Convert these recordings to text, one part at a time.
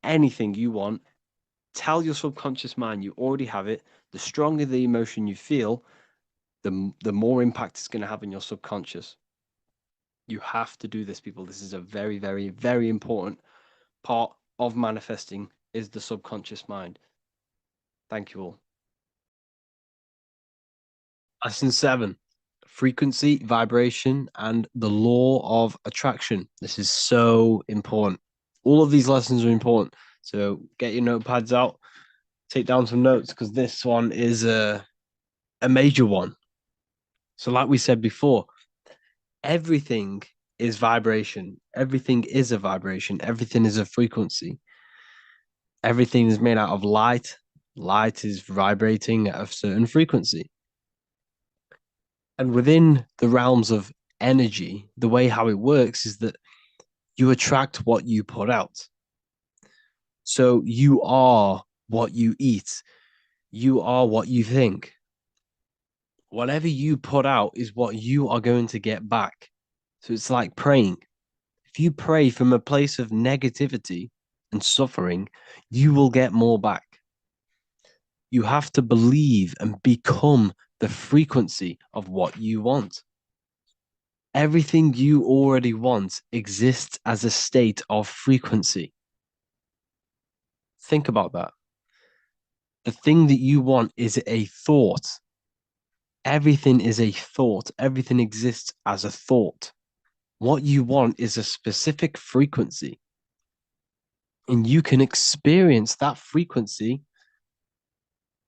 anything you want, tell your subconscious mind you already have it. The stronger the emotion you feel, the more impact it's going to have in your subconscious. You have to do this, people. This is a very, very, very important part of manifesting, is the subconscious mind. Thank you all. Lesson 7, frequency, vibration, and the law of attraction. This is so important. All of these lessons are important. So get your notepads out, take down some notes, because this one is a major one. So like we said before, everything is vibration. Everything is a vibration. Everything is a frequency. Everything is made out of light. Light is vibrating at a certain frequency. And within the realms of energy, the way how it works is that you attract what you put out. So you are what you eat. You are what you think. Whatever you put out is what you are going to get back. So it's like praying. If you pray from a place of negativity and suffering, you will get more back. You have to believe and become the frequency of what you want. Everything you already want exists as a state of frequency. Think about that. The thing that you want is a thought. Everything is a thought. Everything exists as a thought. What you want is a specific frequency. And you can experience that frequency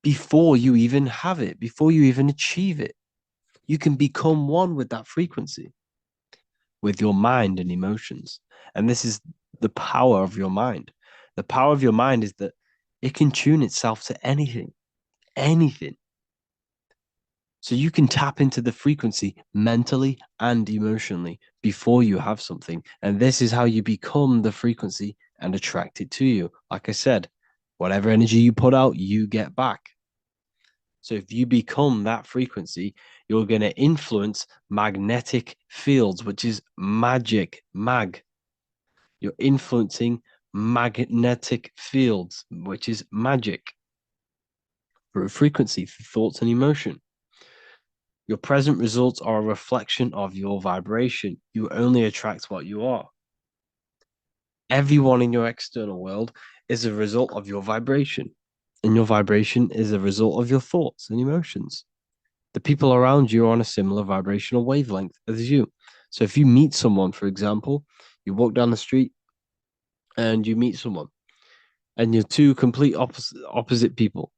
before you even have it, before you even achieve it. You can become one with that frequency, with your mind and emotions. And this is the power of your mind. The power of your mind is that it can tune itself to anything, anything. So you can tap into the frequency mentally and emotionally before you have something. And this is how you become the frequency and attract it to you. Like I said, whatever energy you put out, you get back. So if you become that frequency, you're going to influence magnetic fields, which is magic, mag. You're influencing magnetic fields, which is magic, through frequency, through thoughts and emotion. Your present results are a reflection of your vibration. You only attract what you are. Everyone in your external world is a result of your vibration, and your vibration is a result of your thoughts and emotions. The people around you are on a similar vibrational wavelength as you. So if you meet someone, for example, you walk down the street and you meet someone, and you're two complete opposite people,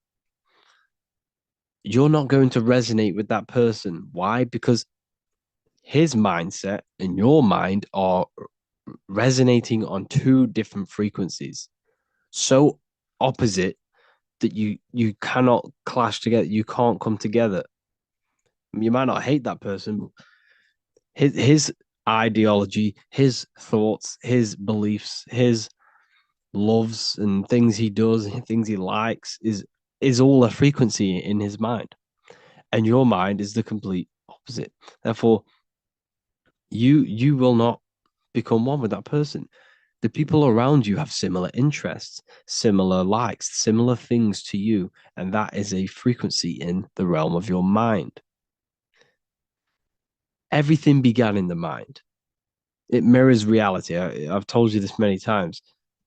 you're not going to resonate with that person. Why? Because his mindset and your mind are resonating on two different frequencies, so opposite that you cannot clash together. You can't come together. You might not hate that person. His ideology, his thoughts, his beliefs, his loves and things he does, things he likes is all a frequency in his mind, and your mind is the complete opposite. Therefore, you will not become one with that person. The people around you have similar interests, similar likes, similar things to you, and that is a frequency in the realm of your mind. Everything began in the mind. It mirrors reality. I've told you this many times.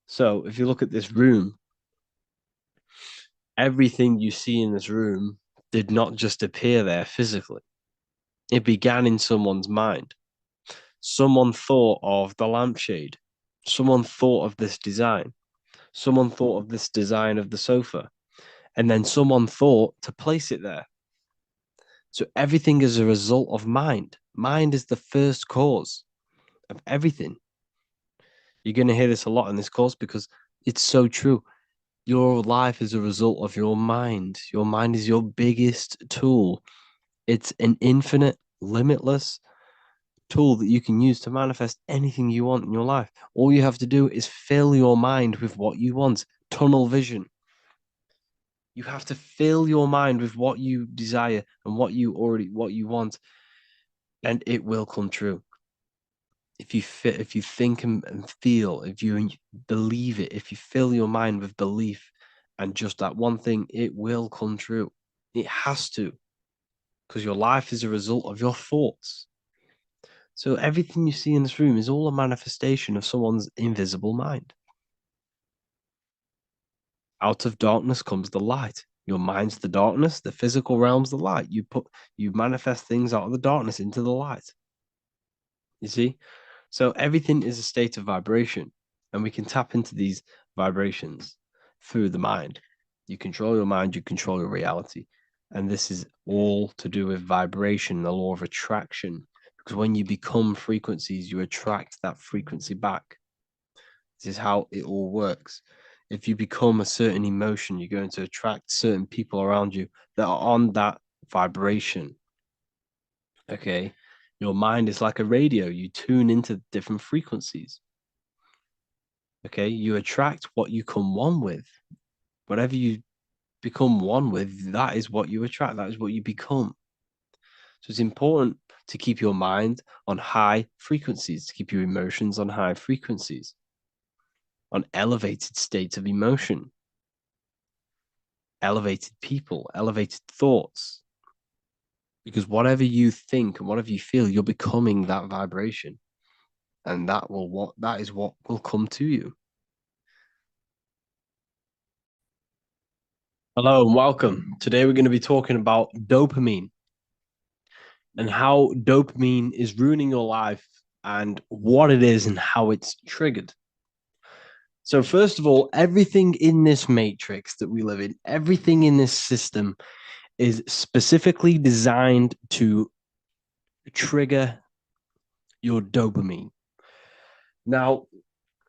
So if you look at this room, everything you see in this room did not just appear there physically. It began in someone's mind. Someone thought of the lampshade. Someone thought of this design. Someone thought of this design of the sofa. And then someone thought to place it there. So everything is a result of mind. Mind is the first cause of everything. You're going to hear this a lot in this course because it's so true. Your life is a result of your mind. Your mind is your biggest tool. It's an infinite, limitless tool that you can use to manifest anything you want in your life. All you have to do is fill your mind with what you want. Tunnel vision. You have to fill your mind with what you desire and what you want, and it will come true. if you think and feel, if you believe it, if you fill your mind with belief and just that one thing, it will come true. It has to, because your life is a result of your thoughts. So everything you see in this room is all a manifestation of someone's invisible mind. Out of darkness comes the light. Your mind's the darkness, the physical realm's the light. You manifest things out of the darkness into the light. You see? So everything is a state of vibration, and we can tap into these vibrations through the mind. You control your mind, you control your reality. And this is all to do with vibration, the law of attraction. Because when you become frequencies, you attract that frequency back. This is how it all works. If you become a certain emotion, you're going to attract certain people around you that are on that vibration. Okay. Your mind is like a radio. You tune into different frequencies. Okay. You attract what you come one with. Whatever you become one with, that is what you attract. That is what you become. So it's important to keep your mind on high frequencies, to keep your emotions on high frequencies, on elevated states of emotion, elevated people, elevated thoughts. Because whatever you think and whatever you feel, you're becoming that vibration. And that is what will come to you. Hello and welcome. Today we're going to be talking about dopamine and how dopamine is ruining your life and what it is and how it's triggered. So, first of all, everything in this matrix that we live in, everything in this system is specifically designed to trigger your dopamine. Now,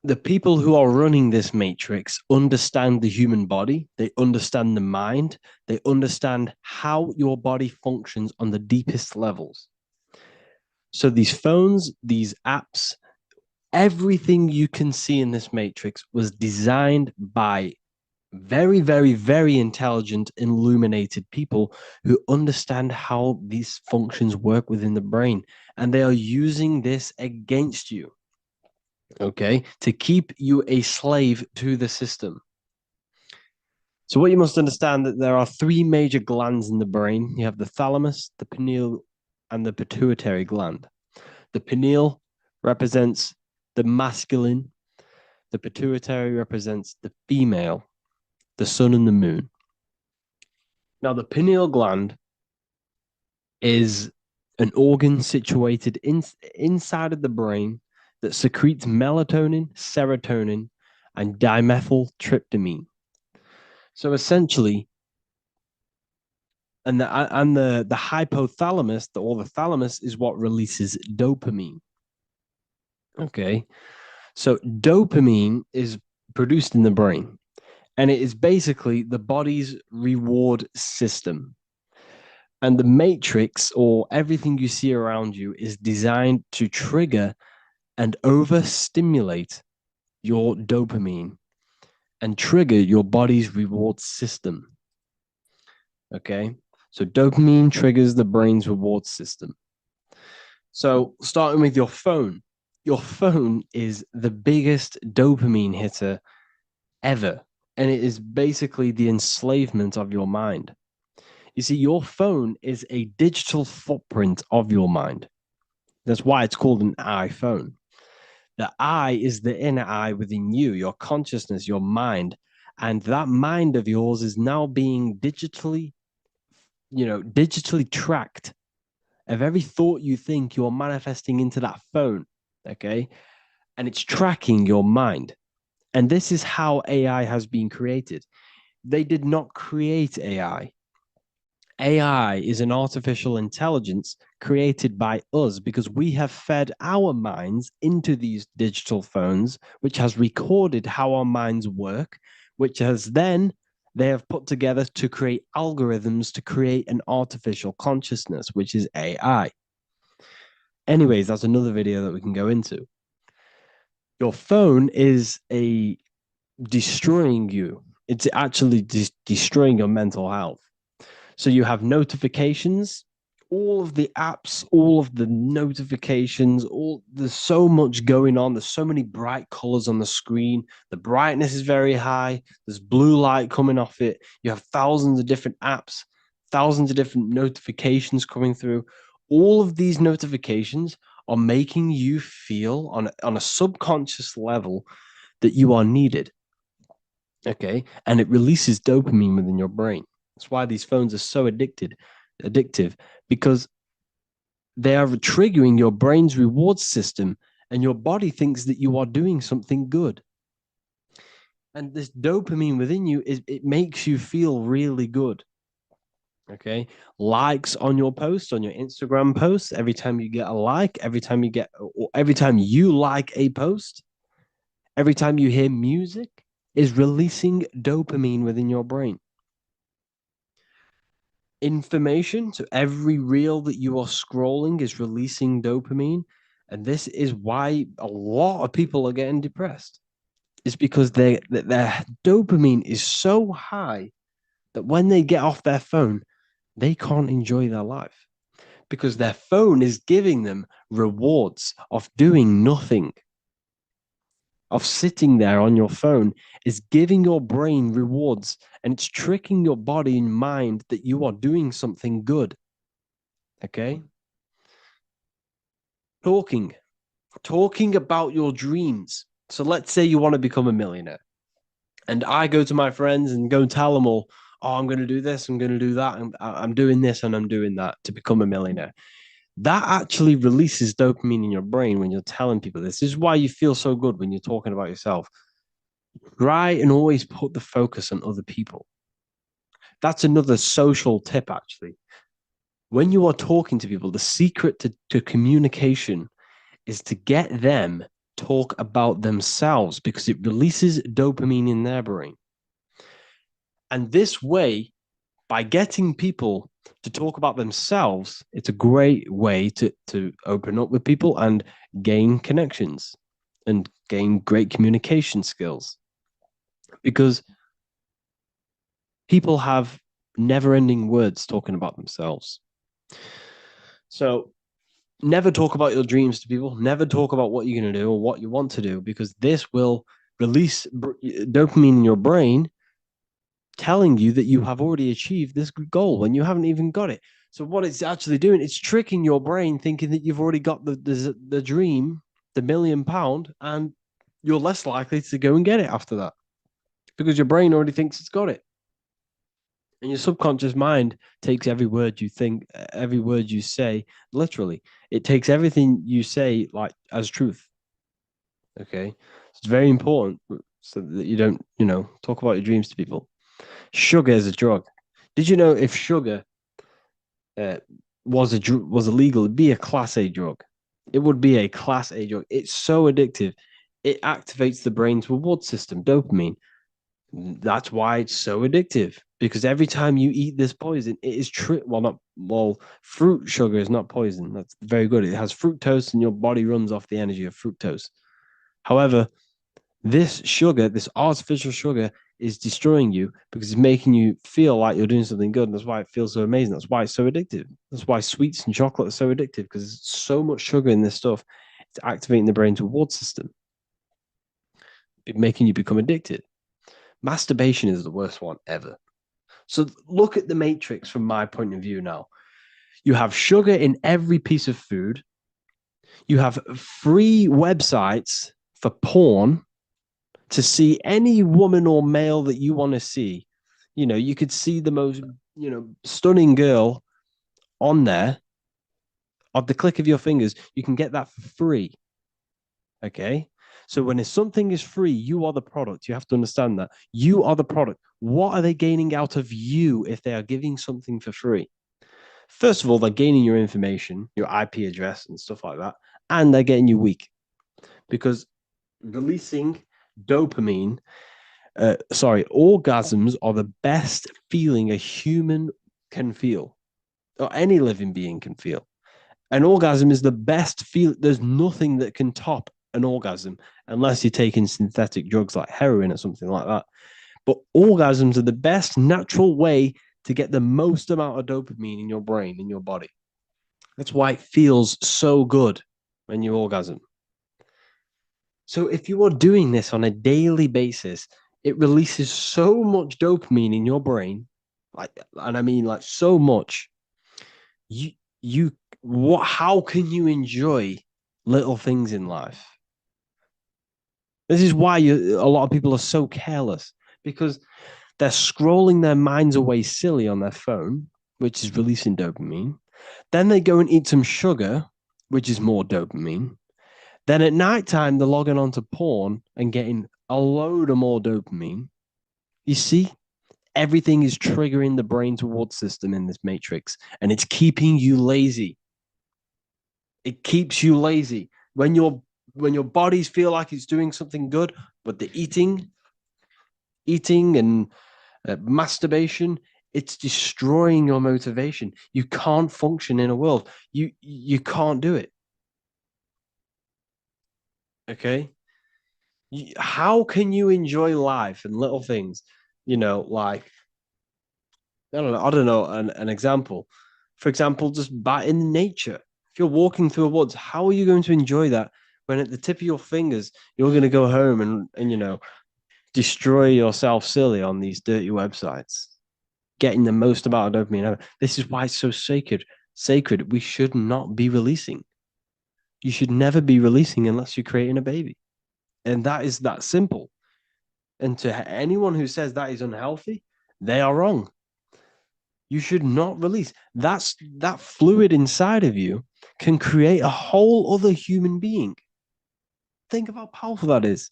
the people who are running this matrix understand the human body, they understand the mind, they understand how your body functions on the deepest levels. So, these phones, these apps, everything you can see in this matrix was designed by very, very, very intelligent, illuminated people who understand how these functions work within the brain. And they are using this against you, okay, to keep you a slave to the system. So, what you must understand that there are three major glands in the brain. You have the thalamus, the pineal, and the pituitary gland. The pineal represents the masculine, the pituitary represents the female, the sun and the moon. Now, the pineal gland is an organ situated inside of the brain that secretes melatonin, serotonin, and dimethyltryptamine. So essentially, the hypothalamus, or the thalamus, is what releases dopamine. Okay, so dopamine is produced in the brain, and it is basically the body's reward system. And the matrix, or everything you see around you, is designed to trigger and overstimulate your dopamine and trigger your body's reward system. Okay. So dopamine triggers the brain's reward system. So starting with your phone is the biggest dopamine hitter ever. And it is basically the enslavement of your mind. You see, your phone is a digital footprint of your mind. That's why it's called an iPhone. The I is the inner I within you, your consciousness, your mind. And that mind of yours is now being digitally tracked. Of every thought you think, you're manifesting into that phone. Okay. And it's tracking your mind. And this is how AI has been created. They did not create AI. AI is an artificial intelligence created by us because we have fed our minds into these digital phones, which has recorded how our minds work, which has then they have put together to create algorithms to create an artificial consciousness, which is AI. Anyways, that's another video that we can go into. Your phone is a destroying you. It's actually destroying your mental health. So you have notifications all of the apps, all of the notifications, there's so much going on. There's so many bright colors on the screen. The brightness is very high. There's blue light coming off it. You have thousands of different apps, thousands of different notifications coming through. All of these notifications are making you feel on a subconscious level that you are needed. Okay. And it releases dopamine within your brain. That's why these phones are so addictive, because they are triggering your brain's reward system, and your body thinks that you are doing something good. And this dopamine within you it makes you feel really good. Okay. Likes on your posts, on your Instagram posts, every time you get a like, every time you like a post, every time you hear music, is releasing dopamine within your brain. Information, so every reel that you are scrolling is releasing dopamine. And this is why a lot of people are getting depressed. It's because their dopamine is so high that when they get off their phone, they can't enjoy their life because their phone is giving them rewards of doing nothing, of sitting there on your phone, is giving your brain rewards, and it's tricking your body and mind that you are doing something good. Okay. Talking about your dreams. So let's say you want to become a millionaire, and I go to my friends and go and tell them all, oh, I'm going to do this, I'm going to do that, I'm doing this and I'm doing that to become a millionaire. That actually releases dopamine in your brain when you're telling people this. This is why you feel so good when you're talking about yourself. Try and always put the focus on other people. That's another social tip, actually. When you are talking to people, the secret to communication is to get them talk about themselves, because it releases dopamine in their brain. And this way, by getting people to talk about themselves, it's a great way to open up with people and gain connections and gain great communication skills, because people have never ending words talking about themselves. So never talk about your dreams to people. Never talk about what you're going to do or what you want to do, because this will release dopamine in your brain, telling you that you have already achieved this goal when you haven't even got it. So what it's actually doing, it's tricking your brain, thinking that you've already got the dream, the £1,000,000, and you're less likely to go and get it after that, because your brain already thinks it's got it. And your subconscious mind takes every word you think, every word you say, literally. It takes everything you say like as truth. Okay. It's very important so that you don't, talk about your dreams to people. Sugar is a drug. Did you know if sugar uh, was illegal, it'd be a class A drug? It would be a class A drug. It's so addictive. It activates the brain's reward system, dopamine. That's why it's so addictive, because every time you eat this poison, it is fruit sugar is not poison. That's very good. It has fructose, and your body runs off the energy of fructose. However, this sugar, this artificial sugar, is destroying you because it's making you feel like you're doing something good. And that's why it feels so amazing. That's why it's so addictive. That's why sweets and chocolate are so addictive, because there's so much sugar in this stuff. It's activating the brain's reward system, making you become addicted. Masturbation is the worst one ever. So look at the matrix from my point of view now. You have sugar in every piece of food. You have free websites for porn to see any woman or male that you want to see. You could see the most, stunning girl on there at the click of your fingers. You can get that for free. Okay. So when something is free, you are the product. You have to understand that you are the product. What are they gaining out of you if they are giving something for free? First of all, they're gaining your information, your IP address and stuff like that. And they're getting you weak, because releasing dopamine, orgasms are the best feeling a human can feel, or any living being can feel. An orgasm is the best feel. There's nothing that can top an orgasm unless you're taking synthetic drugs like heroin or something like that. But orgasms are the best natural way to get the most amount of dopamine in your brain, in your body. That's why it feels so good when you orgasm. So if you are doing this on a daily basis, it releases so much dopamine in your brain, like, and I mean like so much. You you what? How can you enjoy little things in life? This is why a lot of people are so careless because they're scrolling their minds away silly on their phone, which is releasing dopamine. Then they go and eat some sugar, which is more dopamine. Then at night time, they're logging onto porn and getting a load of more dopamine. You see, everything is triggering the brain's reward system in this matrix, and it's keeping you lazy. It keeps you lazy when your bodies feel like it's doing something good, but the eating and masturbation, it's destroying your motivation. You can't function in a world. You can't do it. Okay. How can you enjoy life and little things? Like I don't know an example. For example, just in nature. If you're walking through a woods, how are you going to enjoy that when at the tip of your fingers you're going to go home and destroy yourself silly on these dirty websites, getting the most amount of dopamine ever. This is why it's so sacred. Sacred. We should not be releasing. You should never be releasing unless you're creating a baby. And that is that simple. And to anyone who says that is unhealthy, they are wrong. You should not release. That fluid inside of you can create a whole other human being. Think of how powerful that is.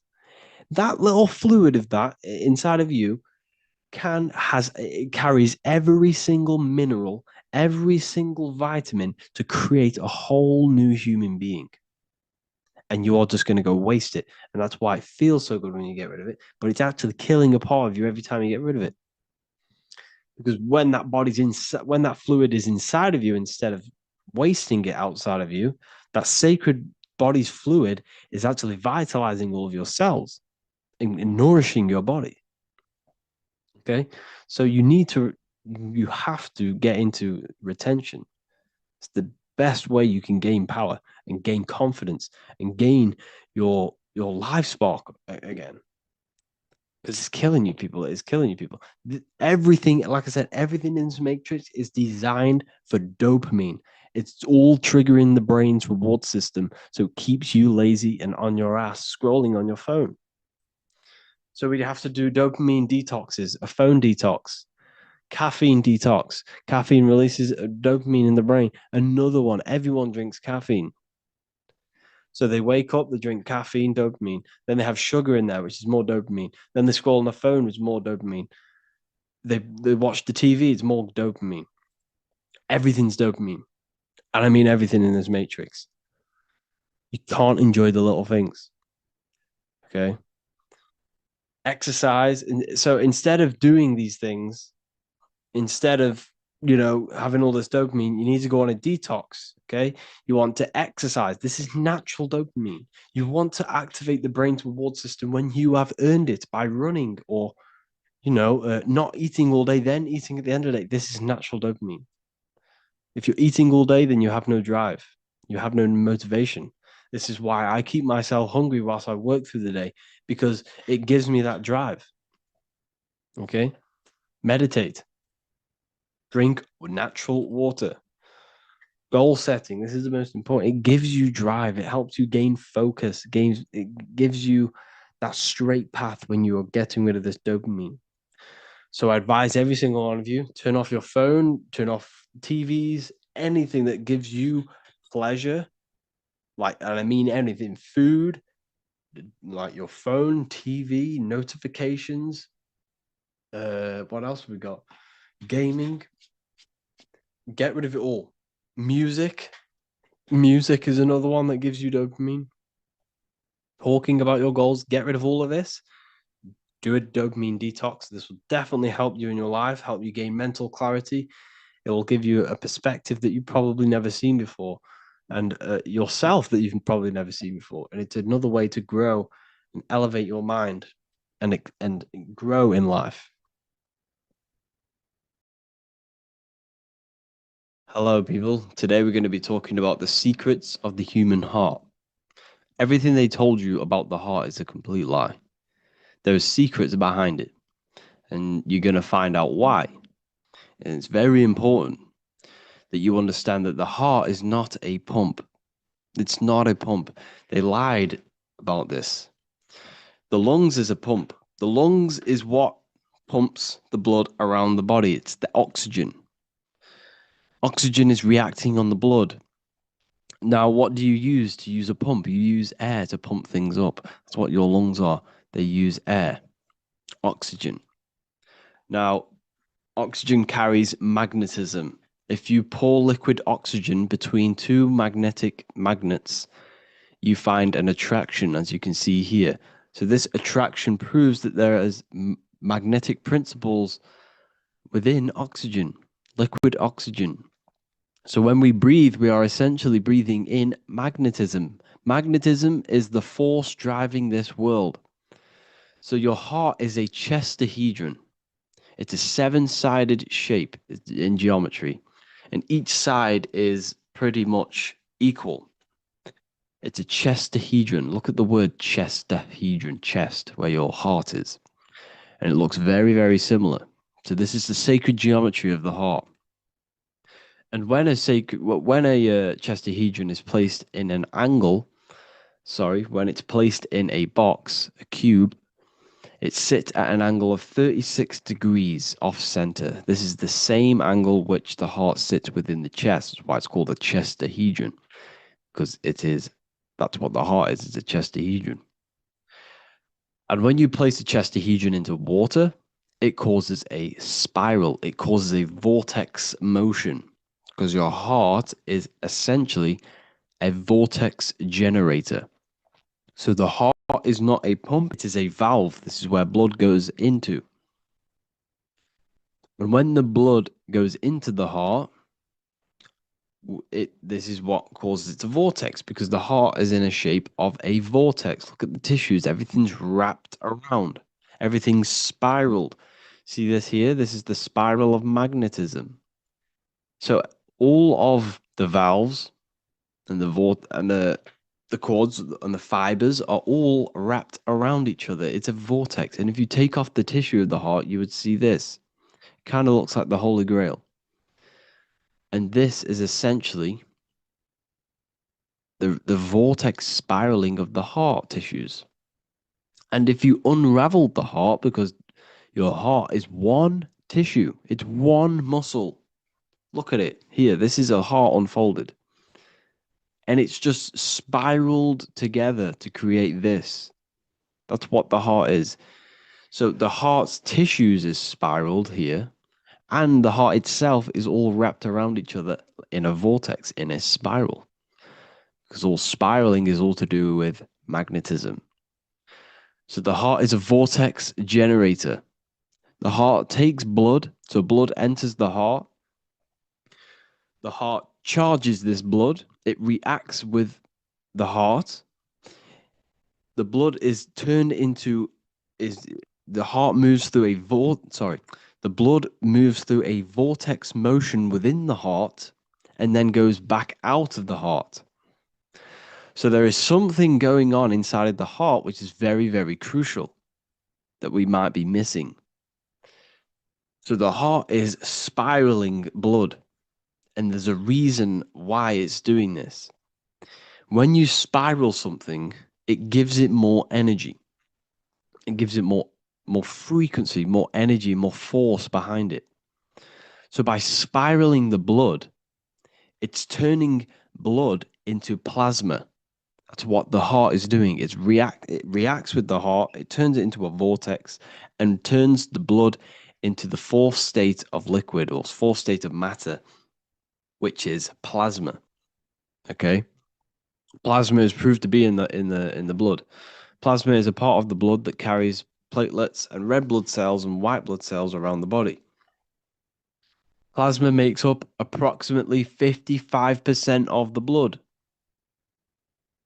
That little fluid of that inside of you it carries every single mineral, every single vitamin to create a whole new human being. And you are just going to go waste it. And that's why it feels so good when you get rid of it. But it's actually killing a part of you every time you get rid of it. Because when that fluid is inside of you, instead of wasting it outside of you, that sacred body's fluid is actually vitalizing all of your cells and nourishing your body. Okay. So you have to get into retention. It's the best way you can gain power and gain confidence and gain your life spark again. Because it's killing you, people. It's killing you, people. Everything, like I said, everything in this matrix is designed for dopamine. It's all triggering the brain's reward system. So it keeps you lazy and on your ass scrolling on your phone. So we have to do dopamine detoxes, a phone detox, caffeine detox. Caffeine releases dopamine in the brain. Another one, everyone drinks caffeine. So they wake up, they drink caffeine, dopamine. Then they have sugar in there, which is more dopamine. Then they scroll on the phone, which is more dopamine. They watch the TV, it's more dopamine. Everything's dopamine. And I mean everything in this matrix. You can't enjoy the little things. Okay. Exercise. And so instead of doing these things, instead of having all this dopamine, you need to go on a detox. Okay. You want to exercise. This is natural dopamine. You want to activate the brain's reward system when you have earned it by running or not eating all day, then eating at the end of the day. This is natural dopamine. If you're eating all day, then you have no drive, you have no motivation. This is why I keep myself hungry whilst I work through the day, because it gives me that drive. Okay. Meditate, drink natural water. Goal setting. This is the most important. It gives you drive. It helps you gain focus. It gives you that straight path when you are getting rid of this dopamine. So I advise every single one of you, turn off your phone, turn off TVs, anything that gives you pleasure. And I mean anything, food, like your phone, TV, notifications. What else have we got? Gaming. Get rid of it all. Music. Music is another one that gives you dopamine. Talking about your goals. Get rid of all of this. Do a dopamine detox. This will definitely help you in your life, help you gain mental clarity. It will give you a perspective that you've probably never seen before, and yourself that you've probably never seen before. And it's another way to grow and elevate your mind and grow in life. Hello, people. Today we're going to be talking about the secrets of the human heart. Everything they told you about the heart is a complete lie. There's secrets behind it, and you're going to find out why. And it's very important that you understand that the heart is not a pump. It's not a pump. They lied about this. The lungs is a pump. The lungs is what pumps the blood around the body. It's the oxygen. Oxygen is reacting on the blood. Now, what do you use to use a pump? You use air to pump things up. That's what your lungs are. They use air, oxygen. Now, oxygen carries magnetism. If you pour liquid oxygen between two magnetic magnets, you find an attraction, as you can see here. So this attraction proves that there is magnetic principles within oxygen, liquid oxygen. So when we breathe, we are essentially breathing in magnetism. Magnetism is the force driving this world. So your heart is a chestahedron. It's a seven-sided shape in geometry, and each side is pretty much equal. It's a chestahedron. Look at the word chestahedron, chest, where your heart is. And it looks very, very similar. So this is the sacred geometry of the heart. And when a chestahedron is placed in an angle, when it's placed in a box, a cube, it sits at an angle of 36 degrees off center. This is the same angle which the heart sits within the chest. That's why it's called a chestahedron, because that's what the heart is. It's a chestahedron. And when you place a chestahedron into water, it causes a spiral. It causes a vortex motion, because your heart is essentially a vortex generator. So the heart is not a pump, it is a valve. This is where blood goes into. And when the blood goes into the heart, this is what causes it to vortex, because the heart is in a shape of a vortex. Look at the tissues, everything's wrapped around, everything's spiraled. See this here? This is the spiral of magnetism. So all of the valves and the cords and the fibers are all wrapped around each other. It's a vortex. And if you take off the tissue of the heart, you would see this. Kind of looks like the Holy Grail. And this is essentially the vortex spiraling of the heart tissues. And if you unraveled the heart, because your heart is one tissue, it's one muscle. Look at it here. This is a heart unfolded. And it's just spiraled together to create this. That's what the heart is. So the heart's tissues is spiraled here, and the heart itself is all wrapped around each other in a vortex, in a spiral. Because all spiraling is all to do with magnetism. So the heart is a vortex generator. The heart takes blood, so blood enters the heart. The heart charges this blood. It reacts with the heart. The blood is turned into the heart moves through the blood moves through a vortex motion within the heart and then goes back out of the heart. So there is something going on inside the heart which is very, very crucial that we might be missing. So the heart is spiraling blood, and there's a reason why it's doing this. When you spiral something, it gives it more energy. It gives it more frequency, more energy, more force behind it. So by spiraling the blood, it's turning blood into plasma. That's what the heart is doing. It reacts with the heart, it turns it into a vortex and turns the blood into the fourth state of liquid, or fourth state of matter, which is plasma. Okay? Plasma is proved to be in the blood. Plasma is a part of the blood that carries platelets and red blood cells and white blood cells around the body. Plasma makes up approximately 55% of the blood.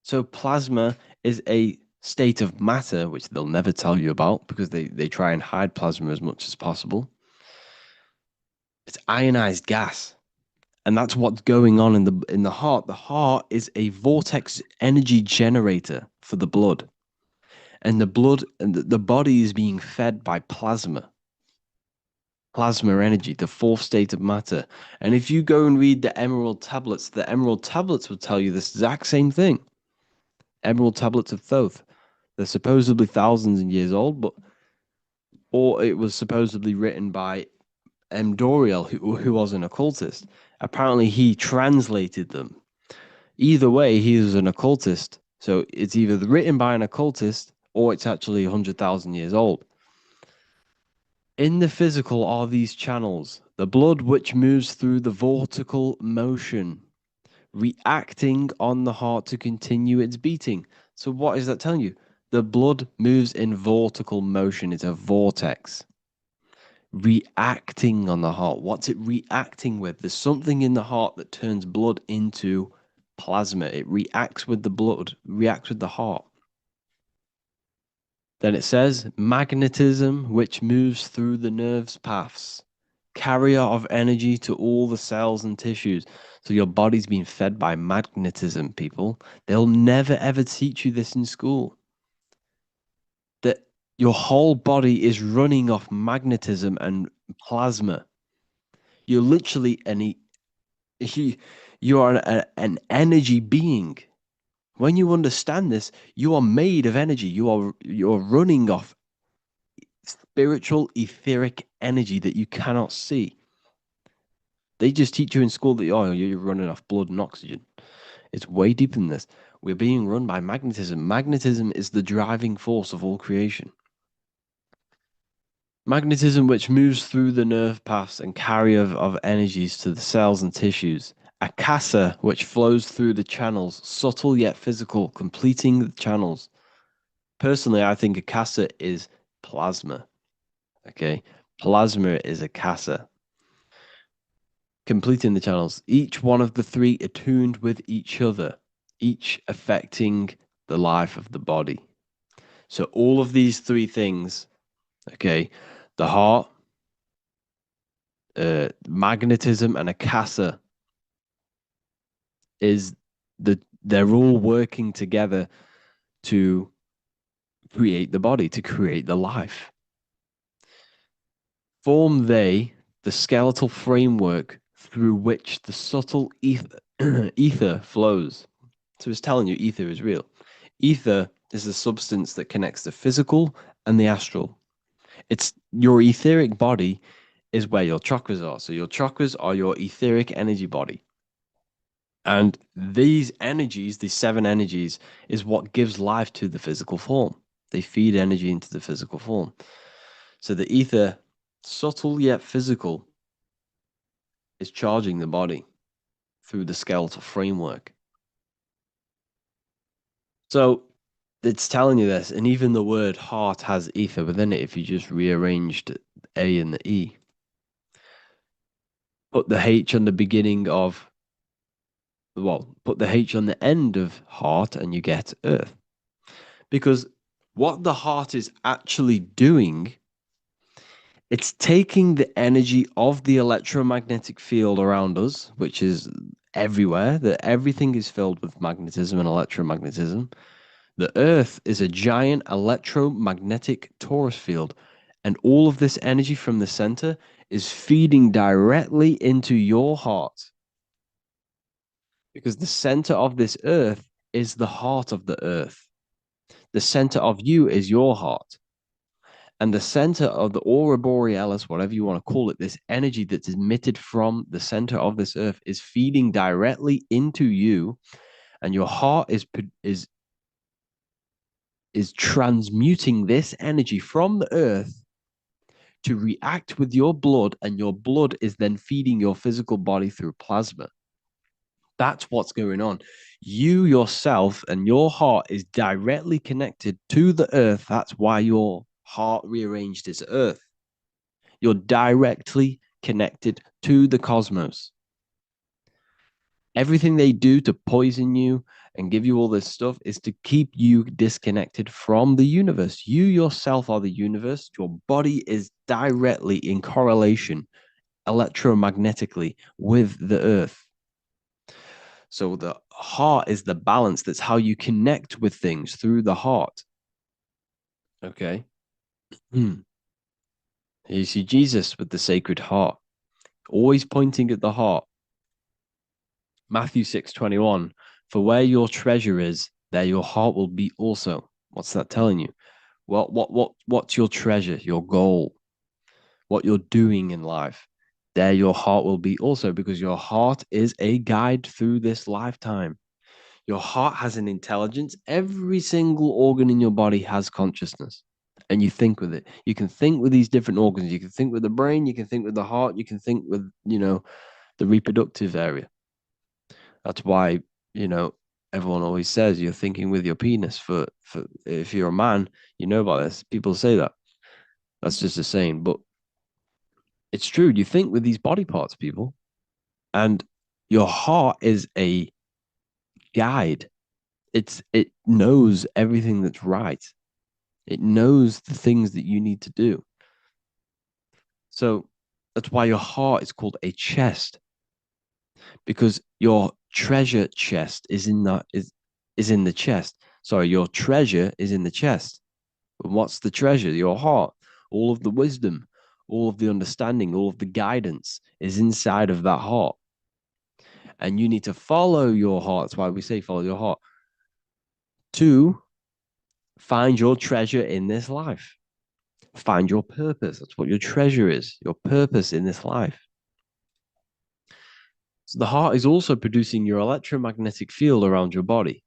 So plasma is a state of matter, which they'll never tell you about because they try and hide plasma as much as possible. It's ionized gas. And that's what's going on in the heart. The heart is a vortex energy generator for the blood. And the blood and the body is being fed by plasma energy, the fourth state of matter. And if you go and read the Emerald tablets will tell you this exact same thing. Emerald tablets of Thoth. They're supposedly thousands of years old, or it was supposedly written by Doriel, who was an occultist. Apparently, he translated them. Either way, he was an occultist. So it's either written by an occultist or it's actually 100,000 years old. In the physical are these channels, the blood which moves through the vortical motion, reacting on the heart to continue its beating. So what is that telling you? The blood moves in vortical motion. It's a vortex. Reacting on the heart. What's it reacting with? There's something in the heart that turns blood into plasma. It reacts with the blood, reacts with the heart. Then it says magnetism, which moves through the nerves paths, carrier of energy to all the cells and tissues. So your body's being fed by magnetism, people. They'll never ever teach you this in school. That your whole body is running off magnetism and plasma. You're literally you are an energy being. When you understand this, you are made of energy. You're running off spiritual etheric energy that you cannot see. They just teach you in school that you're running off blood and oxygen. It's way deeper than this. We're being run by magnetism. Magnetism is the driving force of all creation. Magnetism, which moves through the nerve paths and carrier of energies to the cells and tissues. Akasa, which flows through the channels, subtle yet physical, completing the channels. Personally, I think Akasa is plasma. Okay, plasma is Akasa. Completing the channels. Each one of the three attuned with each other, each affecting the life of the body. So all of these three things, okay, the heart, magnetism, and Akasa they're all working together to create the body, to create the life. Form they the skeletal framework through which the subtle ether flows. So it's telling you ether is real. Ether is the substance that connects the physical and the astral. It's your etheric body is where your chakras are. So your chakras are your etheric energy body. And these energies, these seven energies, is what gives life to the physical form. They feed energy into the physical form. So the ether, subtle yet physical, is charging the body through the skeletal framework. So it's telling you this, and even the word heart has ether within it if you just rearranged A and the E. Put the H on the beginning of, put the H on the end of heart and you get earth. Because what the heart is actually doing, it's taking the energy of the electromagnetic field around us, which is everywhere, that everything is filled with magnetism and electromagnetism. The Earth is a giant electromagnetic torus field, and all of this energy from the center is feeding directly into your heart. Because the center of this Earth is the heart of the Earth. The center of you is your heart. And the center of the aura borealis, whatever you want to call it, this energy that's emitted from the center of this Earth is feeding directly into you, and your heart is transmuting this energy from the earth to react with your blood, and your blood is then feeding your physical body through plasma. That's what's going on. You yourself and your heart is directly connected to the earth. That's why your heart rearranged its earth. You're directly connected to the cosmos. Everything they do to poison you and give you all this stuff is to keep you disconnected from the universe. You yourself are the universe. Your body is directly in correlation electromagnetically with the earth. So the heart is the balance. That's how you connect with things, through the heart. Okay. Here you see Jesus with the Sacred Heart, always pointing at the heart. Matthew 6:21, for where your treasure is, there your heart will be also. What's that telling you? What's your treasure, your goal, what you're doing in life? There your heart will be also, because your heart is a guide through this lifetime. Your heart has an intelligence. Every single organ in your body has consciousness, and you think with it. You can think with these different organs. You can think with the brain. You can think with the heart. You can think with, the reproductive area. That's why, everyone always says you're thinking with your penis. For if you're a man, you know about this. People say that. That's just a saying, but it's true. You think with these body parts, people, and your heart is a guide. It knows everything that's right. It knows the things that you need to do. So that's why your heart is called a chest, because your treasure chest is in the chest. Sorry, your treasure is in the chest. And what's the treasure? Your heart. All of the wisdom, all of the understanding, all of the guidance is inside of that heart. And you need to follow your heart. That's why we say follow your heart, to find your treasure in this life. Find your purpose. That's what your treasure is, your purpose in this life. So the heart is also producing your electromagnetic field around your body.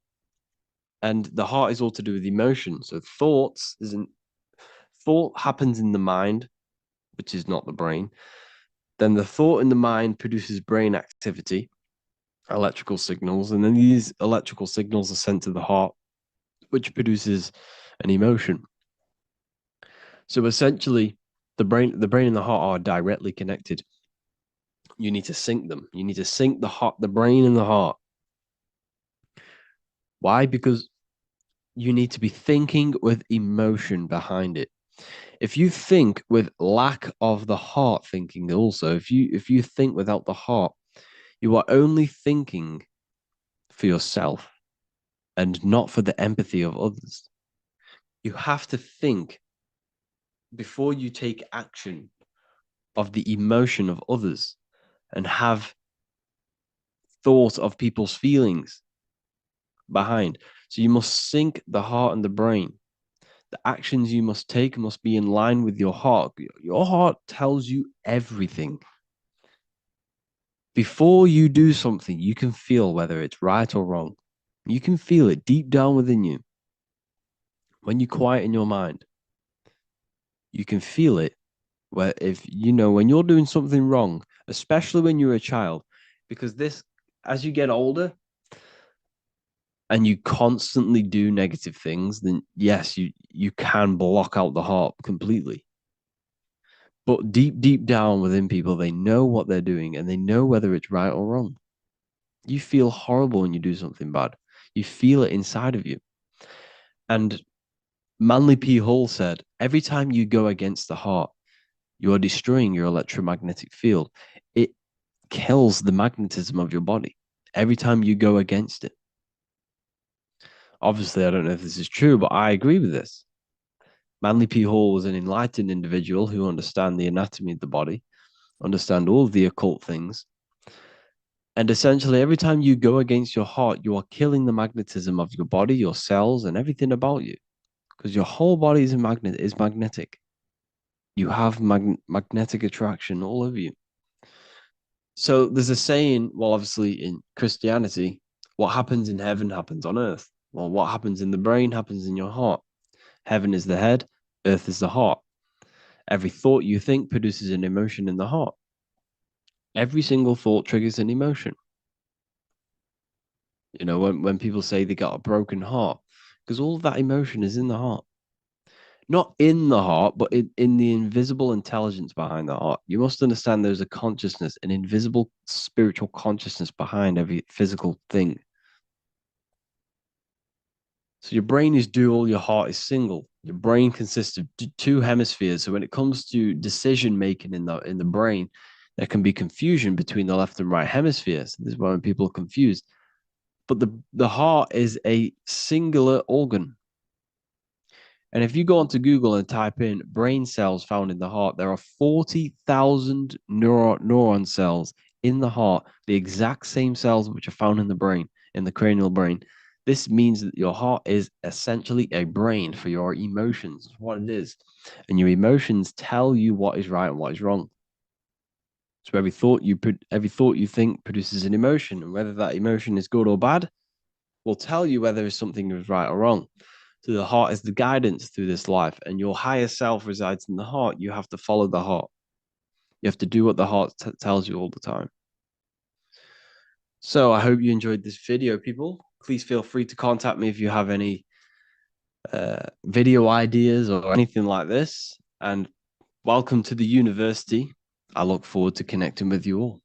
And the heart is all to do with emotion. So thought happens in the mind, which is not the brain. Then the thought in the mind produces brain activity, electrical signals, and then these electrical signals are sent to the heart, which produces an emotion. So essentially, the brain and the heart are directly connected. You need to sync them. You need to sync the brain and the heart. Why? Because you need to be thinking with emotion behind it. If you think with lack of the heart thinking, also, if you think without the heart, you are only thinking for yourself and not for the empathy of others. You have to think before you take action of the emotion of others, and have thought of people's feelings behind. So you must sync the heart and the brain. The actions you must take must be in line with your heart. Your heart tells you everything. Before you do something, you can feel whether it's right or wrong. You can feel it deep down within you. When you quiet in your mind, you can feel it. Where if when you're doing something wrong, especially when you're a child, because as you get older and you constantly do negative things, then yes, you can block out the heart completely. But deep down within people, they know what they're doing and they know whether it's right or wrong. You feel horrible when you do something bad. You feel it inside of you. And Manly P. Hall said, every time you go against the heart, you are destroying your electromagnetic field. It kills the magnetism of your body every time you go against it. Obviously, I don't know if this is true, but I agree with this. Manly P. Hall was an enlightened individual who understand the anatomy of the body, understand all of the occult things. And essentially, every time you go against your heart, you are killing the magnetism of your body, your cells, and everything about you. Because your whole body is magnetic. You have magnetic attraction all over you. So there's a saying, well, obviously in Christianity, what happens in heaven happens on earth. Well, what happens in the brain happens in your heart. Heaven is the head, earth is the heart. Every thought you think produces an emotion in the heart. Every single thought triggers an emotion. When people say they got a broken heart, because all of that emotion is in the heart. Not in the heart, but in the invisible intelligence behind the heart. You must understand there's a consciousness, an invisible spiritual consciousness behind every physical thing. So your brain is dual, your heart is single. Your brain consists of two hemispheres. So when it comes to decision making in the brain, there can be confusion between the left and right hemispheres. This is why people are confused. But the heart is a singular organ. And if you go onto Google and type in brain cells found in the heart, there are 40,000 neuron cells in the heart, the exact same cells which are found in the brain, in the cranial brain. This means that your heart is essentially a brain for your emotions. That's what it is. And your emotions tell you what is right and what is wrong. So every thought you think produces an emotion, and whether that emotion is good or bad will tell you whether something is right or wrong. So the heart is the guidance through this life, and your higher self resides in the heart. You have to follow the heart. You have to do what the heart tells you all the time. So I hope you enjoyed this video, people. Please feel free to contact me if you have any video ideas or anything like this. And welcome to the university. I look forward to connecting with you all.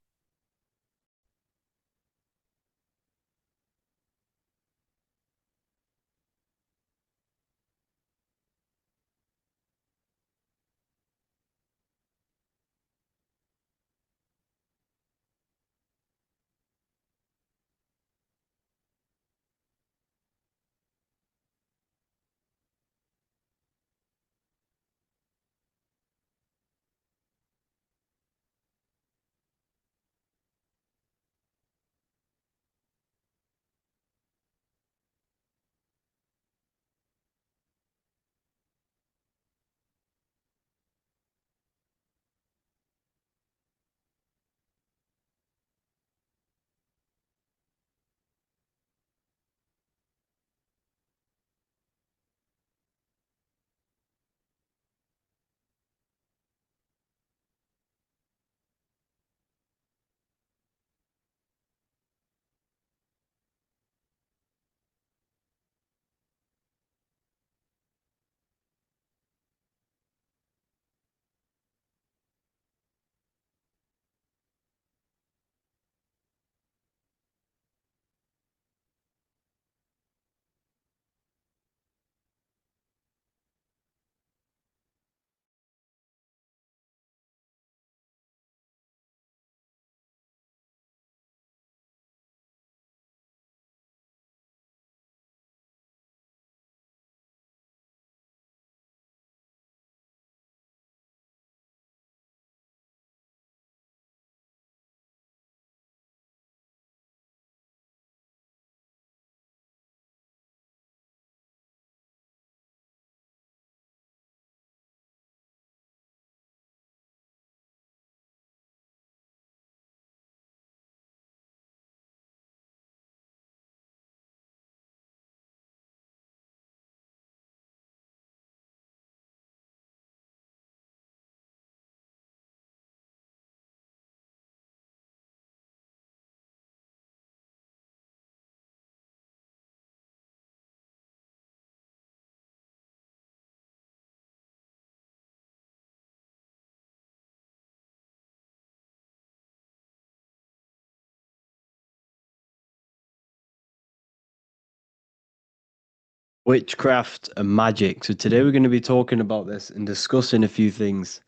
Witchcraft and magic. So today we're going to be talking about this and discussing a few things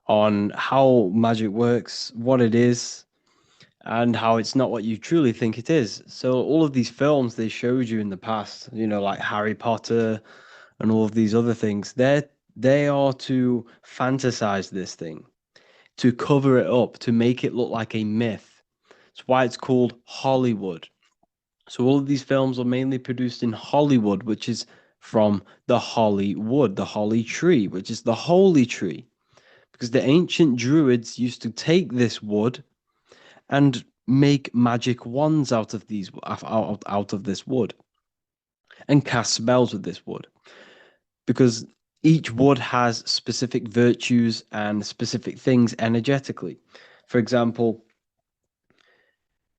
on how magic works, what it is, and how it's not what you truly think it is. So all of these films they showed you in the past, like Harry Potter and all of these other things, they are to fantasize this thing, to cover it up, to make it look like a myth. It's why it's called Hollywood. So all of these films are mainly produced in Hollywood, which is from the holly wood, the holly tree, which is the holy tree. Because the ancient druids used to take this wood and make magic wands out of this wood and cast spells with this wood. Because each wood has specific virtues and specific things energetically. For example,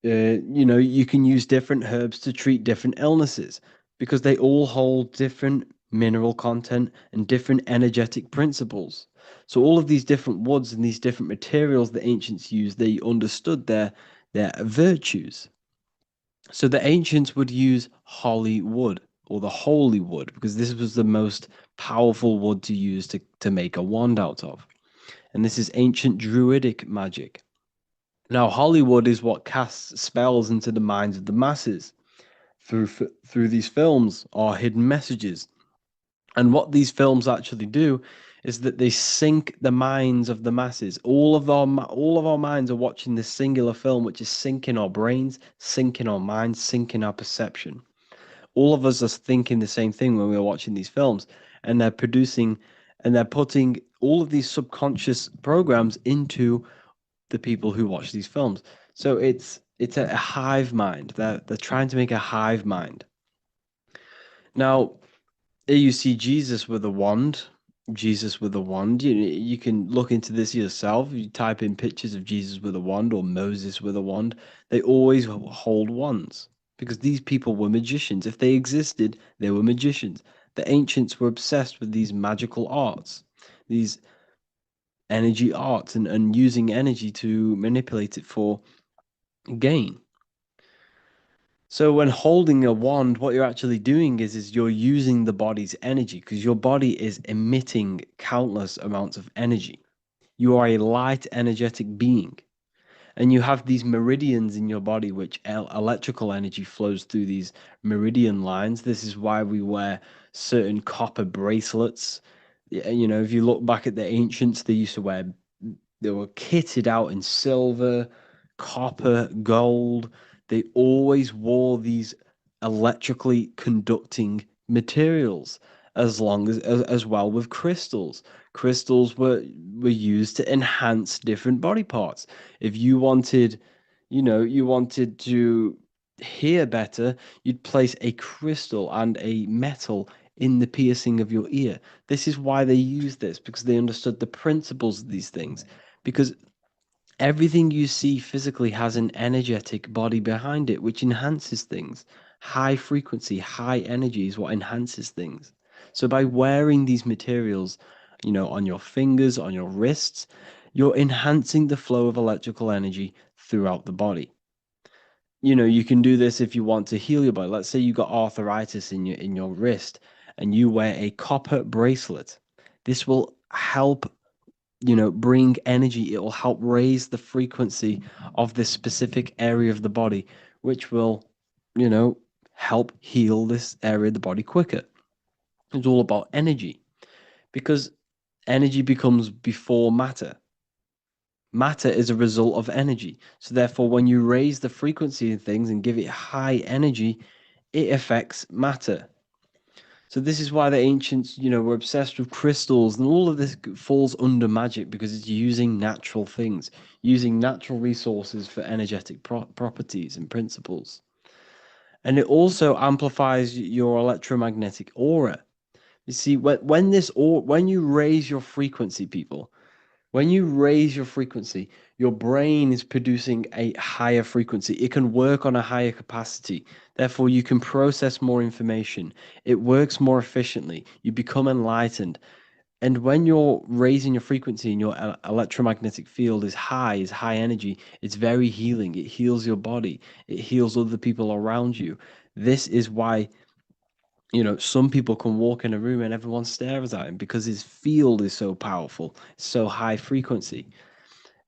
you can use different herbs to treat different illnesses because they all hold different mineral content and different energetic principles. So all of these different woods and these different materials the ancients used, they understood their virtues. So the ancients would use holly wood or the holy wood because this was the most powerful wood to use to make a wand out of. And this is ancient druidic magic. Now, Hollywood is what casts spells into the minds of the masses through these films or hidden messages. And what these films actually do is that they sink the minds of the masses. All of our minds are watching this singular film, which is sinking our brains, sinking our minds, sinking our perception. All of us are thinking the same thing when we're watching these films, and they're putting all of these subconscious programs into the people who watch these films. So it's a hive mind. They're trying to make a hive mind. Now, here you see Jesus with a wand. Jesus with a wand. You can look into this yourself. You type in pictures of Jesus with a wand or Moses with a wand. They always hold wands because these people were magicians. If they existed, they were magicians. The ancients were obsessed with these magical arts, these energy arts, and using energy to manipulate it for gain. So when holding a wand, what you're actually doing is you're using the body's energy because your body is emitting countless amounts of energy. You are a light energetic being, and you have these meridians in your body which electrical energy flows through these meridian lines. This is why we wear certain copper bracelets. You know, if you look back at the ancients, they were kitted out in silver, copper, gold. They always wore these electrically conducting materials as well with crystals. Crystals were used to enhance different body parts. If you wanted, you wanted to hear better, you'd place a crystal and a metal in the piercing of your ear. This is why they used this, because they understood the principles of these things. Because everything you see physically has an energetic body behind it, which enhances things. High frequency, high energy is what enhances things. So by wearing these materials, on your fingers, on your wrists, you're enhancing the flow of electrical energy throughout the body. You can do this if you want to heal your body. Let's say you got arthritis in your wrist and you wear a copper bracelet. This will help bring energy. It will help raise the frequency of this specific area of the body, which will, you know, help heal this area of the body quicker. It's all about energy because energy becomes before matter. Matter is a result of energy. So therefore, when you raise the frequency of things and give it high energy, it affects matter. So this is why the ancients, were obsessed with crystals, and all of this falls under magic because it's using natural things, using natural resources for energetic properties and principles. And it also amplifies your electromagnetic aura. You see, when you raise your frequency, people, when you raise your frequency, your brain is producing a higher frequency. It can work on a higher capacity. Therefore, you can process more information. It works more efficiently. You become enlightened. And when you're raising your frequency and your electromagnetic field is high energy, it's very healing. It heals your body. It heals other people around you. This is why, some people can walk in a room and everyone stares at him because his field is so powerful, so high frequency.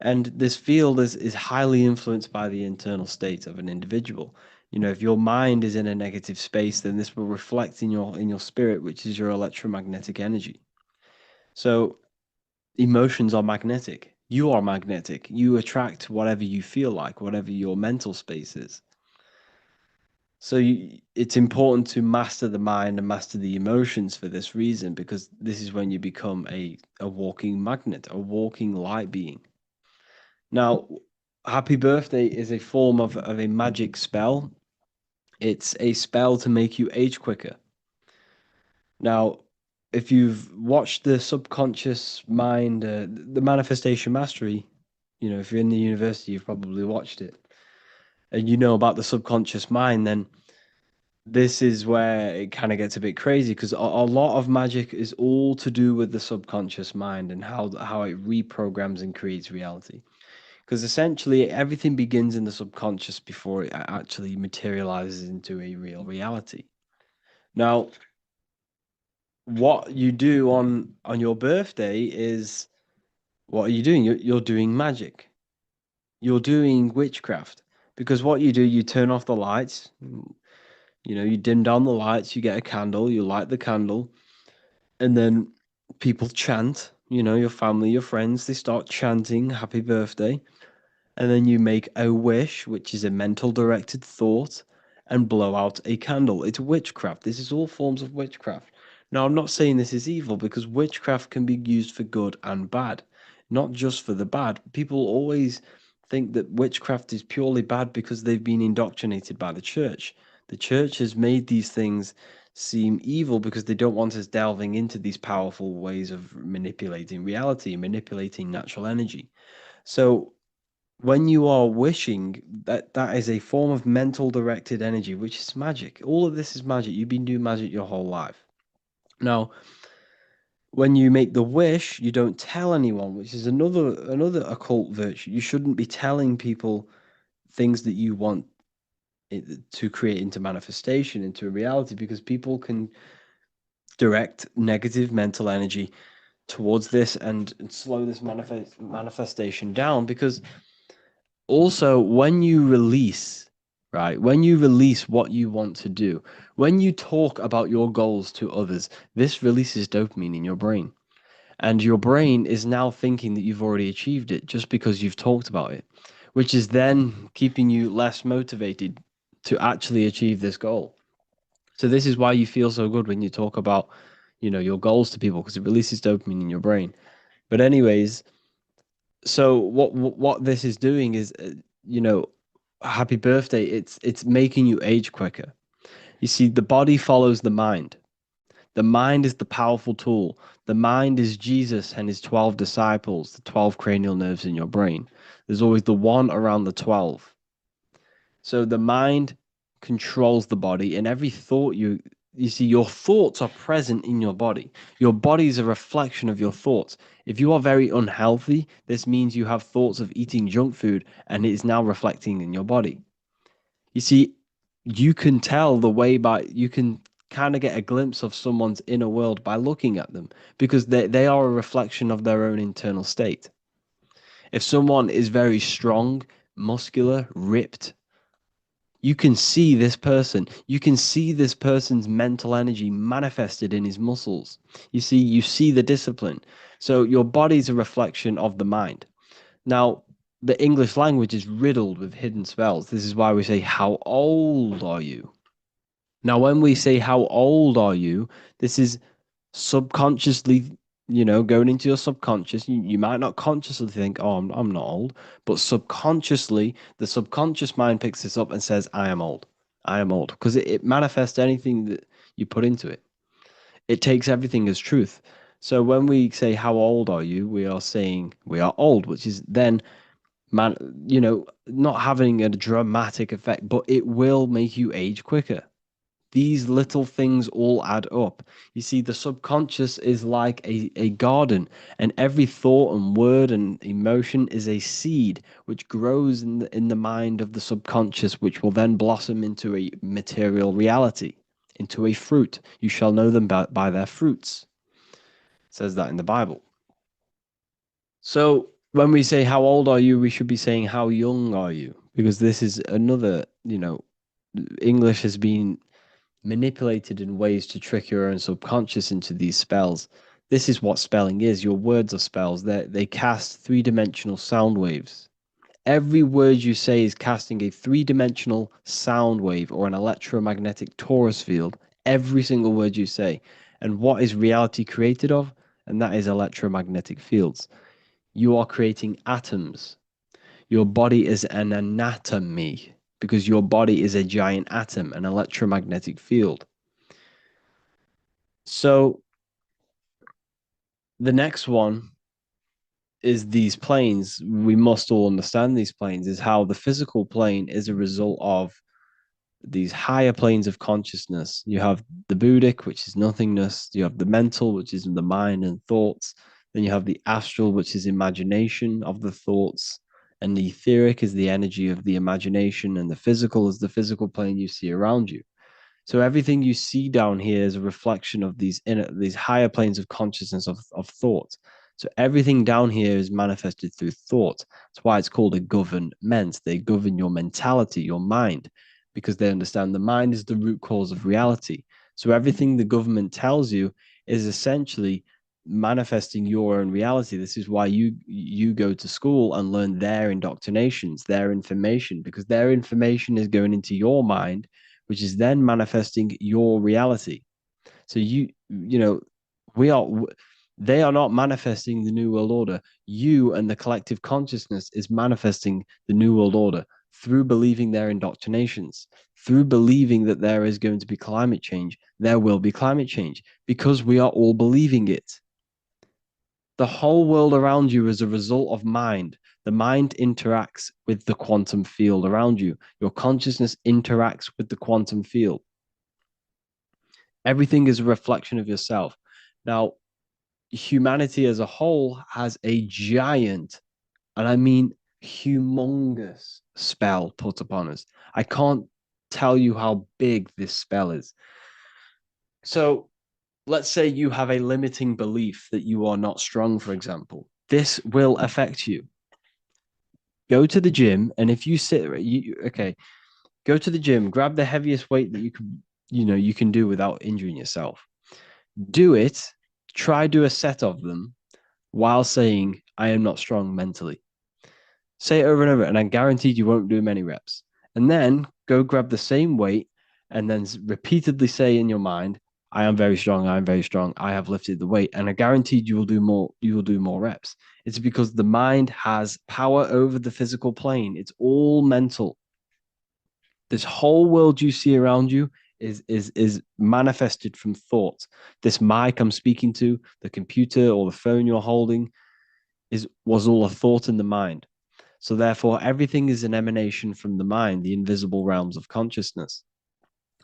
And this field is highly influenced by the internal state of an individual. If your mind is in a negative space, then this will reflect in your spirit, which is your electromagnetic energy. So emotions are magnetic. You are magnetic. You attract whatever you feel like, whatever your mental space is. So it's important to master the mind and master the emotions for this reason, because this is when you become a walking magnet, a walking light being. Now, Happy Birthday is a form of a magic spell. It's a spell to make you age quicker. Now, if you've watched the subconscious mind, the manifestation mastery, if you're in the university, you've probably watched it, and you know about the subconscious mind, then this is where it kind of gets a bit crazy because a lot of magic is all to do with the subconscious mind and how it reprograms and creates reality. Because essentially everything begins in the subconscious before it actually materializes into a real reality. Now, what you do on your birthday is, what are you doing? You're doing magic. you're doing witchcraft. Because what you do, you turn off the lights, you dim down the lights, you get a candle, you light the candle, and then people chant, your family, your friends, they start chanting happy birthday. And then you make a wish, which is a mental directed thought, and blow out a candle. It's witchcraft. This is all forms of witchcraft. Now, I'm not saying this is evil because witchcraft can be used for good and bad, not just for the bad. People always think that witchcraft is purely bad because they've been indoctrinated by the church. The church has made these things seem evil because they don't want us delving into these powerful ways of manipulating reality, manipulating natural energy. So when you are wishing, that is a form of mental directed energy, which is magic. All of this is magic. You've been doing magic your whole life. Now, when you make the wish, you don't tell anyone, which is another occult virtue. You shouldn't be telling people things that you want to create into manifestation, into a reality, because people can direct negative mental energy towards this and slow this manifestation down. Because also, when you release, right, when you release what you want to do, when you talk about your goals to others, this releases dopamine in your brain. And your brain is now thinking that you've already achieved it just because you've talked about it, which is then keeping you less motivated to actually achieve this goal. So this is why you feel so good when you talk about, your goals to people, because it releases dopamine in your brain. But anyways, so what this is doing is, happy birthday. It's making you age quicker. You see, the body follows the mind. The mind is the powerful tool. The mind is Jesus and his 12 disciples, the 12 cranial nerves in your brain. There's always the one around the 12. So the mind controls the body, and every thought you see, your thoughts are present in your body. Your body is a reflection of your thoughts. If you are very unhealthy, this means you have thoughts of eating junk food, and it is now reflecting in your body. You see, you can tell the way you can kind of get a glimpse of someone's inner world by looking at them because they are a reflection of their own internal state. If someone is very strong, muscular, ripped, you can see this person. You can see this person's mental energy manifested in his muscles. You see the discipline. So your body's a reflection of the mind. Now, the English language is riddled with hidden spells. This is why we say, "How old are you?" Now, when we say, "How old are you?" this is subconsciously, going into your subconscious. You might not consciously think, "Oh, I'm not old," but subconsciously, the subconscious mind picks this up and says, "I am old. I am old," because it manifests anything that you put into it. It takes everything as truth. So when we say, "How old are you?" we are saying we are old, which is then man, not having a dramatic effect, but it will make you age quicker. These little things all add up. You see, the subconscious is like a garden, and every thought and word and emotion is a seed which grows in the mind of the subconscious, which will then blossom into a material reality, into a fruit. You shall know them by their fruits. It says that in the Bible. So when we say, "How old are you?" we should be saying, "How young are you?" Because this is another, English has been manipulated in ways to trick your own subconscious into these spells. This is what spelling is. Your words are spells. They cast three-dimensional sound waves. Every word you say is casting a three-dimensional sound wave or an electromagnetic torus field. Every single word you say. And what is reality created of? And that is electromagnetic fields. You are creating atoms. Your body is an anatomy because your body is a giant atom, an electromagnetic field. So the next one is these planes. We must all understand these planes, is how the physical plane is a result of these higher planes of consciousness. You have the Buddhic, which is nothingness. You have the mental, which is the mind and thoughts. Then you have the astral, which is imagination of the thoughts. And the etheric is the energy of the imagination. And the physical is the physical plane you see around you. So everything you see down here is a reflection of these higher planes of consciousness of thought. So everything down here is manifested through thought. That's why it's called a government. They govern your mentality, your mind, because they understand the mind is the root cause of reality. So everything the government tells you is essentially manifesting your own reality. This is why you go to school and learn their indoctrinations, their information, because their information is going into your mind, which is then manifesting your reality. So you know, we are they are not manifesting the new world order. You and the collective consciousness is manifesting the new world order through believing their indoctrinations, through believing that there is going to be climate change. There will be climate change because we are all believing it. The whole world around you is a result of mind. The mind interacts with the quantum field around you. Your consciousness interacts with the quantum field. Everything is a reflection of yourself. Now, humanity as a whole has a giant, and I mean humongous, spell put upon us. I can't tell you how big this spell is. So, let's say you have a limiting belief that you are not strong, for example. This will affect you. Go to the gym, and if you sit, okay, go to the gym, grab the heaviest weight that you can do without injuring yourself. Do it, try do a set of them while saying, I am not strong mentally. Say it over and over, and I guaranteed you won't do many reps. And then go grab the same weight and then repeatedly say in your mind, I am very strong, I am very strong, I have lifted the weight. And I guaranteed you will do more reps. It's because the mind has power over the physical plane. It's all mental. This whole world you see around you is manifested from thought. This mic I'm speaking to, the computer or the phone you're holding, was all a thought in the mind. So therefore, everything is an emanation from the mind, the invisible realms of consciousness.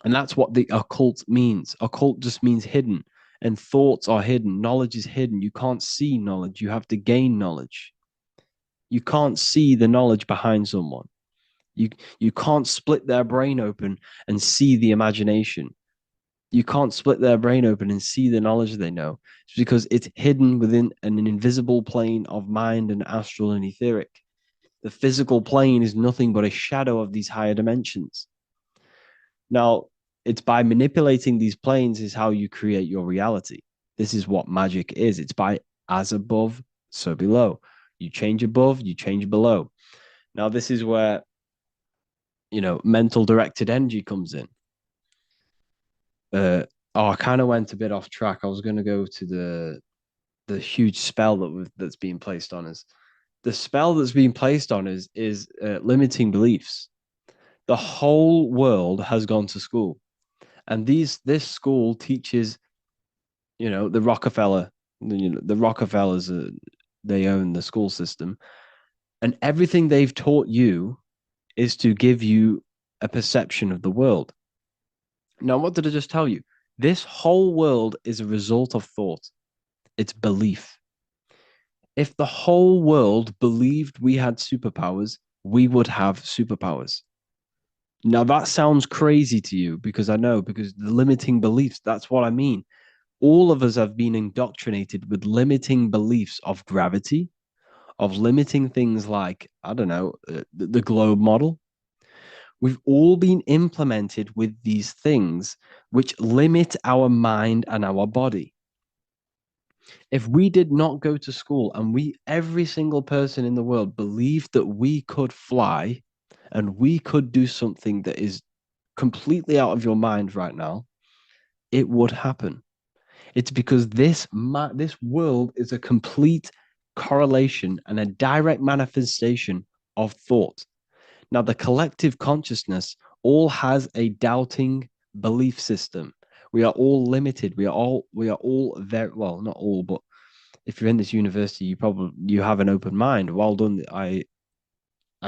And that's what the occult means. Occult just means hidden, and thoughts are hidden. Knowledge is hidden. You can't see knowledge. You have to gain knowledge. You can't see the knowledge behind someone. You you can't split their brain open and see the imagination. You can't split their brain open and see the knowledge they know. It's because it's hidden within an invisible plane of mind and astral and etheric. The physical plane is nothing but a shadow of these higher dimensions. Now, it's by manipulating these planes is how you create your reality. This is what magic is. It's by as above, so below. You change above, you change below. Now, this is where mental directed energy comes in. I kind of went a bit off track. I was going to go to the huge spell that's being placed on us. The spell that's being placed on us is limiting beliefs. The whole world has gone to school, and this school teaches, the Rockefeller, the Rockefellers, they own the school system, and everything they've taught you is to give you a perception of the world. Now, what did I just tell you? This whole world is a result of thought. It's belief. If the whole world believed we had superpowers, we would have superpowers. Now, that sounds crazy to you because I know, because the limiting beliefs, that's what I mean. All of us have been indoctrinated with limiting beliefs of gravity, of limiting things like, I don't know, the globe model. We've all been implemented with these things which limit our mind and our body. If we did not go to school and every single person in the world believed that we could fly and we could do something that is completely out of your mind right now, it would happen. It's because this world is a complete correlation and a direct manifestation of thought. Now, the collective consciousness all has a doubting belief system. We are all limited. We are all very well, not all, but if you're in this university, you have an open mind. Well done. I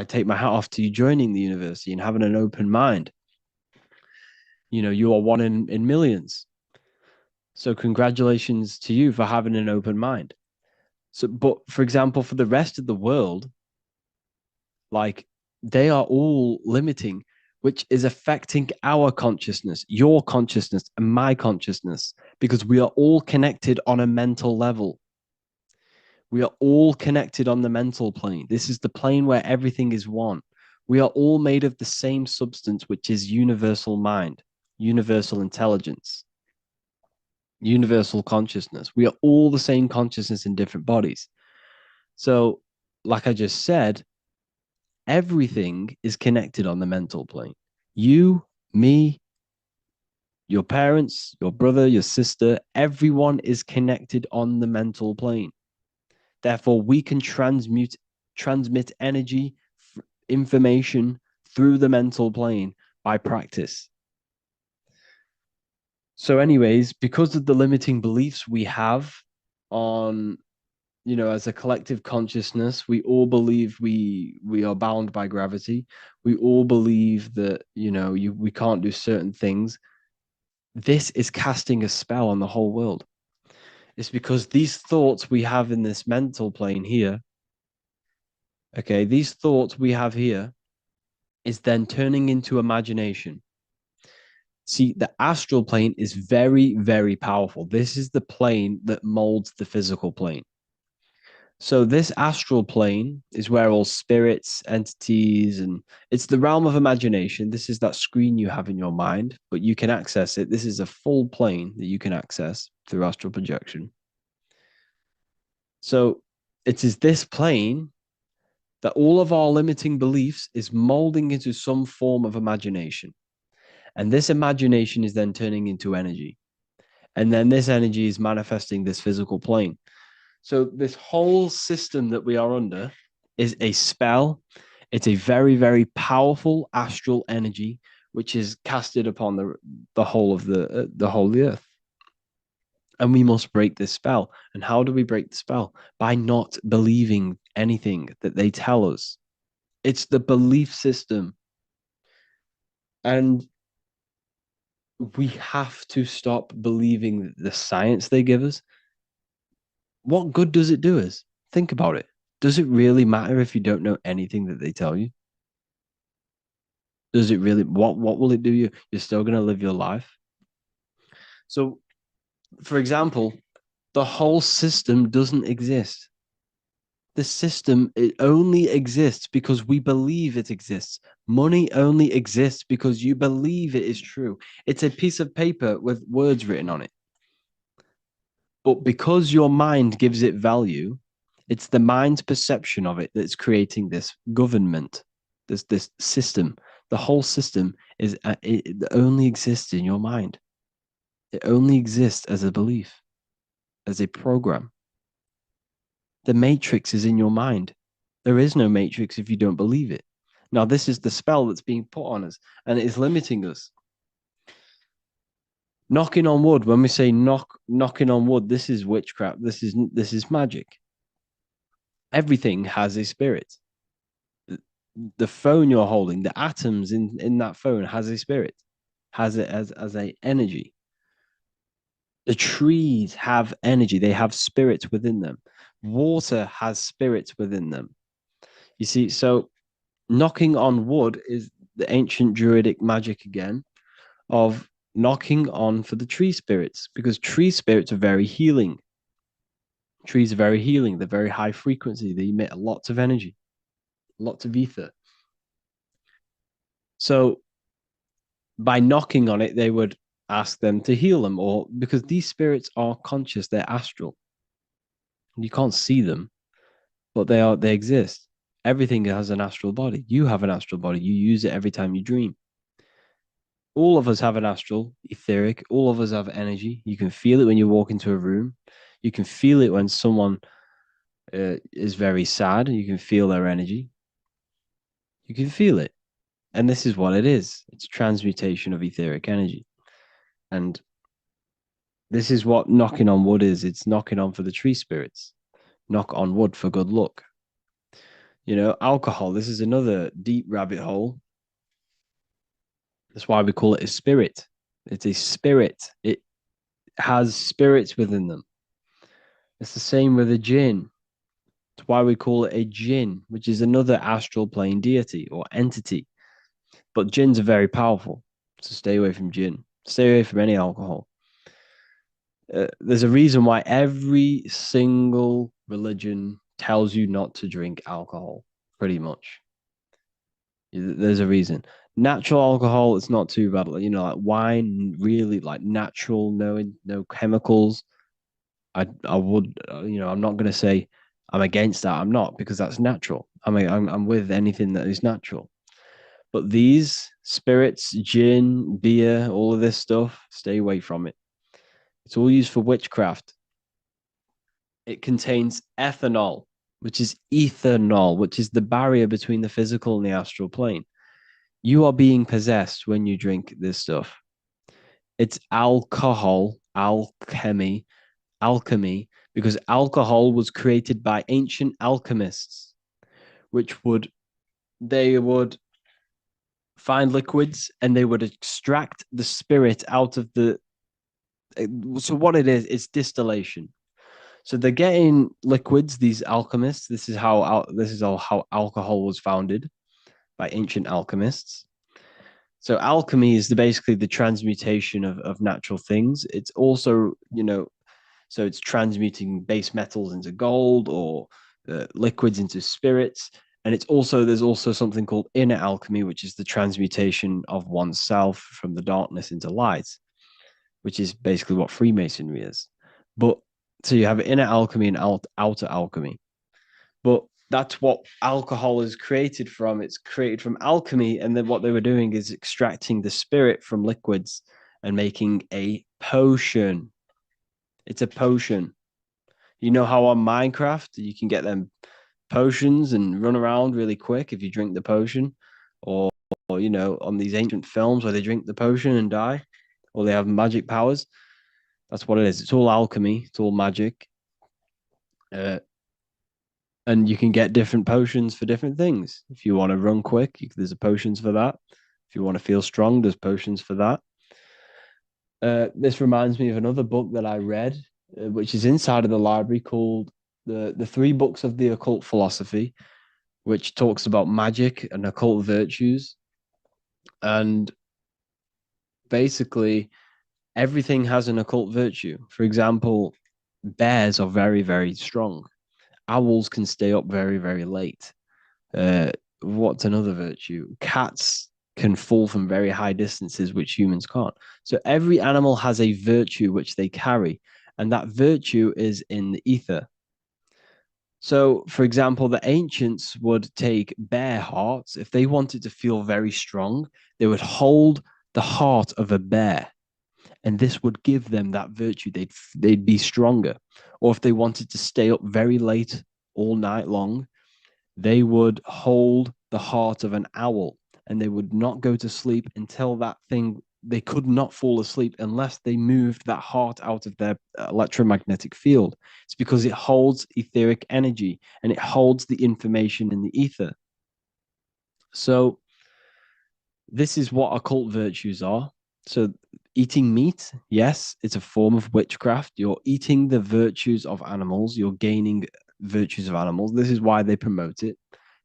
take my hat off to you joining the university and having an open mind. You are one in millions. So congratulations to you for having an open mind. So, but for example, for the rest of the world, like they are all limiting, which is affecting our consciousness, your consciousness, and my consciousness, because we are all connected on a mental level. We are all connected on the mental plane. This is the plane where everything is one. We are all made of the same substance, which is universal mind, universal intelligence, universal consciousness. We are all the same consciousness in different bodies. So, like I just said, everything is connected on the mental plane. You, me, your parents, your brother, your sister, everyone is connected on the mental plane. Therefore, we can transmit energy, information through the mental plane by practice. So, anyways, because of the limiting beliefs we have on, as a collective consciousness, we all believe we are bound by gravity. We all believe that, we can't do certain things. This is casting a spell on the whole world. It's because these thoughts we have in this mental plane here, okay, these thoughts we have here is then turning into imagination. See, the astral plane is very, very powerful. This is the plane that molds the physical plane. So this astral plane is where all spirits, entities, and it's the realm of imagination. This is that screen you have in your mind, but you can access it. This is a full plane that you can access through astral projection. So it is this plane that all of our limiting beliefs is molding into some form of imagination. And this imagination is then turning into energy. And then this energy is manifesting this physical plane. So this whole system that we are under is a spell. It's a very, very powerful astral energy, which is casted upon the whole of the whole of the earth. And we must break this spell. And how do we break the spell? By not believing anything that they tell us. It's the belief system. And we have to stop believing the science they give us. What good does it do us? Think about it. Does it really matter if you don't know anything that they tell you? Does it really? What will it do you? You're still going to live your life. So, for example, the whole system doesn't exist. The system, it only exists because we believe it exists. Money only exists because you believe it is true. It's a piece of paper with words written on it. But because your mind gives it value, it's the mind's perception of it that's creating this government, this system. The whole system it only exists in your mind. It only exists as a belief, as a program. The matrix is in your mind. There is no matrix if you don't believe it. Now, this is the spell that's being put on us, and it is limiting us. Knocking on wood, when we say knocking on wood, this is witchcraft. This is magic. Everything has a spirit. The phone you're holding, the atoms in that phone has a spirit, has it as a energy. The trees have energy, they have spirits within them. Water has spirits within them. You see, so knocking on wood is the ancient druidic magic again of knocking on for the tree spirits, because tree spirits are very healing. Trees are very healing, they're very high frequency, they emit lots of energy, lots of ether. So by knocking on it, they would ask them to heal them, or because these spirits are conscious, they're astral. You can't see them, but they exist. Everything has an astral body. You have an astral body. You use it every time you dream. All of us have an astral, etheric. All of us have energy. You can feel it when you walk into a room. You can feel it when someone is very sad. You can feel their energy. You can feel it. And this is what it is. It's transmutation of etheric energy. And this is what knocking on wood is. It's knocking on for the tree spirits. Knock on wood for good luck. Alcohol. This is another deep rabbit hole. That's why we call it a spirit. It's a spirit. It has spirits within them. It's the same with a jinn. That's why we call it a jinn, which is another astral plane deity or entity. But jinns are very powerful. So stay away from jinn. Stay away from any alcohol. There's a reason why every single religion tells you not to drink alcohol, pretty much. There's a reason. Natural alcohol, it's not too bad. Like wine, really like natural, no chemicals. I would, I'm not gonna say I'm against that. I'm not, because that's natural. I'm with anything that is natural. But these spirits, gin, beer, all of this stuff, stay away from it. It's all used for witchcraft. It contains ethanol, which is ethanol, which is the barrier between the physical and the astral plane. You are being possessed when you drink this stuff. It's alcohol, alchemy, because alcohol was created by ancient alchemists, which they would find liquids and they would extract the spirit out of the. So what it is, it's distillation. So they're getting liquids. These alchemists. This is how alcohol was founded by ancient alchemists. So alchemy is basically the transmutation of natural things. It's also, so it's transmuting base metals into gold, or liquids into spirits. And there's also something called inner alchemy, which is the transmutation of oneself from the darkness into light, which is basically what Freemasonry is. But so you have inner alchemy and outer alchemy. But that's what alcohol is created from. It's created from alchemy. And then what they were doing is extracting the spirit from liquids and making a potion. It's a potion. You know how on Minecraft you can get them potions and run around really quick if you drink the potion, or on these ancient films where they drink the potion and die, or they have magic powers. That's what it is. It's all alchemy. It's all magic. And you can get different potions for different things. If you want to run quick, there's potions for that. If you want to feel strong, there's potions for that. This reminds me of another book that I read, which is inside of the library, called the Three Books of the Occult Philosophy, which talks about magic and occult virtues. And basically, everything has an occult virtue. For example, bears are very, very strong. Owls can stay up very, very late. What's another virtue? Cats can fall from very high distances, which humans can't. So every animal has a virtue which they carry, and that virtue is in the ether. So, for example, the ancients would take bear hearts. If they wanted to feel very strong, they would hold the heart of a bear, and this would give them that virtue. They'd be stronger. Or if they wanted to stay up very late all night long, they would hold the heart of an owl, and they would not go to sleep until they could not fall asleep unless they moved that heart out of their electromagnetic field. It's because it holds etheric energy and it holds the information in the ether. So this is what occult virtues are. So eating meat, yes, it's a form of witchcraft. You're eating the virtues of animals. You're gaining virtues of animals. This is why they promote it.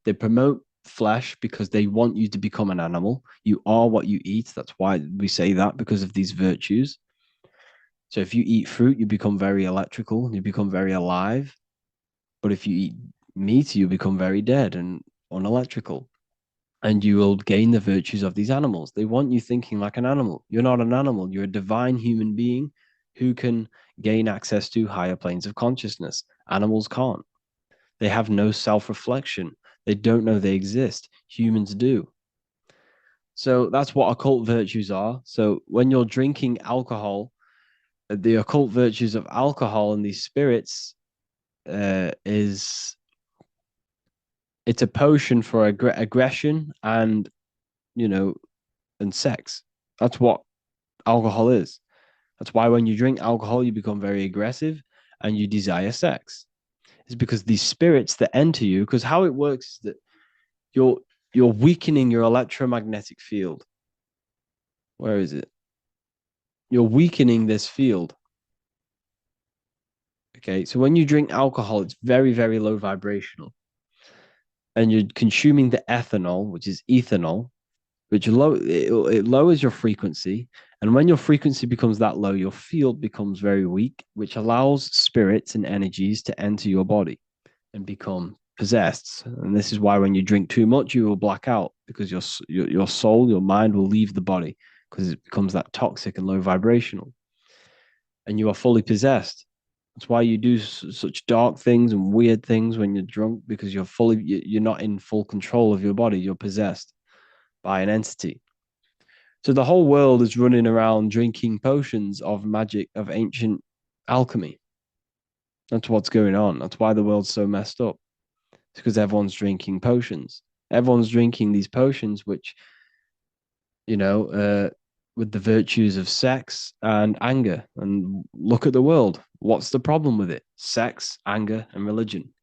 They promote flesh because they want you to become an animal. You are what you eat. That's why we say that, because of these virtues. So if you eat fruit, you become very electrical, you become very alive. But if you eat meat, you become very dead and unelectrical. And you will gain the virtues of these animals. They want you thinking like an animal. You're not an animal. You're a divine human being who can gain access to higher planes of consciousness. Animals can't. They have no self-reflection. They don't know they exist. Humans do. So that's what occult virtues are. So when you're drinking alcohol, the occult virtues of alcohol and these spirits is it's a potion for aggression and and sex. That's what alcohol is. That's why when you drink alcohol, you become very aggressive and you desire sex. It's because these spirits that enter you, because how it works is that you're weakening your electromagnetic field. Where is it? You're weakening this field. Okay, so when you drink alcohol, it's very, very low vibrational. And you're consuming the ethanol, which is ethanol, which it lowers your frequency, And when your frequency becomes that low, your field becomes very weak, which allows spirits and energies to enter your body and become possessed. And this is why when you drink too much, you will black out because your soul, your mind will leave the body because it becomes that toxic and low vibrational, and you are fully possessed. That's why you do such dark things and weird things when you're drunk, because you're not in full control of your body. You're possessed by an entity. So the whole world is running around drinking potions of magic, of ancient alchemy. That's what's going on. That's why the world's so messed up. It's because everyone's drinking potions. Everyone's drinking these potions, which, you know, with the virtues of sex and anger. And look at the world. What's the problem with it? Sex, anger, and religion.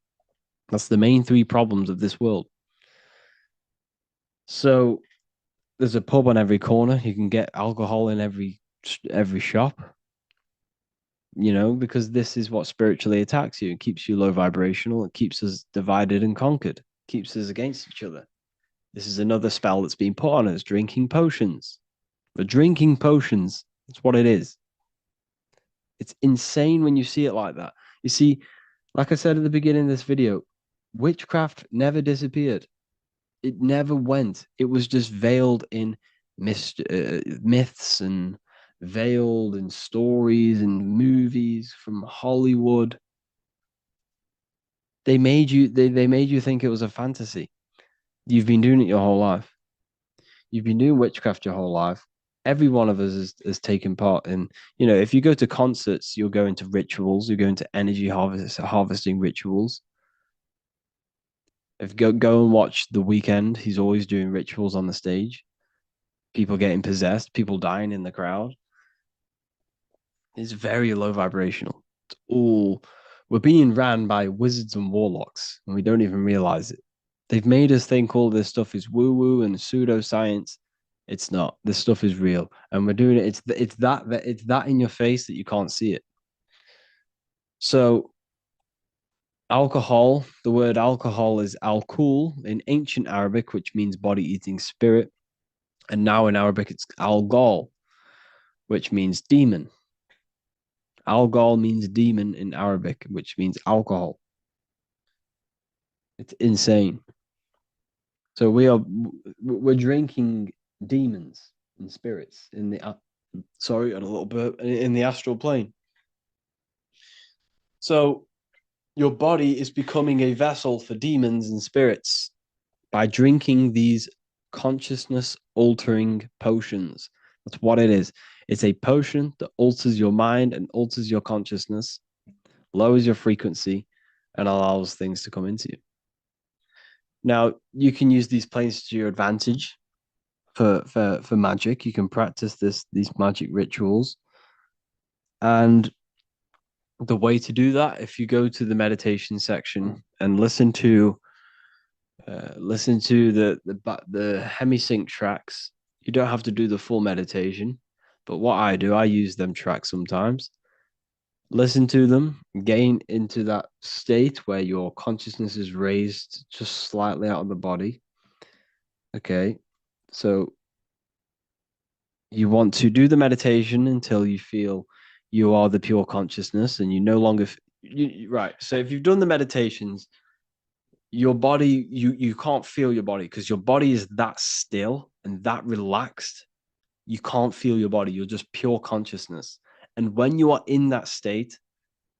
That's the main three problems of this world. So there's a pub on every corner. You can get alcohol in every shop, you know, because this is what spiritually attacks you. It keeps you low vibrational. It keeps us divided and conquered, keeps us against each other. This is another spell that's been put on us, drinking potions. We're drinking potions. That's what it is. It's insane when you see it like that. You see, like I said at the beginning of this video, witchcraft never disappeared. It never went. It was just veiled in myths and veiled in stories and movies from Hollywood. They made you think it was a fantasy. You've been doing it your whole life. You've been doing witchcraft your whole life. Every one of us has taken part in, you know, if you go to concerts, you'll go into rituals, you go into energy harvesting rituals. If go and watch The Weekend, he's always doing rituals on the stage. People getting possessed, people dying in the crowd. It's very low vibrational. It's all we're being ran by wizards and warlocks, and we don't even realize it. They've made us think all this stuff is woo woo and pseudoscience. It's not. This stuff is real, and we're doing it. It's that in your face that you can't see it. So alcohol, the word alcohol is alcool in ancient Arabic, which means body eating spirit, and now in Arabic it's algol, which means demon. Algol means demon in Arabic, which means alcohol. It's insane. So we're drinking demons and spirits in the sorry, and a little bit in the astral plane. So your body is becoming a vessel for demons and spirits by drinking these consciousness altering potions. That's what it is. It's a potion that alters your mind and alters your consciousness, lowers your frequency, and allows things to come into you. Now, you can use these planes to your advantage for magic. You can practice these magic rituals. And the way to do that, if you go to the meditation section and listen to the hemisync tracks, you don't have to do the full meditation. But what I do, I use them tracks sometimes. Listen to them, gain into that state where your consciousness is raised just slightly out of the body. Okay. So you want to do the meditation until you feel you are the pure consciousness and you no longer right. So if you've done the meditations, your body, you can't feel your body because your body is that still and that relaxed. You can't feel your body. You're just pure consciousness. And when you are in that state,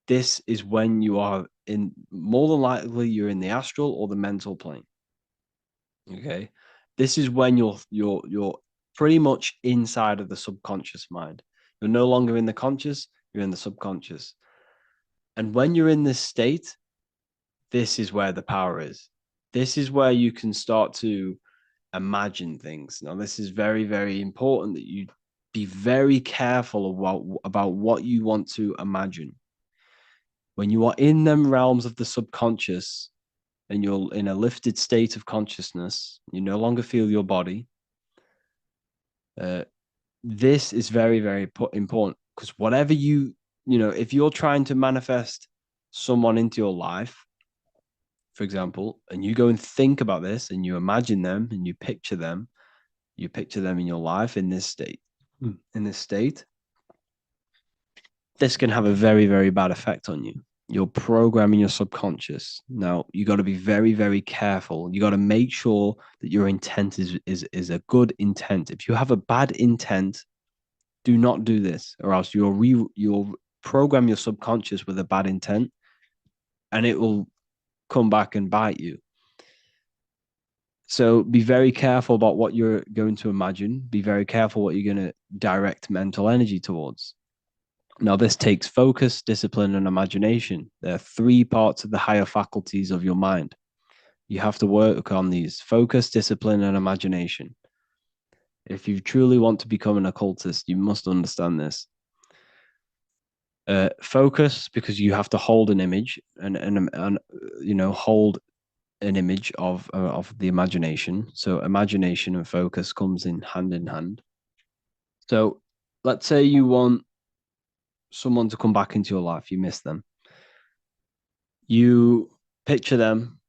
this is when you are in, more than likely you're in the astral or the mental plane. Okay. This is when you're pretty much inside of the subconscious mind. You're no longer in the conscious, you're in the subconscious. And when you're in this state, this is where the power is. This is where you can start to imagine things. Now, this is very, very important that you be very careful about what you want to imagine. When you are in them realms of the subconscious and you're in a lifted state of consciousness, you no longer feel your body. This is very, very important because whatever if you're trying to manifest someone into your life, for example, and you go and think about this and you imagine them and you picture them in your life in this state. in this state, this can have a very, very bad effect on you. You're programming your subconscious. Now, you got to be very, very careful. You got to make sure that your intent is a good intent. If you have a bad intent, do not do this, or else you'll program your subconscious with a bad intent, and it will come back and bite you. So be very careful about what you're going to imagine. Be very careful what you're going to direct mental energy towards. Now, this takes focus, discipline, and imagination. There are three parts of the higher faculties of your mind. You have to work on these: focus, discipline, and imagination. If you truly want to become an occultist, you must understand this. Focus, because you have to hold an image and hold an image of the imagination. So imagination and focus comes in hand. So let's say you want someone to come back into your life, you miss them. You picture them.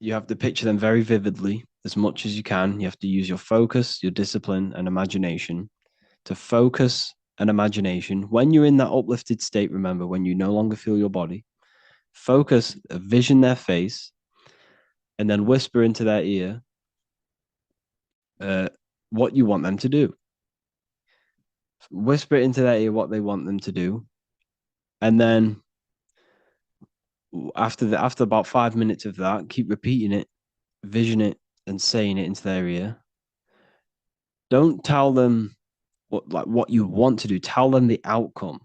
You have to picture them very vividly as much as you can. You have to use your focus, your discipline, and imagination to focus and imagination. When you're in that uplifted state, remember, when you no longer feel your body, focus, vision their face, and then whisper into their ear what you want them to do. Whisper into their ear what they want them to do. And then after about 5 minutes of that, keep repeating it, vision it, and saying it into their ear. Don't tell them what you want to do. Tell them the outcome.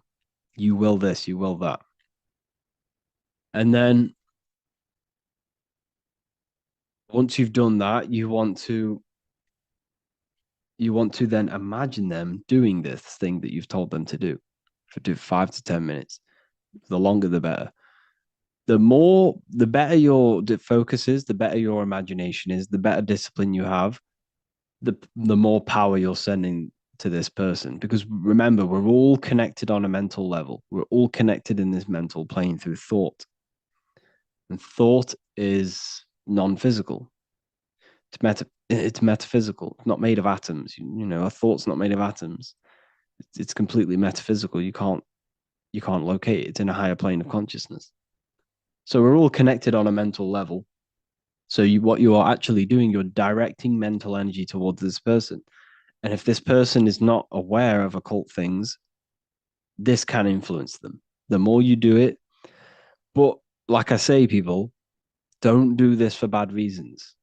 You will this, you will that. And then once you've done that, you want to then imagine them doing this thing that you've told them to do for 5 to 10 minutes. The longer, the better. The better your focus is, the better your imagination is, the better discipline you have, the more power you're sending to this person. Because remember, we're all connected on a mental level. We're all connected in this mental plane through thought. And thought is non-physical. It's metaphysical. It's not made of atoms. A thought's not made of atoms. It's completely metaphysical. You can't locate it. It's in a higher plane of consciousness. So we're all connected on a mental level. So what you are actually doing, you're directing mental energy towards this person. And if this person is not aware of occult things, this can influence them. The more you do it, but like I say, people, don't do this for bad reasons.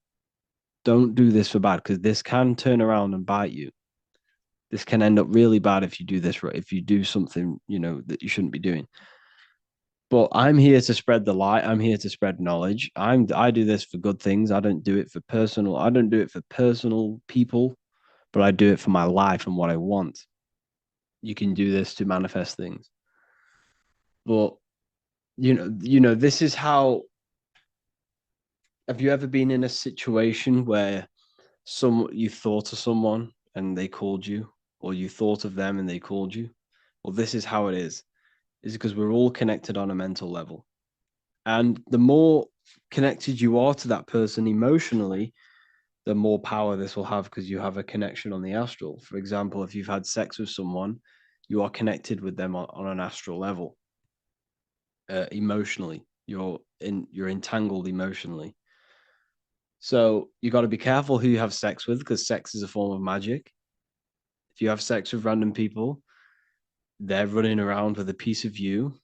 Don't do this for bad, because this can turn around and bite you. This can end up really bad if you do this, if you do something, that you shouldn't be doing. But I'm here to spread the light. I'm here to spread knowledge. I do this for good things. I don't do it for personal. I don't do it for personal people, but I do it for my life and what I want. You can do this to manifest things. But this is how. Have you ever been in a situation where you thought of someone and they called you, or you thought of them and they called you? Well, this is how it is. Is because we're all connected on a mental level. And the more connected you are to that person emotionally, the more power this will have, because you have a connection on the astral. For example, if you've had sex with someone, you are connected with them on an astral level. Emotionally, you're entangled emotionally. So you got to be careful who you have sex with, because sex is a form of magic. If you have sex with random people, they're running around with a piece of you,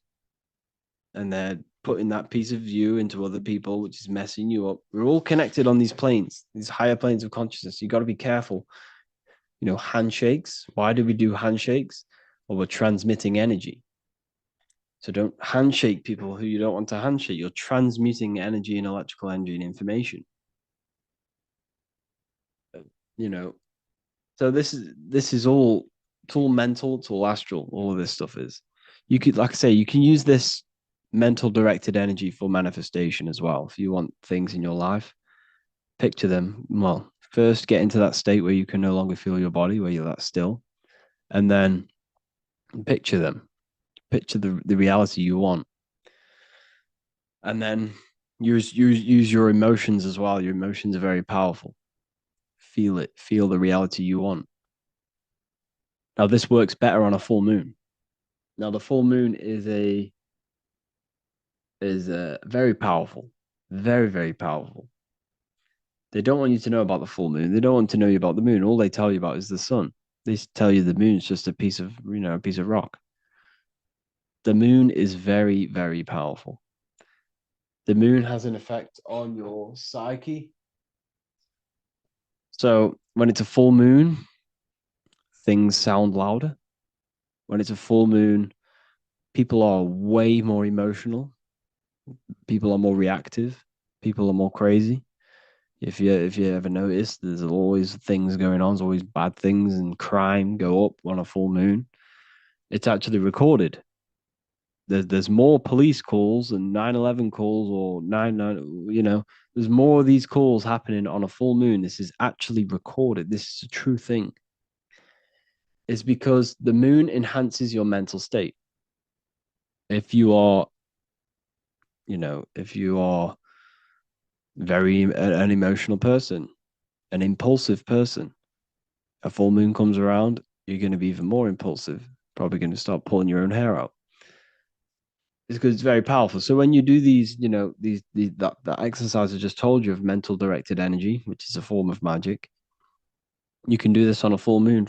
and they're putting that piece of you into other people, which is messing you up. We're all connected on these planes, these higher planes of consciousness. You got to be careful. Handshakes. Why do we do handshakes? Well, we're transmitting energy. So don't handshake people who you don't want to handshake. You're transmuting energy and electrical energy and information. You know, so this is all, it's all mental, it's all astral. All of this stuff is. You could, like I say, you can use this mental directed energy for manifestation as well. If you want things in your life, picture them. Well, first get into that state where you can no longer feel your body, where you're that still, and then picture them. Picture the reality you want, and then use your emotions as well. Your emotions are very powerful. Feel it. Feel the reality you want. Now, this works better on a full moon. Now, the full moon is very powerful, very, very powerful. They don't want you to know about the full moon. They don't want to know you about the moon. All they tell you about is the sun. They tell you the moon's just a piece of, a piece of rock. The moon is very, very powerful. The moon has an effect on your psyche. So when it's a full moon, things sound louder. When it's a full moon, people are way more emotional. People are more reactive. People are more crazy. If you ever notice, there's always things going on. There's always bad things and crime go up on a full moon. It's actually recorded. There's more police calls and 9/11 calls or 9/9. There's more of these calls happening on a full moon. This is actually recorded. This is a true thing. It's because the moon enhances your mental state. If you are, if you are very an emotional person, an impulsive person, a full moon comes around, you're going to be even more impulsive. Probably going to start pulling your own hair out. It's because it's very powerful. So when you do these, that exercise I just told you of mental directed energy, which is a form of magic, you can do this on a full moon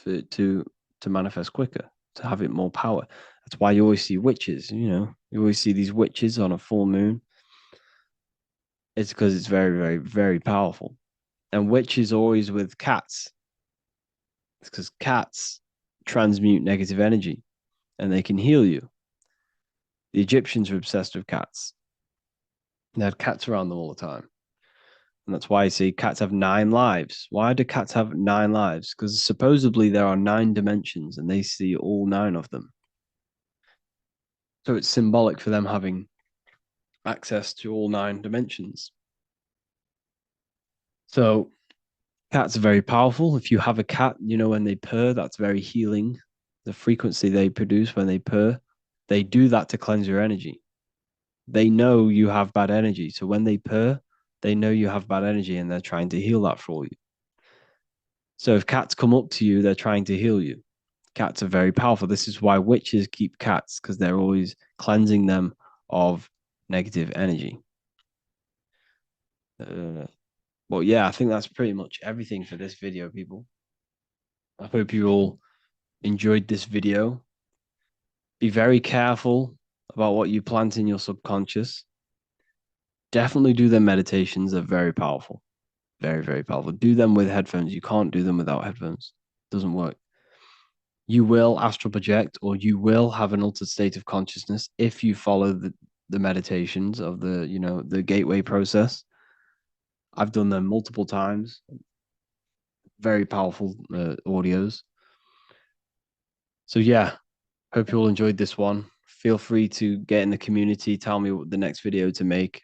to manifest quicker, to have it more power. That's why you always see witches. You always see these witches on a full moon. It's because it's very, very, very powerful. And witches always with cats. It's because cats transmute negative energy and they can heal you. The Egyptians were obsessed with cats. They had cats around them all the time. And that's why you see cats have 9 lives. Why do cats have 9 lives? Because supposedly there are 9 dimensions and they see all 9 of them. So it's symbolic for them having access to all 9 dimensions. So cats are very powerful. If you have a cat, when they purr, that's very healing. The frequency they produce when they purr, they do that to cleanse your energy. They know you have bad energy. So when they purr, they know you have bad energy and they're trying to heal that for you. So if cats come up to you, they're trying to heal you. Cats are very powerful. This is why witches keep cats, because they're always cleansing them of negative energy. Well, yeah, I think that's pretty much everything for this video, people. I hope you all enjoyed this video. Be very careful about what you plant in your subconscious. Definitely do their meditations. They're very powerful. Very, very powerful. Do them with headphones. You can't do them without headphones. It doesn't work. You will astral project or you will have an altered state of consciousness if you follow the meditations of the gateway process. I've done them multiple times. Very powerful audios. So yeah, hope you all enjoyed this one. Feel free to get in the community, tell me what the next video to make.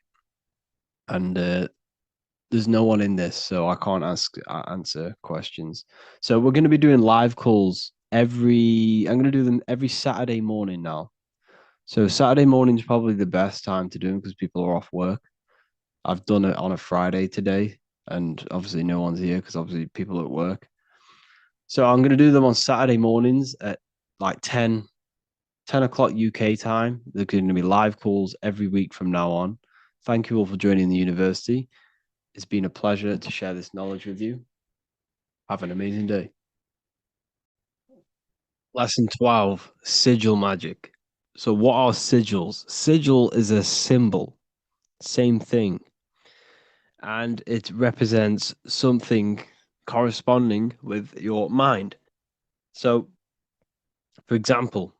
And there's no one in this, so I can't answer questions. So we're going to be doing live calls I'm going to do them every Saturday morning now. So Saturday morning is probably the best time to do them because people are off work. I've done it on a Friday today, and obviously no one's here because obviously people are at work. So I'm going to do them on Saturday mornings at like 10 o'clock UK time. They're going to be live calls every week from now on. Thank you all for joining the university. It's been a pleasure to share this knowledge with you. Have an amazing day. Lesson 12, sigil magic. So what are sigils? Sigil is a symbol, same thing. And it represents something corresponding with your mind. So, for example,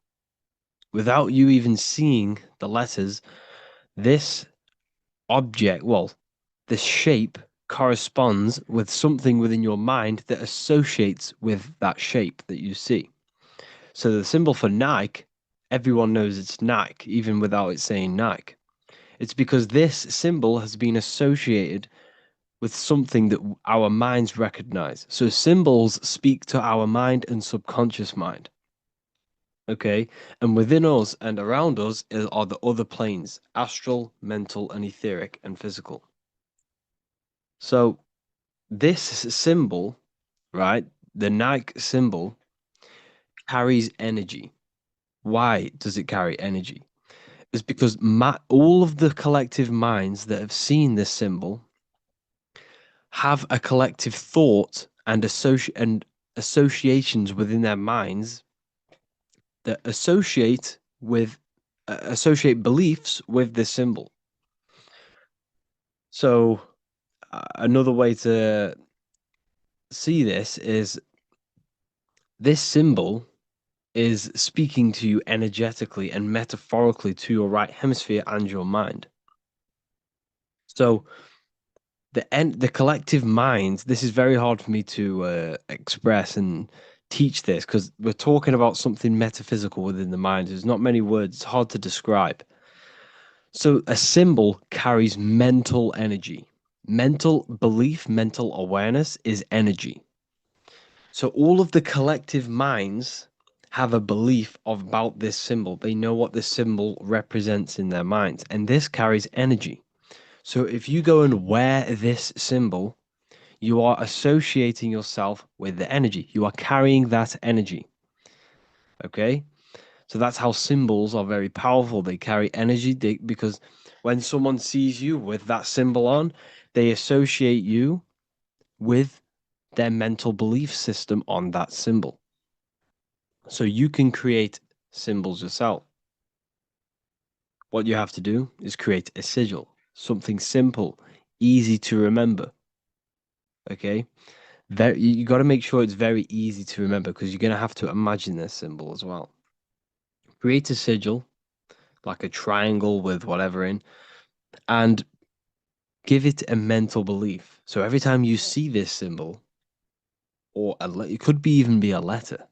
without you even seeing the letters, this object, well, this shape corresponds with something within your mind that associates with that shape that you see. So the symbol for Nike, everyone knows it's Nike, even without it saying Nike. It's because this symbol has been associated with something that our minds recognize. So symbols speak to our mind and subconscious mind. Okay. And within us and around us are the other planes: astral, mental, and etheric and physical. So this symbol, right, the Nike symbol, carries energy. Why does it carry energy? It's because all of the collective minds that have seen this symbol have a collective thought and associations within their minds that associate beliefs with this symbol. So another way to see this symbol is speaking to you energetically and metaphorically to your right hemisphere and your mind. So the collective mind, this is very hard for me to express and teach this because we're talking about something metaphysical within the mind. There's not many words, it's hard to describe. So a symbol carries mental energy. Mental belief, mental awareness is energy. So all of the collective minds have a belief about this symbol. They know what this symbol represents in their minds, and this carries energy. So if you go and wear this symbol, you are associating yourself with the energy. You are carrying that energy. Okay? So that's how symbols are very powerful. They carry energy because when someone sees you with that symbol on, they associate you with their mental belief system on that symbol. So you can create symbols yourself. What you have to do is create a sigil, something simple, easy to remember. Okay? You got to make sure it's very easy to remember because you're going to have to imagine this symbol as well. Create a sigil, like a triangle with whatever in, and give it a mental belief. So every time you see this symbol, or it could be even be a letter,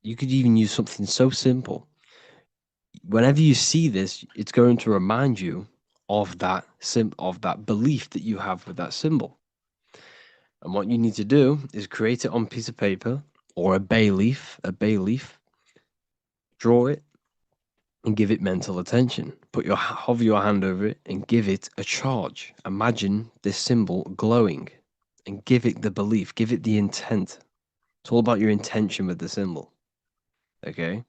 you could even use something so simple. Whenever you see this, it's going to remind you of that belief that you have with that symbol. And what you need to do is create it on a piece of paper or a bay leaf, draw it and give it mental attention. Hover your hand over it and give it a charge. Imagine this symbol glowing and give it the belief, give it the intent. It's all about your intention with the symbol. Okay?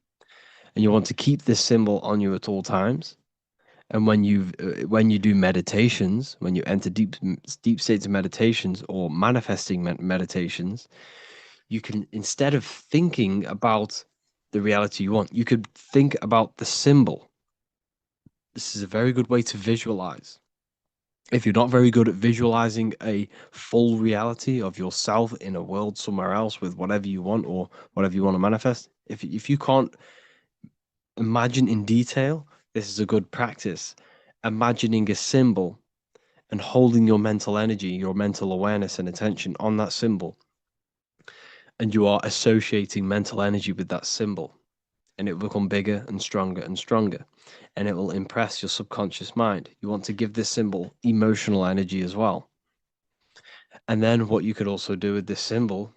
And you want to keep this symbol on you at all times. And when you do meditations, when you enter deep states of meditations or manifesting meditations, you can, instead of thinking about the reality you want, you could think about the symbol. This is a very good way to visualize. If you're not very good at visualizing a full reality of yourself in a world somewhere else with whatever you want or whatever you want to manifest, if you can't imagine in detail, this is a good practice. Imagining a symbol and holding your mental energy, your mental awareness and attention on that symbol. And you are associating mental energy with that symbol. And it will become bigger and stronger and stronger. And it will impress your subconscious mind. You want to give this symbol emotional energy as well. And then what you could also do with this symbol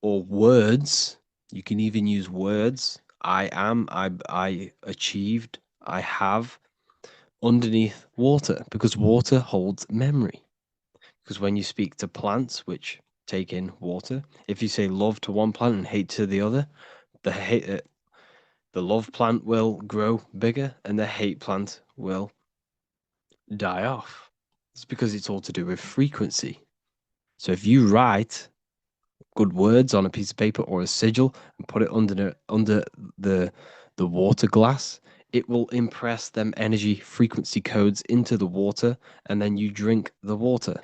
or words, you can even use words. I am, I achieved, I have, underneath water, because water holds memory. Because when you speak to plants, which take in water, if you say love to one plant and hate to the other, the love plant will grow bigger and the hate plant will die off. It's because it's all to do with frequency. So if you write good words on a piece of paper or a sigil and put it under the water glass, it will impress them energy frequency codes into the water, and then you drink the water.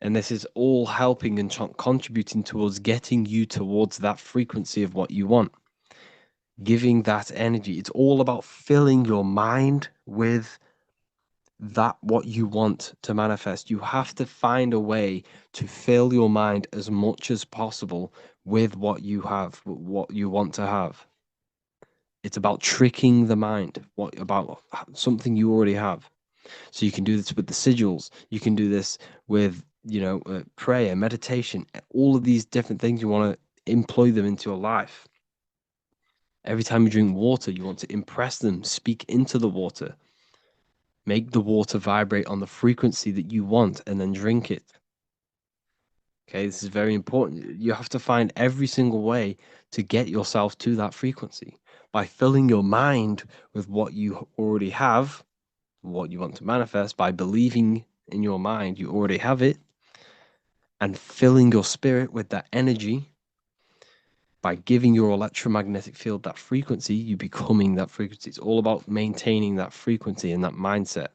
And this is all helping and contributing towards getting you towards that frequency of what you want, giving that energy. It's all about filling your mind with that what you want to manifest. You have to find a way to fill your mind as much as possible with what you have, what you want to have. It's about tricking the mind, what about something you already have. So you can do this with the sigils. You can do this with, prayer, meditation, all of these different things. You want to employ them into your life. Every time you drink water, you want to impress them, speak into the water, make the water vibrate on the frequency that you want, and then drink it. Okay, this is very important. You have to find every single way to get yourself to that frequency by filling your mind with what you already have, what you want to manifest, by believing in your mind you already have it, and filling your spirit with that energy. By giving your electromagnetic field that frequency, you becoming that frequency. It's all about maintaining that frequency and that mindset,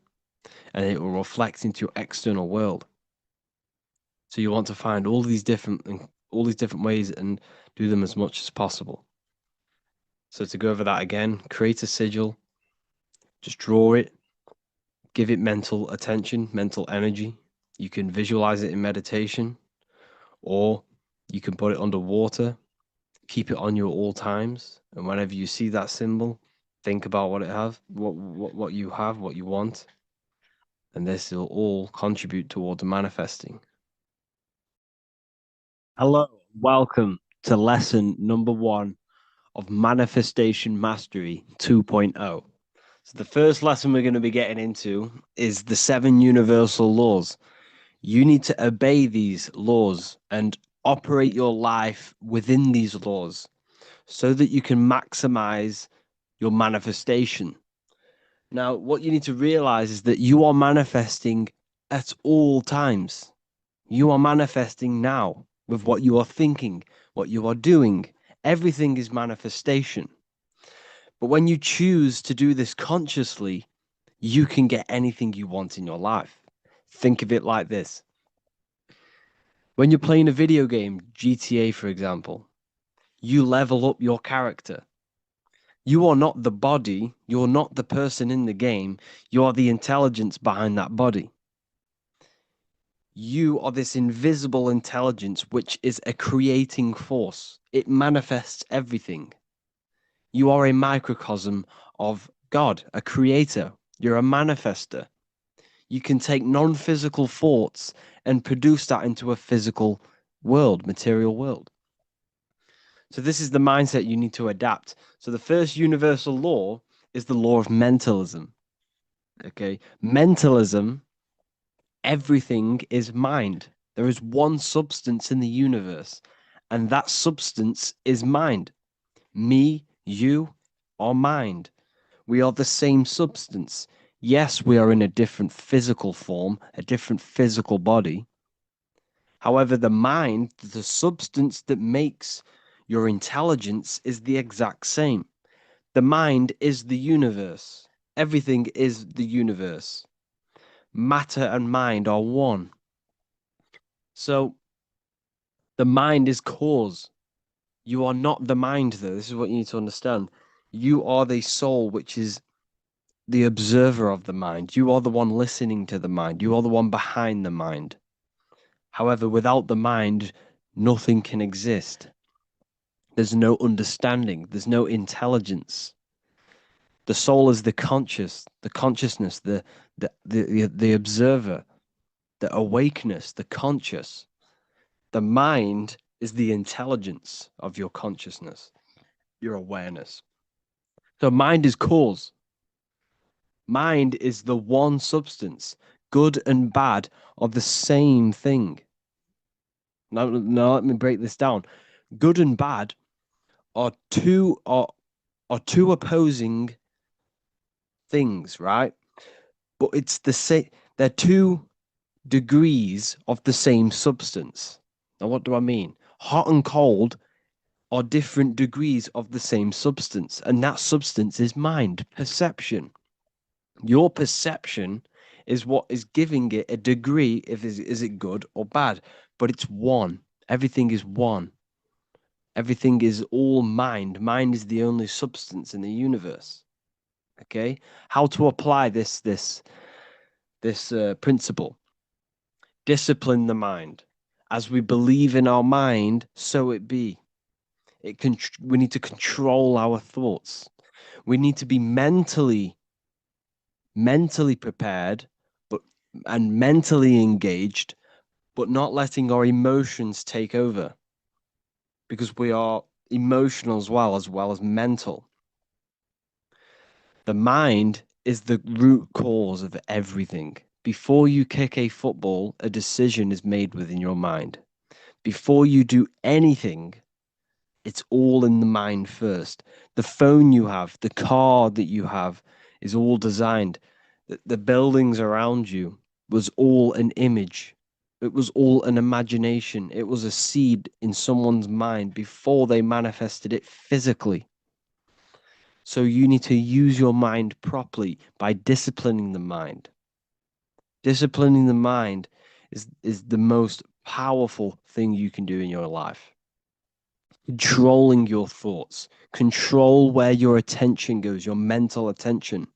and it will reflect into your external world. So you want to find all these different ways and do them as much as possible. So to go over that again, create a sigil, just draw it, give it mental attention, mental energy. You can visualize it in meditation, or you can put it underwater, keep it on you at all times, and whenever you see that symbol, think about what you have, what you want, and this will all contribute towards manifesting. Hello, welcome to lesson number 1 of Manifestation Mastery 2.0. So the first lesson we're going to be getting into is the 7 universal laws. You need to obey these laws and operate your life within these laws so that you can maximize your manifestation. Now, what you need to realize is that you are manifesting at all times. You are manifesting now with what you are thinking, what you are doing. Everything is manifestation. But when you choose to do this consciously, you can get anything you want in your life. Think of it like this. When you're playing a video game, GTA for example, you level up your character. You are not the body, you're not the person in the game, you are the intelligence behind that body. You are this invisible intelligence which is a creating force. It manifests everything. You are a microcosm of God, a creator. You're a manifester. You can take non-physical thoughts and produce that into a physical world, material world. So this is the mindset you need to adapt. So the first universal law is the law of mentalism. Okay. Mentalism, everything is mind. There is one substance in the universe, and that substance is mind. Me, you, are mind. We are the same substance. Yes, we are in a different physical form, a different physical body. However, the mind, the substance that makes your intelligence, is the exact same. The mind is the universe. Everything is the universe. Matter and mind are one. So the mind is cause. You are not the mind, though. This is what you need to understand. You are the soul, which is the observer of the mind. You are the one listening to the mind. You are the one behind the mind. However, without the mind, nothing can exist. There's no understanding. There's no intelligence. The soul is the consciousness, the observer, the awakeness, the conscious. The mind is the intelligence of your consciousness, your awareness. So mind is cause. Mind is the one substance. Good and bad are the same thing. Now let me break this down. Good and bad are two opposing things, right? But it's the same. They're 2 degrees of the same substance. Now, what do I mean? Hot and cold are different degrees of the same substance, and that substance is mind, perception. Your perception is what is giving it a degree. If is it good or bad? But it's one. Everything is one. Everything is all mind. Mind is the only substance in the universe. Okay, how to apply this principle? Discipline the mind. As we believe in our mind, so it be. We need to control our thoughts. We need to be mentally prepared, but and mentally engaged, but not letting our emotions take over, because we are emotional as well as mental. The mind is the root cause of everything. Before you kick a football, a decision is made within your mind. Before you do anything, it's all in the mind first. The phone you have, the car that you have is all designed. The buildings around you was all an image. It was all an imagination. It was a seed in someone's mind before they manifested it physically. So you need to use your mind properly by disciplining the mind. Disciplining the mind is the most powerful thing you can do in your life. Controlling your thoughts, control where your attention goes, your mental attention.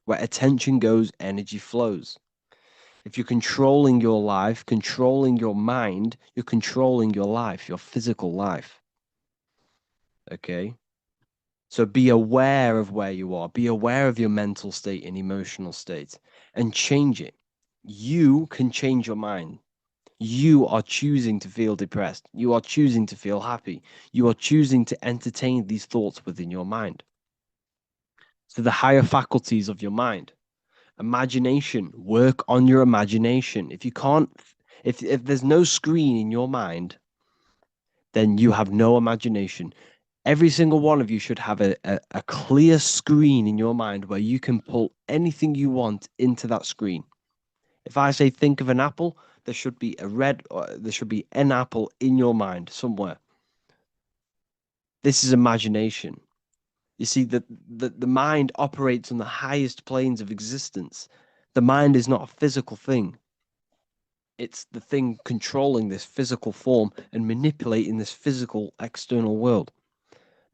Where attention goes, energy flows. If you're controlling your life, controlling your mind, you're controlling your life, your physical life. Okay? So be aware of where you are, be aware of your mental state and emotional state, and change it. You can change your mind. You are choosing to feel depressed. You are choosing to feel happy. You are choosing to entertain these thoughts within your mind. So the higher faculties of your mind, imagination, work on your imagination. If you can't, if there's no screen in your mind, then you have no imagination. Every single one of you should have a clear screen in your mind where you can pull anything you want into that screen. If I say think of an apple, there should be there should be an apple in your mind somewhere. This is imagination. You see, the mind operates on the highest planes of existence. The mind is not a physical thing. It's the thing controlling this physical form and manipulating this physical external world.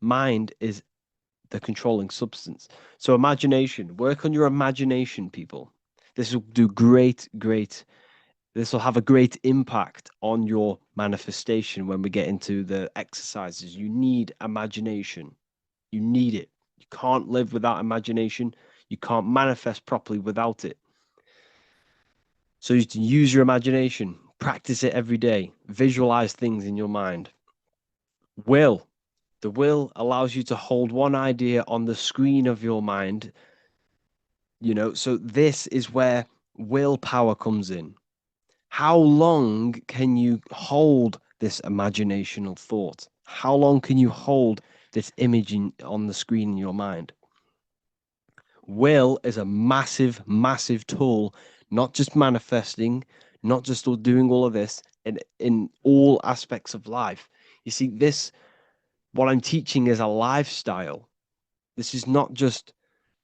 Mind is the controlling substance. So imagination, work on your imagination, people. This will do this will have a great impact on your manifestation when we get into the exercises. You need imagination. You need it. You can't live without imagination. You can't manifest properly without it. So you can use your imagination, practice it every day, visualize things in your mind. Will. The will allows you to hold one idea on the screen of your mind. So this is where willpower comes in. How long can you hold this imaginational thought? How long can you hold this image on the screen in your mind? Will is a massive, massive tool, not just manifesting, not just doing all of this in all aspects of life. You see, what I'm teaching is a lifestyle. This is not just,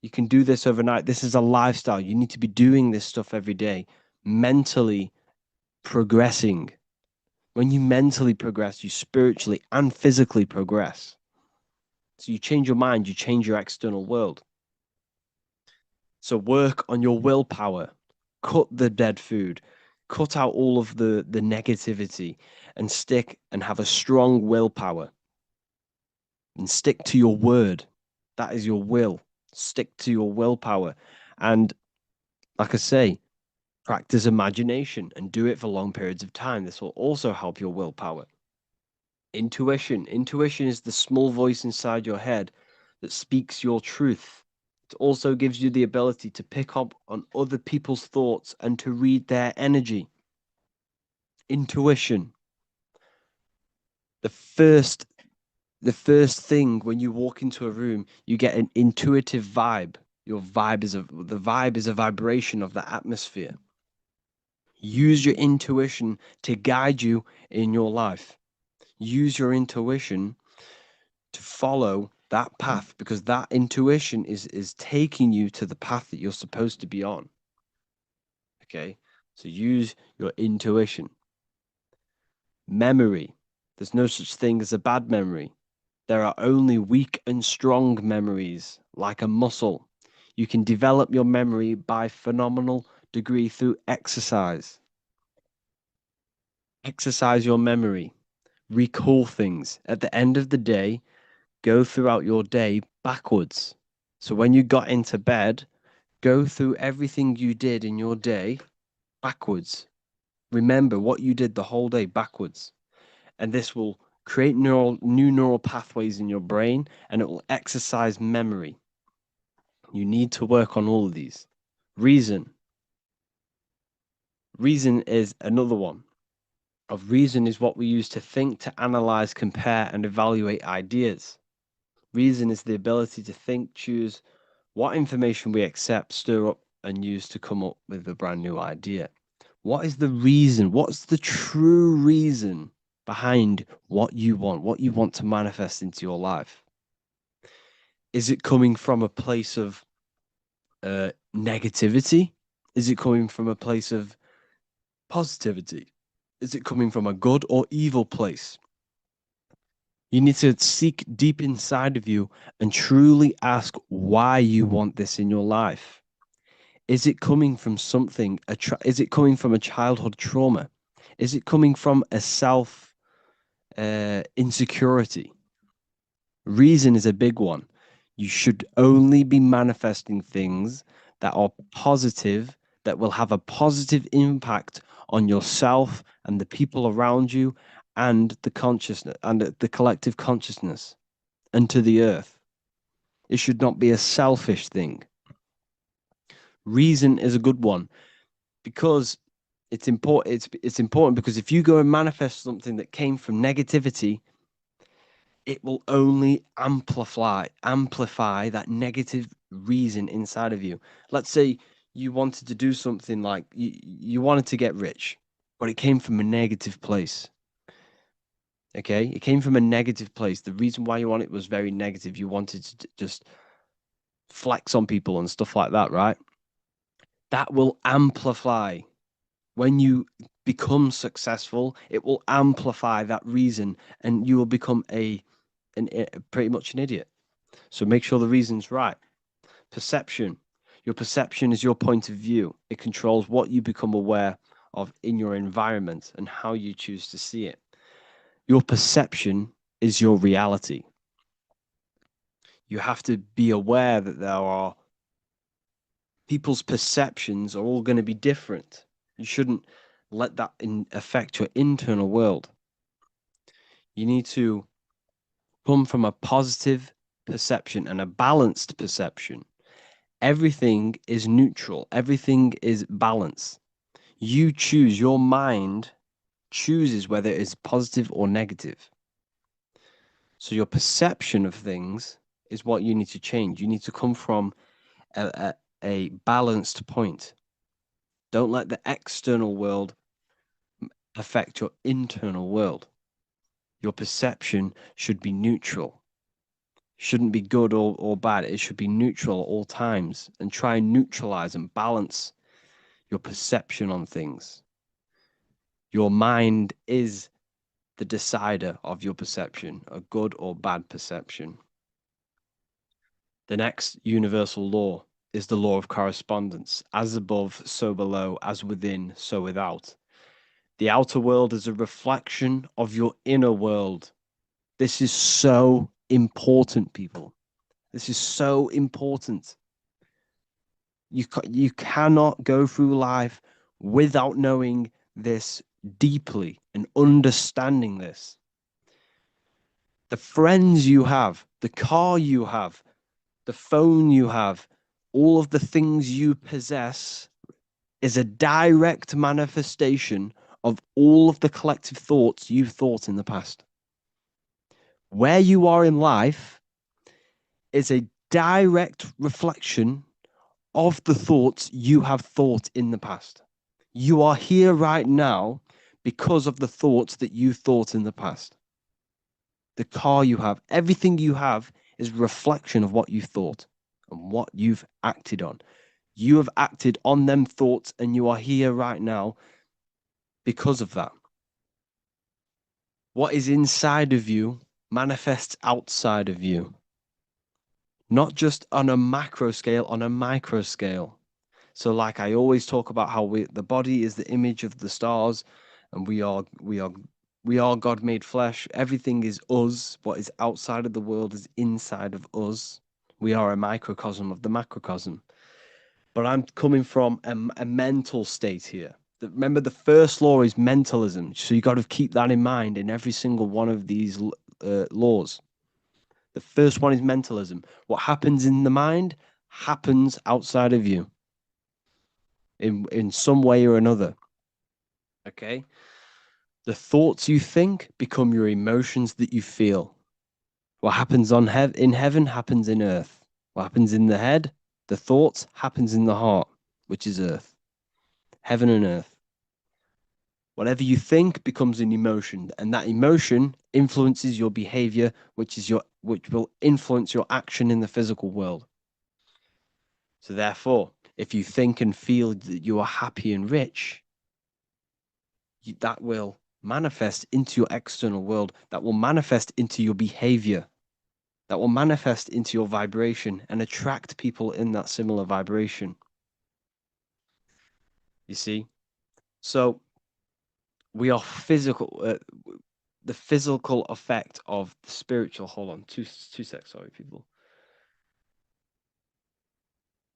you can do this overnight. This is a lifestyle. You need to be doing this stuff every day, mentally progressing. When you mentally progress, you spiritually and physically progress. So you change your mind, you change your external world. So work on your willpower, cut the dead food, cut out all of the negativity, and stick and have a strong willpower. And stick to your word. That is your will. Stick to your willpower. And like I say, practice imagination and do it for long periods of time. This will also help your willpower. Intuition. Intuition is the small voice inside your head that speaks your truth. It also gives you the ability to pick up on other people's thoughts and to read their energy. Intuition. The first thing when you walk into a room, you get an intuitive vibe. The vibe is a vibration of the atmosphere. Use your intuition to guide you in your life. Use your intuition to follow that path because that intuition is taking you to the path that you're supposed to be on. Okay, so use your intuition. Memory. There's no such thing as a bad memory. There are only weak and strong memories, like a muscle. You can develop your memory by phenomenal degree through exercise. Exercise your memory. Recall things. At the end of the day, go throughout your day backwards. So when you got into bed, go through everything you did in your day backwards. Remember what you did the whole day backwards. And this will create new neural pathways in your brain and it will exercise memory. You need to work on all of these. Reason. Reason is another one. of reason is what we use to think, to analyze, compare, and evaluate ideas. Reason is the ability to think, choose what information we accept, stir up, and use to come up with a brand new idea. What is the reason? What's the true reason behind what you want to manifest into your life? Is it coming from a place of negativity? Is it coming from a place of positivity? Is it coming from a good or evil place? You need to seek deep inside of you and truly ask why you want this in your life. Is it coming from something? Is it coming from a childhood trauma? Is it coming from a self insecurity? Reason is a big one. You should only be manifesting things that are positive, that will have a positive impact on yourself and the people around you and the consciousness and the collective consciousness and to the earth. It should not be a selfish thing. Reason is a good one because it's important. It's important because if you go and manifest something that came from negativity, it will only amplify that negative reason inside of you. Let's say you wanted to do something like you wanted to get rich, but it came from a negative place. Okay, it came from a negative place. The reason why you want it was very negative. You wanted to just flex on people and stuff like that, right? That will amplify when you become successful. It will amplify that reason, and you will become pretty much an idiot. So make sure the reason's right. Perception. Your perception is your point of view. It controls what you become aware of in your environment and how you choose to see it. Your perception is your reality. You have to be aware that there are people's perceptions are all going to be different. You shouldn't let that affect your internal world. You need to come from a positive perception and a balanced perception. Everything is neutral. Everything is balance. You choose, your mind chooses whether it is positive or negative. So your perception of things is what you need to change. You need to come from a balanced point. Don't let the external world affect your internal world. Your perception should be neutral. Shouldn't be good or bad. It should be neutral at all times, and try and neutralize and balance your perception on things. Your mind is the decider of your perception, a good or bad perception. The next universal law is the law of correspondence. As above, so below, as within, so without. The outer world is a reflection of your inner world. This is so important, people. This is so important. You cannot go through life without knowing this deeply and understanding this. The friends you have, the car you have, the phone you have, all of the things you possess is a direct manifestation of all of the collective thoughts you've thought in the past. Where you are in life is a direct reflection of the thoughts you have thought in the past. You are here right now because of the thoughts that you thought in the past. The car you have, everything you have is a reflection of what you thought and what you've acted on. You have acted on them thoughts and you are here right now because of that. What is inside of you manifests outside of you. Not just on a macro scale, on a micro scale. So like I always talk about how the body is the image of the stars and we are God made flesh. Everything is us. What is outside of the world is inside of us. We are a microcosm of the macrocosm. But I'm coming from a mental state here. Remember, the first law is mentalism. So you got to keep that in mind in every single one of these laws. The first one is mentalism. What happens in the mind happens outside of you in some way or another. Okay. The thoughts you think become your emotions that you feel. What happens in heaven happens in earth. What happens in the head, the thoughts, happens in the heart, which is earth. Heaven and earth. Whatever you think becomes an emotion, and that emotion influences your behavior, which will influence your action in the physical world. So therefore, if you think and feel that you are happy and rich, that will manifest into your external world, that will manifest into your behavior, that will manifest into your vibration and attract people in that similar vibration. You see? So we are the physical effect of the spiritual. Hold on, two seconds, sorry, people.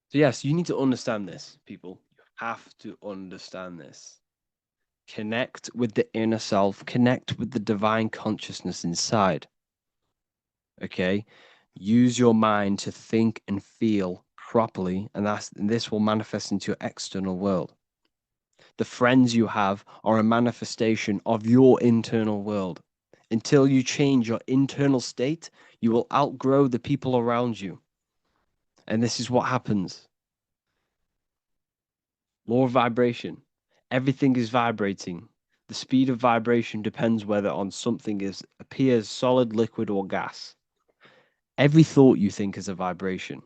So yes, you need to understand this, people. You have to understand this. Connect with the inner self, connect with the divine consciousness inside. Okay? Use your mind to think and feel properly, and this will manifest into your external world. The friends you have are a manifestation of your internal world. Until you change your internal state, you will outgrow the people around you. And this is what happens. Law of vibration. Everything is vibrating. The speed of vibration depends whether on something appears solid, liquid, or gas. Every thought you think is a vibration.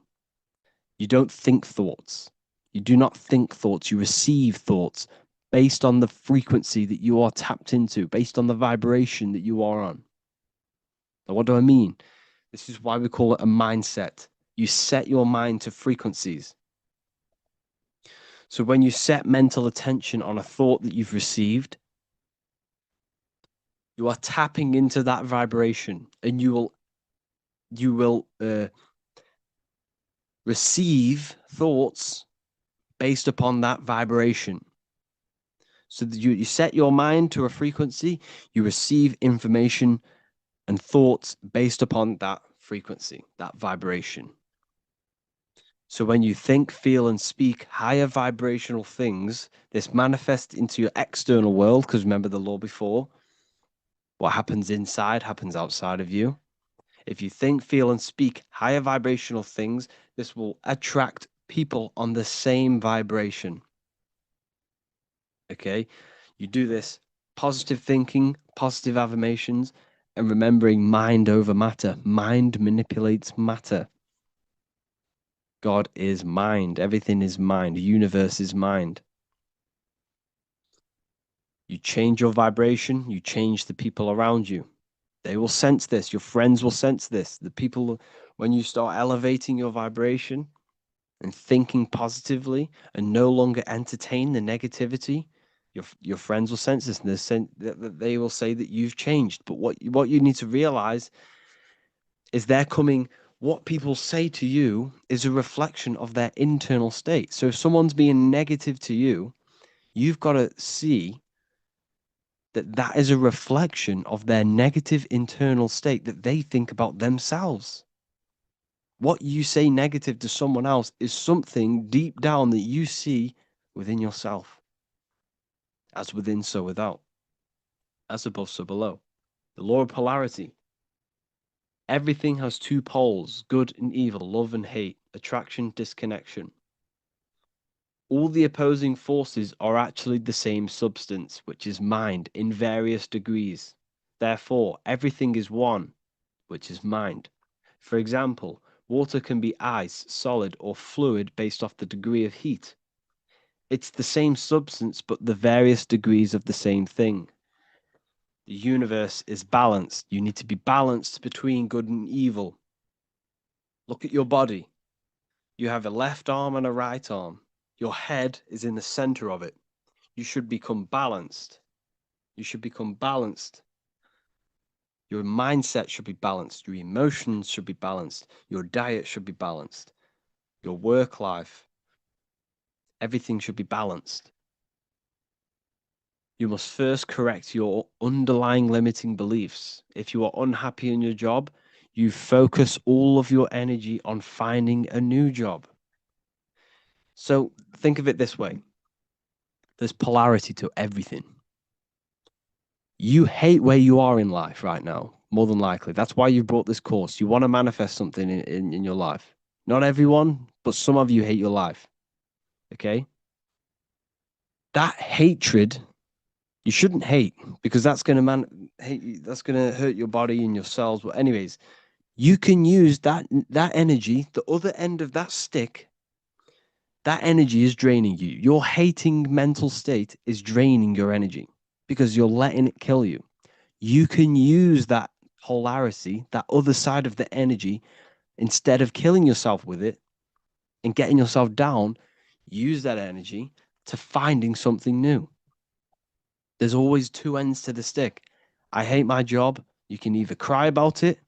You don't think thoughts. You do not think thoughts. You receive thoughts based on the frequency that you are tapped into, based on the vibration that you are on. Now, what do I mean? This is why we call it a mindset. You set your mind to frequencies. So when you set mental attention on a thought that you've received, you are tapping into that vibration, and you will receive thoughts based upon that vibration. So that you set your mind to a frequency, you receive information and thoughts based upon that frequency, that vibration. So when you think, feel, and speak higher vibrational things, this manifests into your external world, because remember the law before, what happens inside happens outside of you. If you think, feel, and speak higher vibrational things, this will attract people on the same vibration. Okay? You do this positive thinking, positive affirmations, and remembering mind over matter. Mind manipulates matter. God is mind. Everything is mind. The universe is mind. You change your vibration, you change the people around you. They will sense this. Your friends will sense this. The people, when you start elevating your vibration and thinking positively and no longer entertain the negativity, your friends will sense this, and they will say that you've changed. But what you need to realize is what people say to you is a reflection of their internal state. So if someone's being negative to you, you've got to see that is a reflection of their negative internal state that they think about themselves. What you say negative to someone else is something deep down that you see within yourself. As within, so without. As above, so below. The law of polarity. Everything has two poles, good and evil, love and hate, attraction, disconnection. All the opposing forces are actually the same substance, which is mind, in various degrees. Therefore, everything is one, which is mind. For example, water can be ice, solid, or fluid based off the degree of heat. It's the same substance, but the various degrees of the same thing. The universe is balanced. You need to be balanced between good and evil. Look at your body. You have a left arm and a right arm. Your head is in the center of it. You should become balanced. You should become balanced. Your mindset should be balanced. Your emotions should be balanced. Your diet should be balanced. Your work life, everything should be balanced. You must first correct your underlying limiting beliefs. If you are unhappy in your job, you focus all of your energy on finding a new job. So think of it this way. There's polarity to everything. You hate where you are in life right now, more than likely. That's why you brought this course. You want to manifest something in your life. Not everyone, but some of you hate your life. Okay? That hatred, you shouldn't hate because that's going to that's going to hurt your body and your cells. But anyways, you can use that energy, the other end of that stick. That energy is draining you. Your hating mental state is draining your energy because you're letting it kill you. You can use that polarity, that other side of the energy, instead of killing yourself with it and getting yourself down, use that energy to finding something new. There's always two ends to the stick. I hate my job. You can either cry about it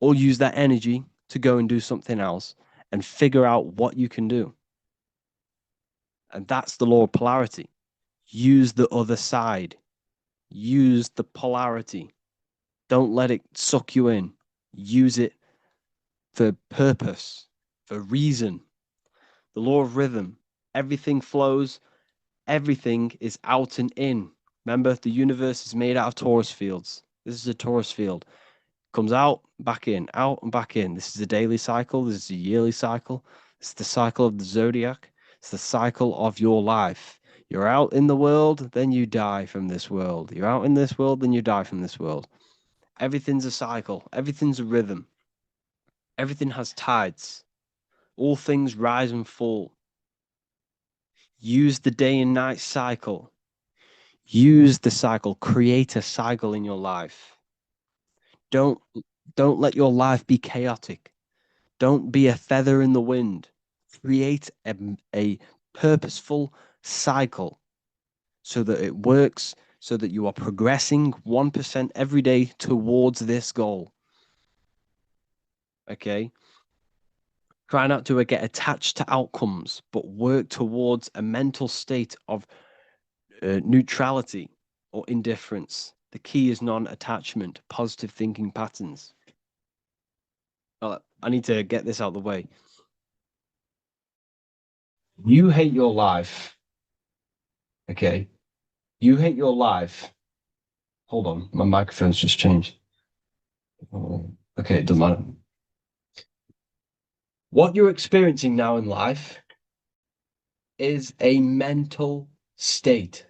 or use that energy to go and do something else and figure out what you can do. And that's the law of polarity. Use the other side. Use the polarity. Don't let it suck you in. Use it for purpose, for reason. The law of rhythm. Everything flows. Everything is out and in. Remember, the universe is made out of torus fields. This is a torus field. Comes out, back in, out and back in. This is a daily cycle. This is a yearly cycle. It's the cycle of the zodiac. It's the cycle of your life. You're out in the world, then you die from this world. You're out in this world, then you die from this world. Everything's a cycle. Everything's a rhythm. Everything has tides. All things rise and fall. Use the day and night cycle. Use the cycle. Create a cycle in your life. Don't let your life be chaotic. Don't be a feather in the wind. Create a purposeful cycle so that it works, so that you are progressing 1% every day towards this goal. Okay? Try not to get attached to outcomes, but work towards a mental state of neutrality or indifference. The key is non-attachment, positive thinking patterns. I need to get this out of the way. You hate your life. Okay. You hate your life. Hold on. My microphone's just changed. Okay, it doesn't matter. What you're experiencing now in life is a mental state.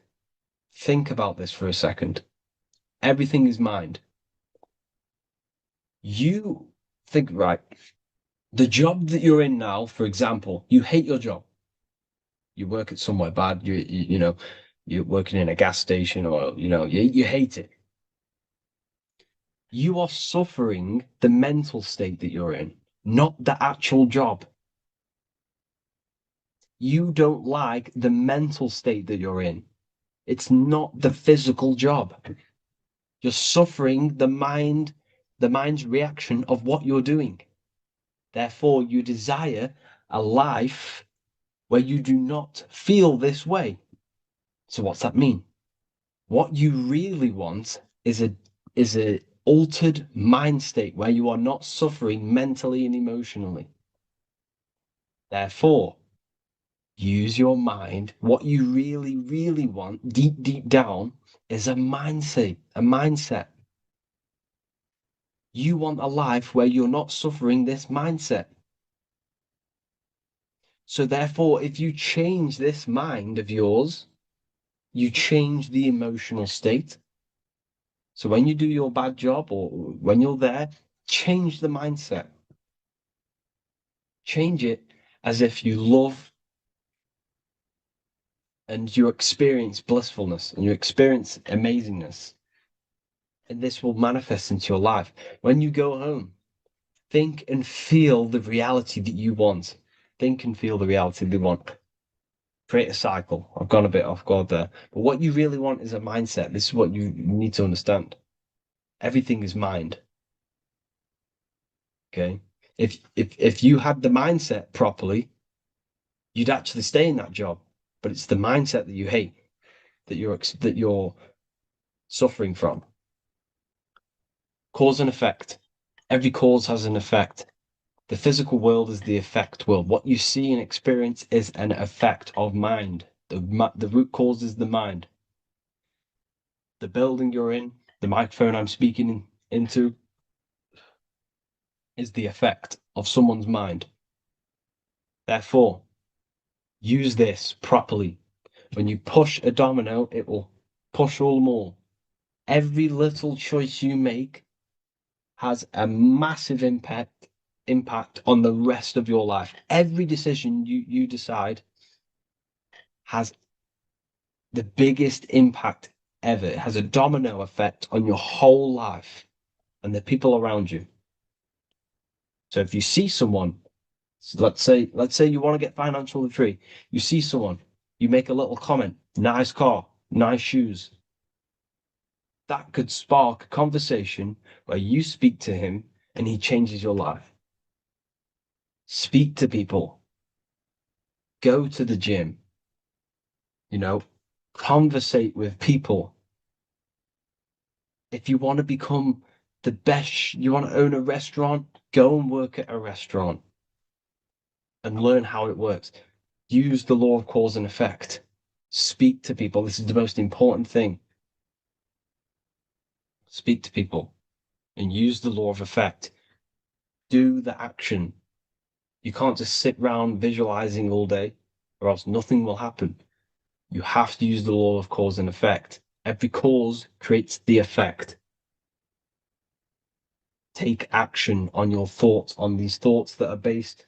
Think about this for a second. Everything is mind. You think, right, the job that you're in now, for example, you hate your job. You work at somewhere bad, you know, you're working in a gas station or, you know, you hate it. You are suffering the mental state that you're in, not the actual job. You don't like the mental state that you're in. It's not the physical job. You're suffering the mind's reaction of what you're doing. Therefore, you desire a life where you do not feel this way. So what's that mean? What you really want is a altered mind state where you are not suffering mentally and emotionally. Therefore, use your mind. What you really, really want, deep down, is a mindset. You want a life where you're not suffering this mindset. So therefore, if you change this mind of yours, you change the emotional state. So when you do your bad job or when you're there, change the mindset. Change it as if you love and you experience blissfulness and you experience amazingness. And this will manifest into your life. When you go home, think and feel the reality that you want. Think and feel the reality that you want. Create a cycle. I've gone a bit off guard there. But what you really want is a mindset. This is what you need to understand. Everything is mind. Okay. If you had the mindset properly, you'd actually stay in that job. But it's the mindset that you hate, that you're suffering from. Cause and effect. Every cause has an effect. The physical world is the effect world. What you see and experience is an effect of mind. The root cause is the mind. the building you're in, the microphone I'm speaking into, is the effect of someone's mind. Therefore, use this properly. When you push a domino, it will push all more. Every little choice you make has a massive impact on the rest of your life. Every decision you decide has the biggest impact ever. It has a domino effect on your whole life and the people around you. So if you see someone, so let's say you want to get financially free, you see someone, you make a little comment, nice car, nice shoes. That could spark a conversation where you speak to him and he changes your life. Speak to people. Go to the gym. Conversate with people. If you want to become the best, you want to own a restaurant, go and work at a restaurant and learn how it works. Use the law of cause and effect. Speak to people. This is the most important thing. Speak to people and use the law of effect. Do the action. You can't just sit around visualizing all day, or else nothing will happen. You have to use the law of cause and effect. Every cause creates the effect. Take action on your thoughts, on these thoughts that are based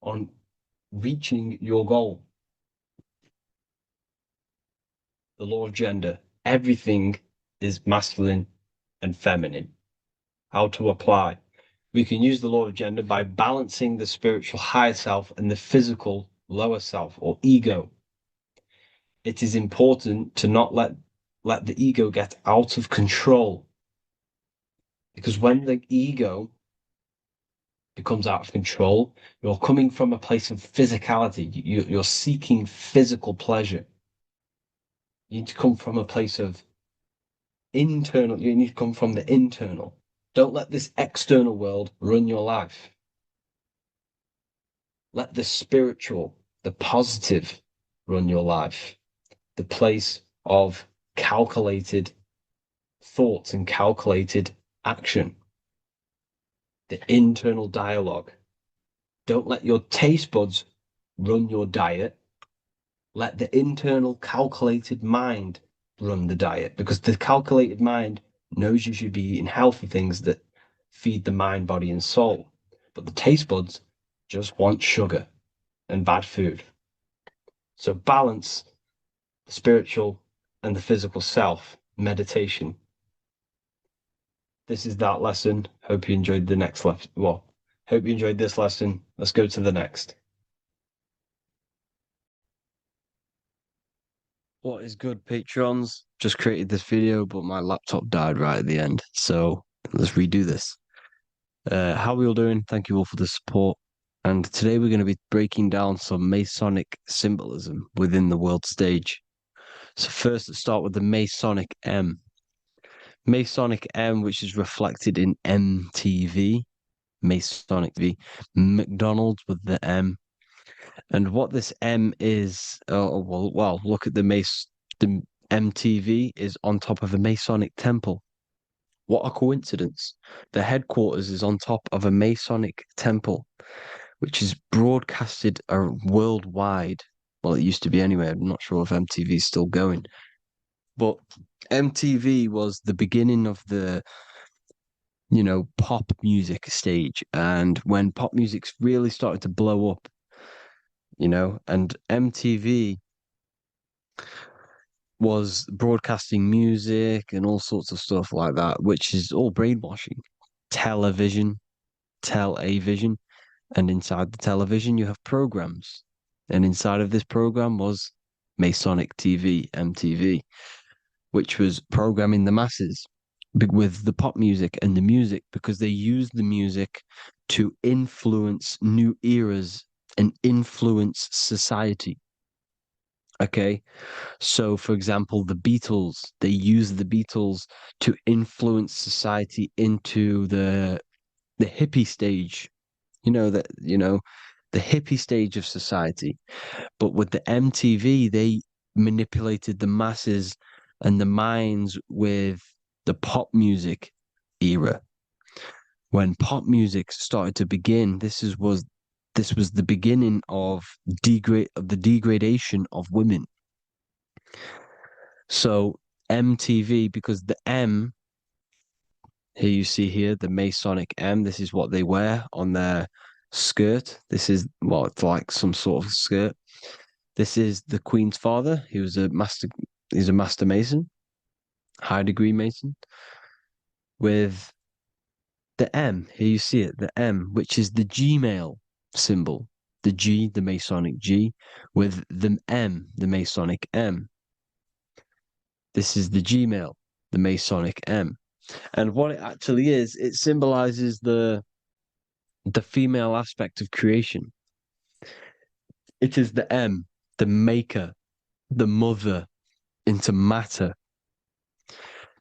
on reaching your goal. The law of gender. Everything is masculine and feminine. How to apply? We can use the law of gender by balancing the spiritual higher self and the physical lower self or ego. It is important to not let the ego get out of control. Because when the ego becomes out of control, you're coming from a place of physicality. You're seeking physical pleasure. You need to come from a place of internal. You need to come from the internal. Don't let this external world run your life. Let the spiritual, the positive run your life. The place of calculated thoughts and calculated action. The internal dialogue. Don't let your taste buds run your diet. Let the internal calculated mind run the diet, because the calculated mind knows you should be eating healthy things that feed the mind, body, and soul. But the taste buds just want sugar and bad food. So balance the spiritual and the physical self, meditation. This is that lesson. Hope you enjoyed the next lesson. Well, hope you enjoyed this lesson. Let's go to the next. What is good, patrons? Just created this video, but my laptop died right at the end. So let's redo this. How are we all doing? Thank you all for the support. And today we're going to be breaking down some Masonic symbolism within the world stage. So first, let's start with the Masonic M. Masonic M, which is reflected in MTV, Masonic V, McDonald's with the M. And what this M is, well, look at the MTV is on top of a Masonic temple. What a coincidence. The headquarters is on top of a Masonic temple, which is broadcasted worldwide. Well, it used to be anyway. I'm not sure if MTV is still going. But MTV was the beginning of the, pop music stage. And when pop music's really started to blow up, and MTV was broadcasting music and all sorts of stuff like that, which is all brainwashing. Television, television, and inside the television you have programs. And inside of this program was Masonic TV, MTV, which was programming the masses with the pop music and the music, because they used the music to influence new eras and influence society. Okay, so for example, the Beatles, they used the Beatles to influence society into the hippie stage, the hippie stage of society. But with the MTV, they manipulated the masses and the minds with the pop music era. When pop music started to begin, this was the beginning of the degradation of women. So MTV, because the M here you see here the Masonic M, this is what they wear on their skirt. This is it's like some sort of skirt. This is the Queen's father. He's a master mason, high degree mason, with the M. Here you see it, the M, which is the Gmail symbol. The G, the Masonic G, with the M, the Masonic M. This is the Gmail, the Masonic M. And what it actually is, it symbolizes the female aspect of creation. It is the M, the maker, the mother into matter.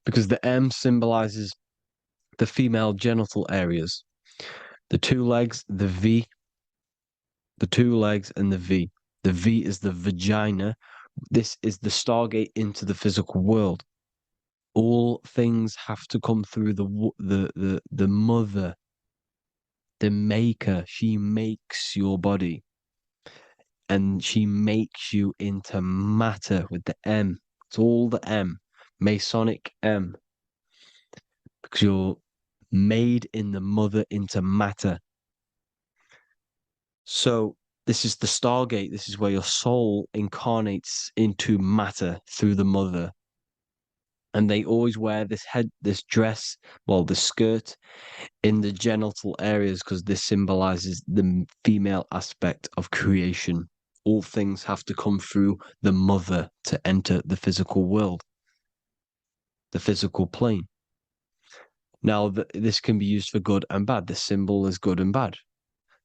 Because the M symbolizes the female genital areas. The two legs, the V, the two legs and the V. The V is the vagina. This is the stargate into the physical world. All things have to come through the mother, the maker. She makes your body. And she makes you into matter with the M. It's all the M. Masonic M. Because you're made in the mother into matter. So this is the stargate. This is where your soul incarnates into matter through the mother. And they always wear this dress, the skirt in the genital areas because this symbolizes the female aspect of creation. All things have to come through the mother to enter the physical world, the physical plane. Now, this can be used for good and bad. This symbol is good and bad.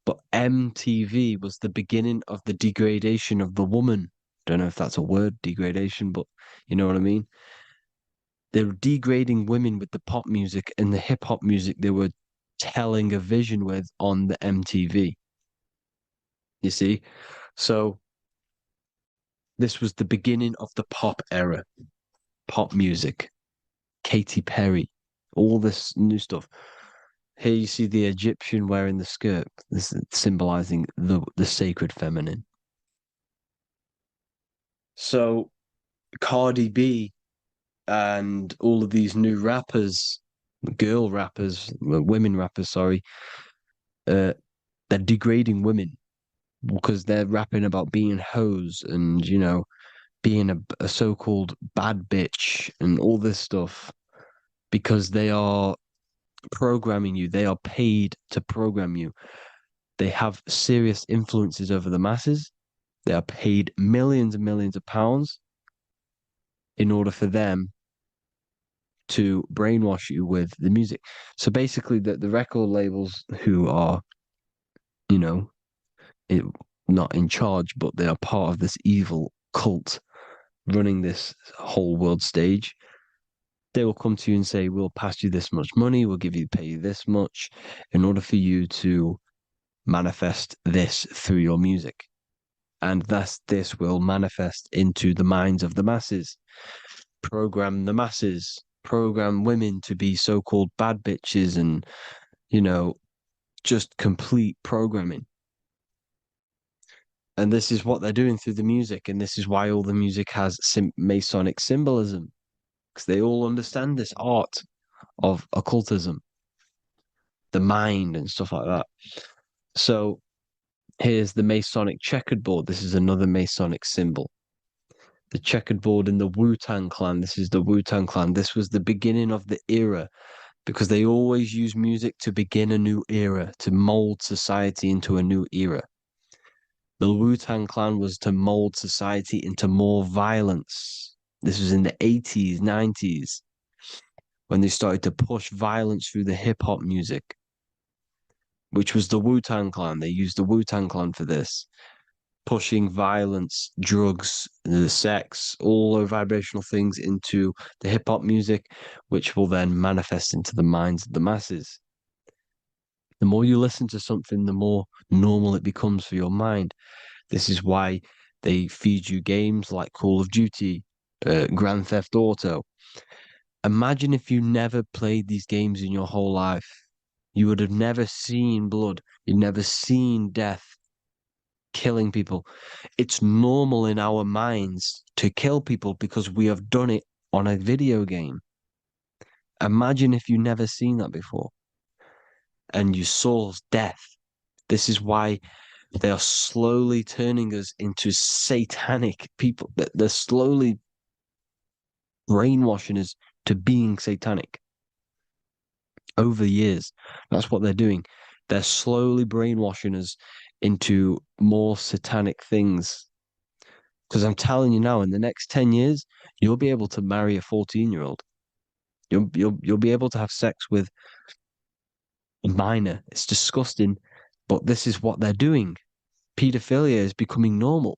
But MTV was the beginning of the degradation of the woman. Don't know if that's a word, degradation, but you know what I mean? They were degrading women with the pop music and the hip hop music they were telling a vision with on the MTV. You see? So this was the beginning of the pop era, pop music, Katy Perry, all this new stuff. Here you see the Egyptian wearing the skirt. This is symbolizing the sacred feminine. So Cardi B and all of these new rappers, women rappers, sorry, they're degrading women because they're rapping about being hoes and, being a so-called bad bitch and all this stuff because they are programming you. They are paid to program you. They have serious influences over the masses. They are paid millions and millions of pounds in order for them to brainwash you with the music. So basically, the record labels who are, it, not in charge, but they are part of this evil cult running this whole world stage. They will come to you and say, we'll pass you this much money, we'll pay you this much in order for you to manifest this through your music. And thus this will manifest into the minds of the masses, program the masses, program women to be so-called bad bitches and, just complete programming. And this is what they're doing through the music. And this is why all the music has Masonic symbolism, because they all understand this art of occultism, the mind and stuff like that. So here's the Masonic checkered board. This is another Masonic symbol. The checkered board in the Wu-Tang Clan. This is the Wu-Tang Clan. This was the beginning of the era because they always use music to begin a new era, to mold society into a new era. The Wu-Tang Clan was to mold society into more violence. This was in the 80s, 90s, when they started to push violence through the hip-hop music, which was the Wu-Tang Clan. They used the Wu-Tang Clan for this, pushing violence, drugs, the sex, all the vibrational things into the hip-hop music, which will then manifest into the minds of the masses. The more you listen to something, the more normal it becomes for your mind. This is why they feed you games like Call of Duty, Grand Theft Auto. Imagine if you never played these games in your whole life. You would have never seen blood. You'd never seen death, killing people. It's normal in our minds to kill people because we have done it on a video game. Imagine if you never seen that before and you saw death. This is why they are slowly turning us into satanic people. They're slowly brainwashing us to being satanic over the years. That's what they're doing. They're slowly brainwashing us into more satanic things. Because I'm telling you now, in the next 10 years, you'll be able to marry a 14-year-old. You'll be able to have sex with a minor. It's disgusting, but this is what they're doing. Pedophilia is becoming normal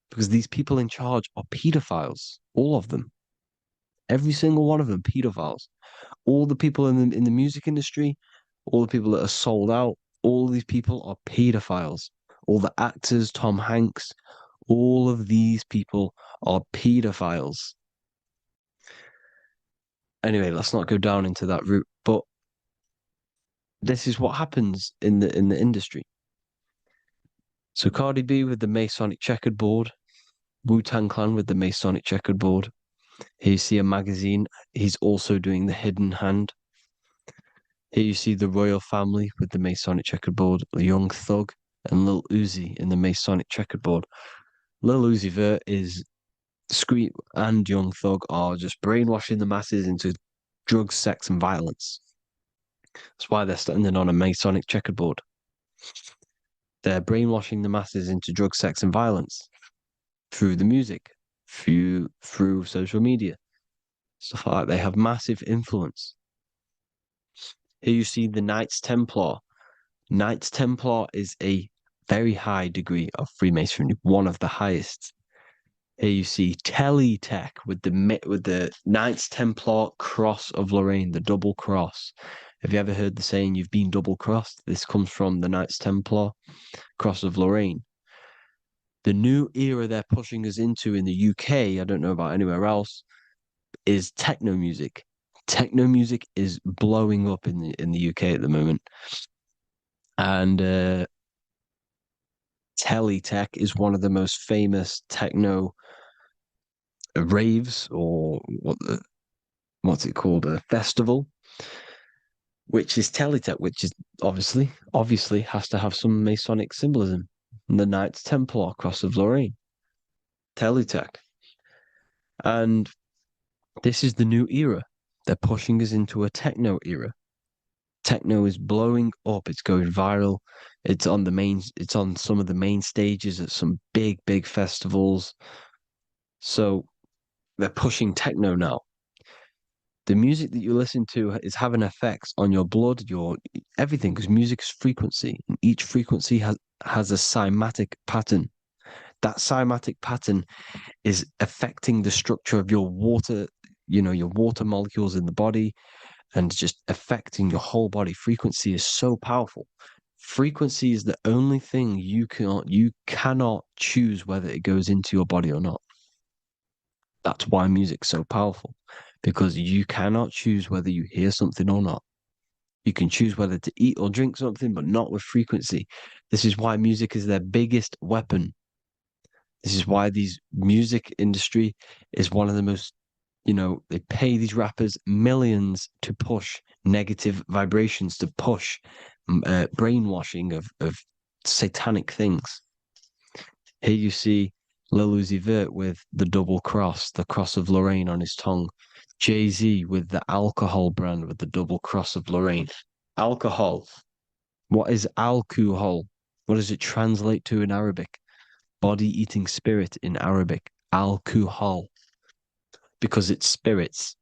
because these people in charge are pedophiles, all of them. Every single one of them, pedophiles. All the people in the music industry, all the people that are sold out, all of these people are pedophiles. All the actors, Tom Hanks, all of these people are pedophiles. Anyway, let's not go down into that route. But this is what happens in the industry. So Cardi B with the Masonic checkered board, Wu-Tang Clan with the Masonic checkered board. Here you see a magazine. He's also doing the hidden hand. Here you see the royal family with the Masonic checkered board, Young Thug and Lil Uzi in the Masonic checkered board. Lil Uzi Vert is Discreet and Young Thug are just brainwashing the masses into drugs, sex, and violence. That's why they're standing on a Masonic checkerboard. They're brainwashing the masses into drugs, sex, and violence through the music, through social media, stuff like that. They have massive influence. Here you see the Knights Templar. Knights Templar is a very high degree of Freemasonry, one of the highest. Here you see Teletech with the Knights Templar Cross of Lorraine, the double cross. Have you ever heard the saying, you've been double crossed? This comes from the Knights Templar Cross of Lorraine. The new era they're pushing us into in the UK, I don't know about anywhere else, is techno music. Techno music is blowing up in the UK at the moment. And Teletech is one of the most famous techno raves, or what's it called, a festival, which is Teletech, which is obviously has to have some Masonic symbolism. The Knights Templar Cross of Lorraine, Teletech. And this is the new era. They're pushing us into a techno era. Techno is blowing up, it's going viral. It's on some of the main stages at some big festivals. So they're pushing techno now. The music that you listen to is having effects on your blood, your everything, because music is frequency, and each frequency has a cymatic pattern. That cymatic pattern is affecting the structure of your water, your water molecules in the body, and just affecting your whole body. Frequency is so powerful. Frequency is the only thing you cannot choose whether it goes into your body or not. That's why music's so powerful, because you cannot choose whether you hear something or not. You can choose whether to eat or drink something, but not with frequency. This is why music is their biggest weapon. This is why these music industry is one of the most, they pay these rappers millions to push negative vibrations, to push brainwashing of satanic things. Here you see Lil Uzi Vert with the double cross, the cross of Lorraine on his tongue. Jay-Z with the alcohol brand with the double cross of Lorraine. Alcohol. What is alcohol? What does it translate to in Arabic? Body-eating spirit in Arabic. Alcohol. Because it's spirits.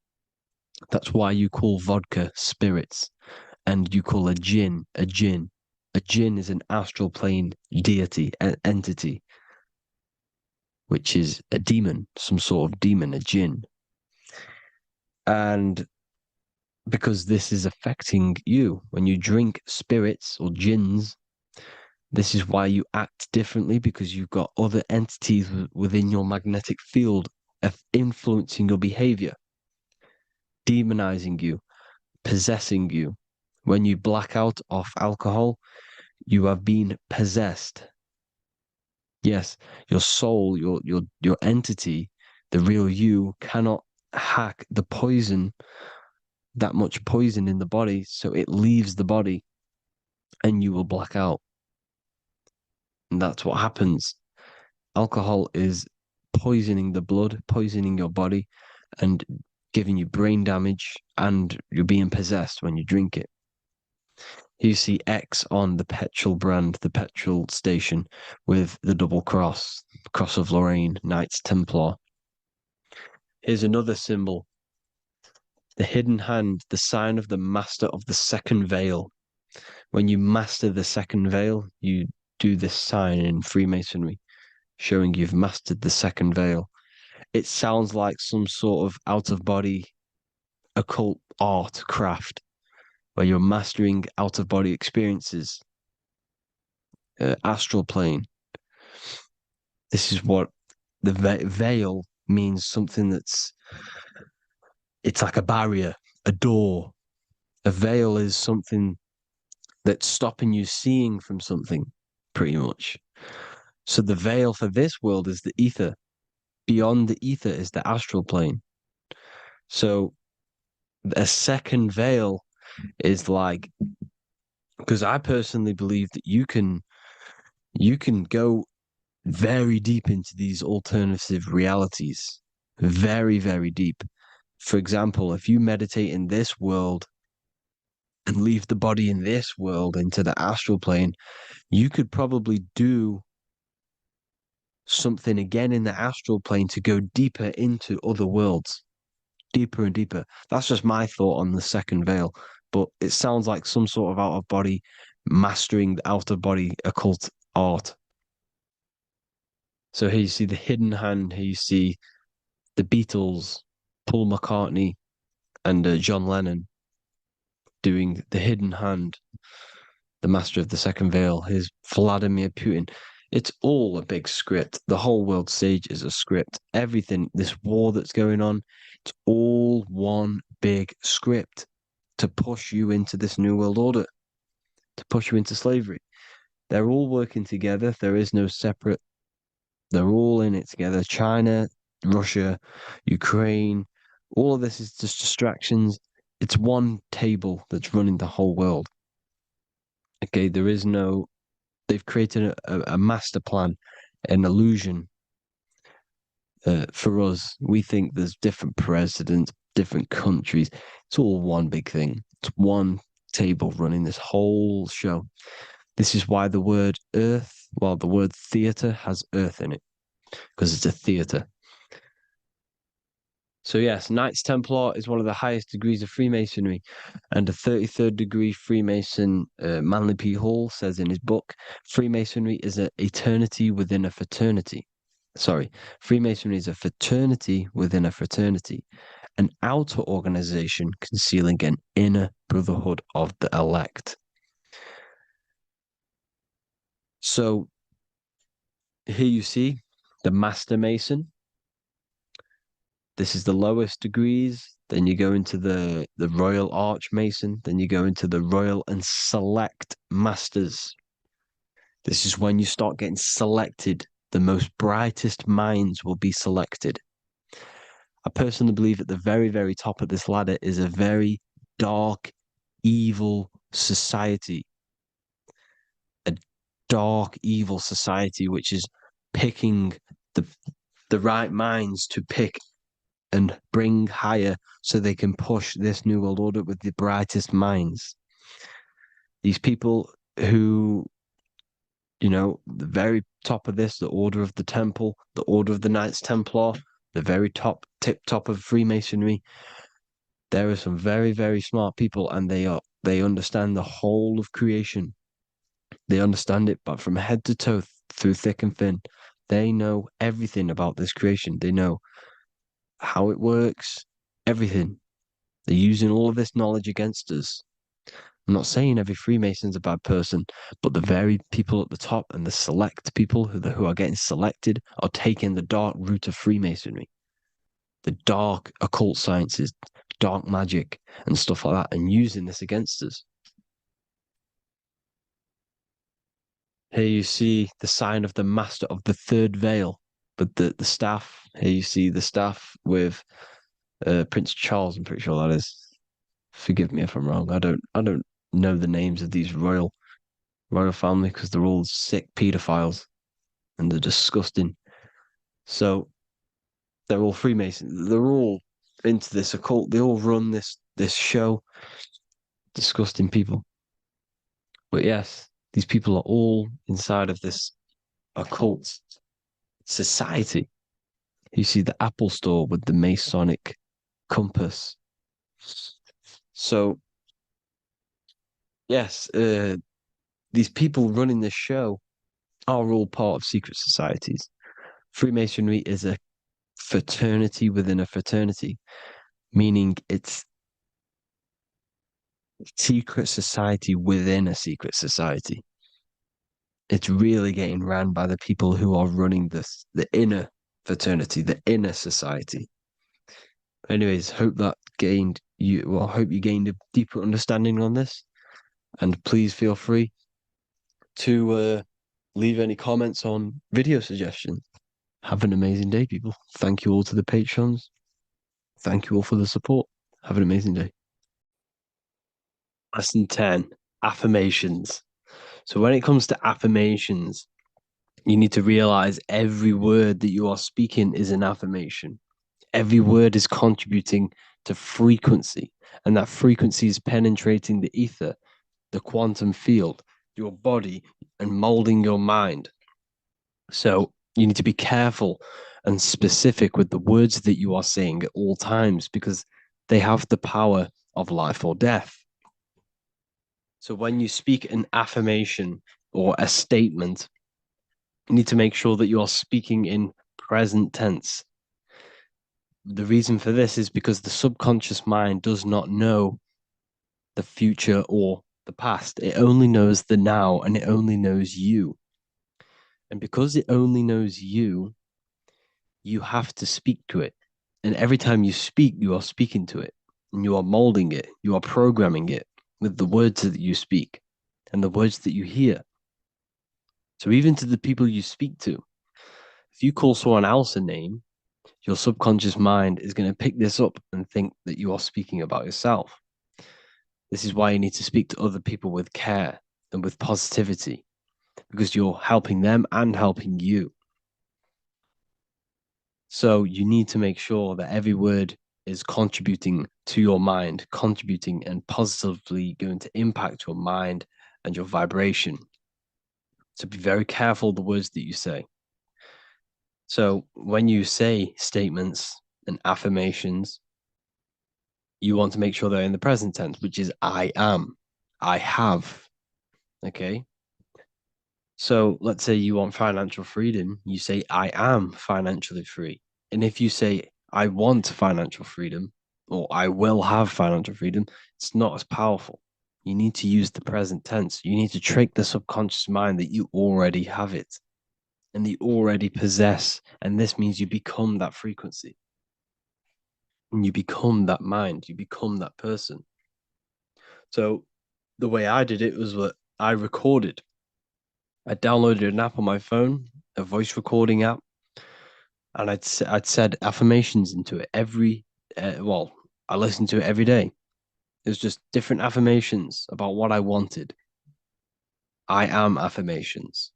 That's why you call vodka spirits. And you call a jinn a jinn. A jinn is an astral plane deity, an entity, which is a demon, some sort of demon, a jinn. And because this is affecting you, when you drink spirits or jinns, this is why you act differently, because you've got other entities within your magnetic field influencing your behavior, demonizing you, possessing you. When you black out off alcohol, you have been possessed. Yes, your soul, your entity, the real you cannot hack the poison, that much poison in the body, so it leaves the body and you will black out. And that's what happens. Alcohol is poisoning the blood, poisoning your body, and giving you brain damage, and you're being possessed when you drink it. You see X on the petrol brand, the petrol station, with the double cross, Cross of Lorraine, Knights Templar. Here's another symbol. The hidden hand, the sign of the master of the second veil. When you master the second veil, you do this sign in Freemasonry, showing you've mastered the second veil. It sounds like some sort of out-of-body occult art craft, where you're mastering out-of-body experiences, astral plane. This is what the veil means, something it's like a barrier, a door. A veil is something that's stopping you seeing from something, pretty much. So the veil for this world is the ether. Beyond the ether is the astral plane. So a second veil is like, because I personally believe that you can go very deep into these alternative realities, very, very deep. For example, if you meditate in this world and leave the body in this world into the astral plane, you could probably do something again in the astral plane to go deeper into other worlds, deeper and deeper. That's just my thought on the second veil, but it sounds like some sort of out of body mastering the out of body occult art. So here you see the hidden hand, here you see the Beatles, Paul McCartney, and John Lennon doing the hidden hand, the master of the second veil. Here's Vladimir Putin. It's all a big script. The whole world stage is a script. Everything, this war that's going on, it's all one big script to push you into this new world order, to push you into slavery. They're all working together. There is no separate. They're all in it together. China, Russia, Ukraine, all of this is just distractions. It's one table that's running the whole world. Okay, there is no, they've created a master plan, an illusion. For us, we think there's different presidents, different countries. It's all one big thing. It's one table running this whole show. This is why the word earth, well, the word theater has earth in it, because it's a theater. So yes, Knights Templar is one of the highest degrees of Freemasonry, and a 33rd degree Freemason, Manly P. Hall, says in his book, Freemasonry is an eternity within a fraternity. Sorry, Freemasonry is a fraternity within a fraternity, an outer organization concealing an inner brotherhood of the elect. So here you see the Master Mason. This is the lowest degrees. Then you go into the Royal Archmason. Then you go into the Royal and Select Masters. This is when you start getting selected. The most brightest minds will be selected. I personally believe at the very, very top of this ladder is a very dark, evil society. A dark, evil society which is picking the right minds to pick and bring higher so they can push this new world order with the brightest minds. These people who, the very top of this, the Order of the Temple, the Order of the Knights Templar, the very tip top of Freemasonry, there are some very, very smart people, and they understand the whole of creation. They understand it, but from head to toe, through thick and thin. They know everything about this creation. They know how it works, everything. They're using all of this knowledge against us. I'm not saying every Freemason's a bad person, but the very people at the top and the select people who are getting selected are taking the dark route of Freemasonry. the dark occult sciences, dark magic, and stuff like that, and using this against us. Here you see the sign of the master of the third veil, but the staff. Here you see the staff with Prince Charles. I'm pretty sure that is. Forgive me if I'm wrong. I don't know the names of these royal family because they're all sick pedophiles and they're disgusting. So they're all Freemasons. They're all into this occult. They all run this show. Disgusting people. But yes, these people are all inside of this occult society. You see the Apple Store with the Masonic compass. So yes, these people running this show are all part of secret societies. Freemasonry is a fraternity within a fraternity, meaning it's secret society within a secret society. It's really getting ran by the people who are running the inner fraternity, the inner society. Anyways, hope that gained you. Well, hope you gained a deeper understanding on this, and please feel free to leave any comments on video suggestions. Have an amazing day, people. Thank you all to the patrons. Thank you all for the support. Have an amazing day. Lesson 10, affirmations. So when it comes to affirmations, you need to realize every word that you are speaking is an affirmation. Every word is contributing to frequency, and that frequency is penetrating the ether, the quantum field, your body, and molding your mind. So you need to be careful and specific with the words that you are saying at all times because they have the power of life or death. So when you speak an affirmation or a statement, you need to make sure that you are speaking in present tense. The reason for this is because the subconscious mind does not know the future or the past. It only knows the now and it only knows you. And because it only knows you, you have to speak to it. And every time you speak, you are speaking to it and you are molding it, you are programming it with the words that you speak and the words that you hear. So even to the people you speak to, if you call someone else a name, your subconscious mind is going to pick this up and think that you are speaking about yourself. This is why you need to speak to other people with care and with positivity because you're helping them and helping you. So you need to make sure that every word is contributing to your mind, contributing and positively going to impact your mind and your vibration. So be very careful the words that you say. So when you say statements and affirmations, you want to make sure they're in the present tense, which is I am, I have. Okay. So let's say you want financial freedom, you say I am financially free. And if you say I want financial freedom or I will have financial freedom, it's not as powerful. You need to use the present tense. You need to trick the subconscious mind that you already have it and you already possess. And this means you become that frequency. And you become that mind, you become that person. So the way I did it was that I recorded. I downloaded an app on my phone, a voice recording app, and I'd said affirmations into it I listened to it every day. It was just different affirmations about what I wanted. I am affirmations,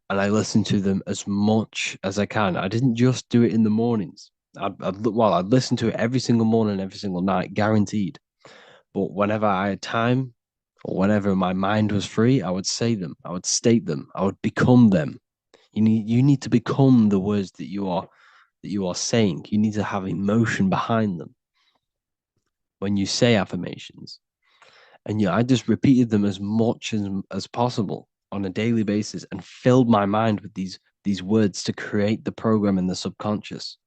and I listened to them as much as I can. I didn't just do it in the mornings. I'd listen to it every single morning, every single night, guaranteed. But whenever I had time or whenever my mind was free, I would say them, I would state them, I would become them. You need to become the words that you are saying. You need to have emotion behind them when you say affirmations. And I just repeated them as much as possible on a daily basis and filled my mind with these words to create the program in the subconscious.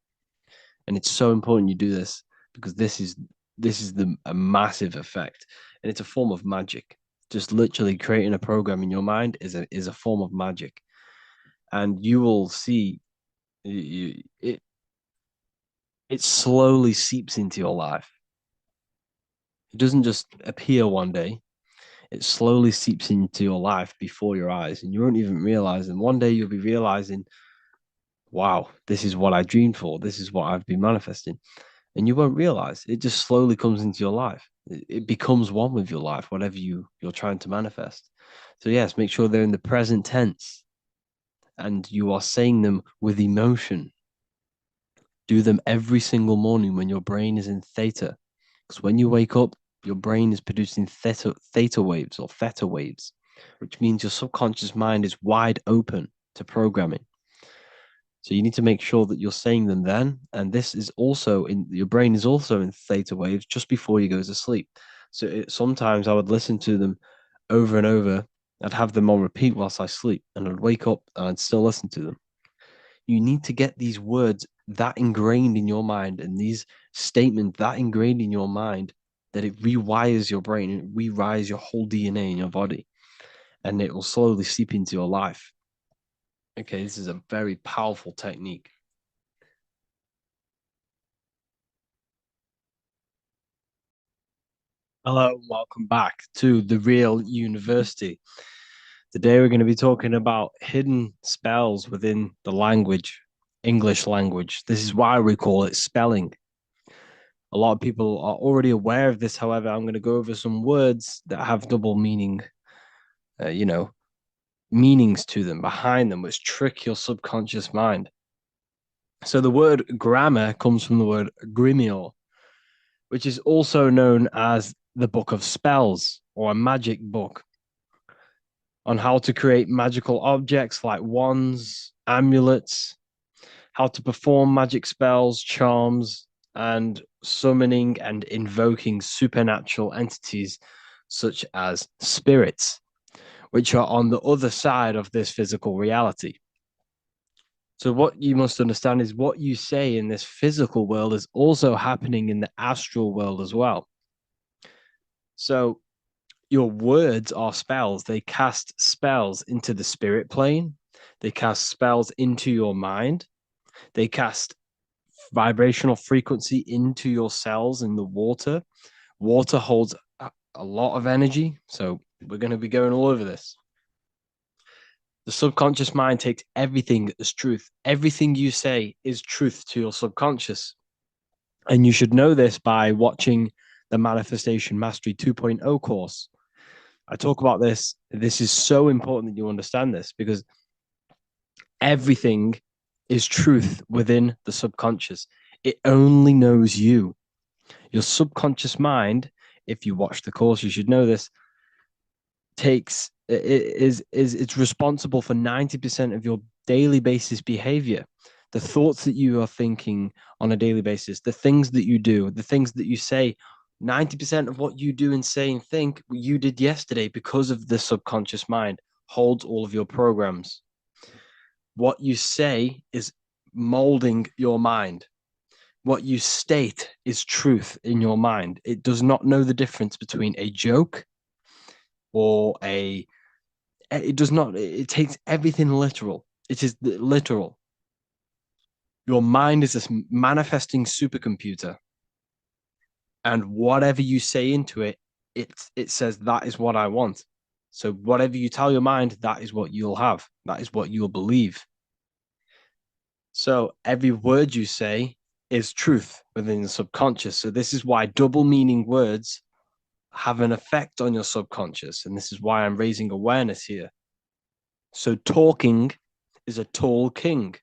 And it's so important you do this because this is a massive effect, and it's a form of magic. Just literally creating a program in your mind is a form of magic, and you will see it It slowly seeps into your life. It doesn't just appear one day. It slowly seeps into your life before your eyes, and you won't even realize. And one day you'll be realizing, wow, this is what I dreamed for. This is what I've been manifesting. And you won't realize it just slowly comes into your life. It becomes one with your life, whatever you're trying to manifest. So yes, make sure they're in the present tense and you are saying them with emotion. Do them every single morning when your brain is in theta. Because when you wake up, your brain is producing theta waves or theta waves, which means your subconscious mind is wide open to programming. So you need to make sure that you're saying them then. And this is also in your brain is also in theta waves just before you go to sleep. So sometimes I would listen to them over and over. I'd have them on repeat whilst I sleep, and I'd wake up and I'd still listen to them. You need to get these words that ingrained in your mind and these statements that ingrained in your mind that it rewires your brain, it rewires your whole DNA in your body, and it will slowly seep into your life. Okay, this is a very powerful technique. Hello, and welcome back to the Real University. Today we're going to be talking about hidden spells within the language, English language. This is why we call it spelling. A lot of people are already aware of this. However, I'm going to go over some words that have double meaning, uh, you know, meanings to them, behind them, which trick your subconscious mind. So the word grammar comes from the word grimoire, which is also known as the book of spells or a magic book on how to create magical objects like wands, amulets, how to perform magic spells, charms, and summoning and invoking supernatural entities such as spirits, which are on the other side of this physical reality. So, what you must understand is what you say in this physical world is also happening in the astral world as well. So, your words are spells. They cast spells into the spirit plane, they cast spells into your mind, they cast vibrational frequency into your cells in the water. Water holds a lot of energy. So we're going to be going all over this. The subconscious mind takes everything as truth. Everything you say is truth to your subconscious. And you should know this by watching the Manifestation Mastery 2.0 course. I talk about this. This is so important that you understand this because everything is truth within the subconscious. It only knows you. Your subconscious mind, if you watch the course, you should know this, takes is it's responsible for 90% of your daily basis behavior. The thoughts that you are thinking on a daily basis, the things that you do, the things that you say, 90% of what you do and say and think you did yesterday because of the subconscious mind holds all of your programs. What you say is molding your mind. What you state is truth in your mind. It does not know the difference between a joke or a. It does not. It takes everything literal. It is literal. Your mind is a manifesting supercomputer, and whatever you say into it, it says that is what I want. So whatever you tell your mind, that is what you'll have. That is what you'll believe. So every word you say is truth within the subconscious. So this is why double meaning words have an effect on your subconscious. And this is why I'm raising awareness here. So talking is a tall king.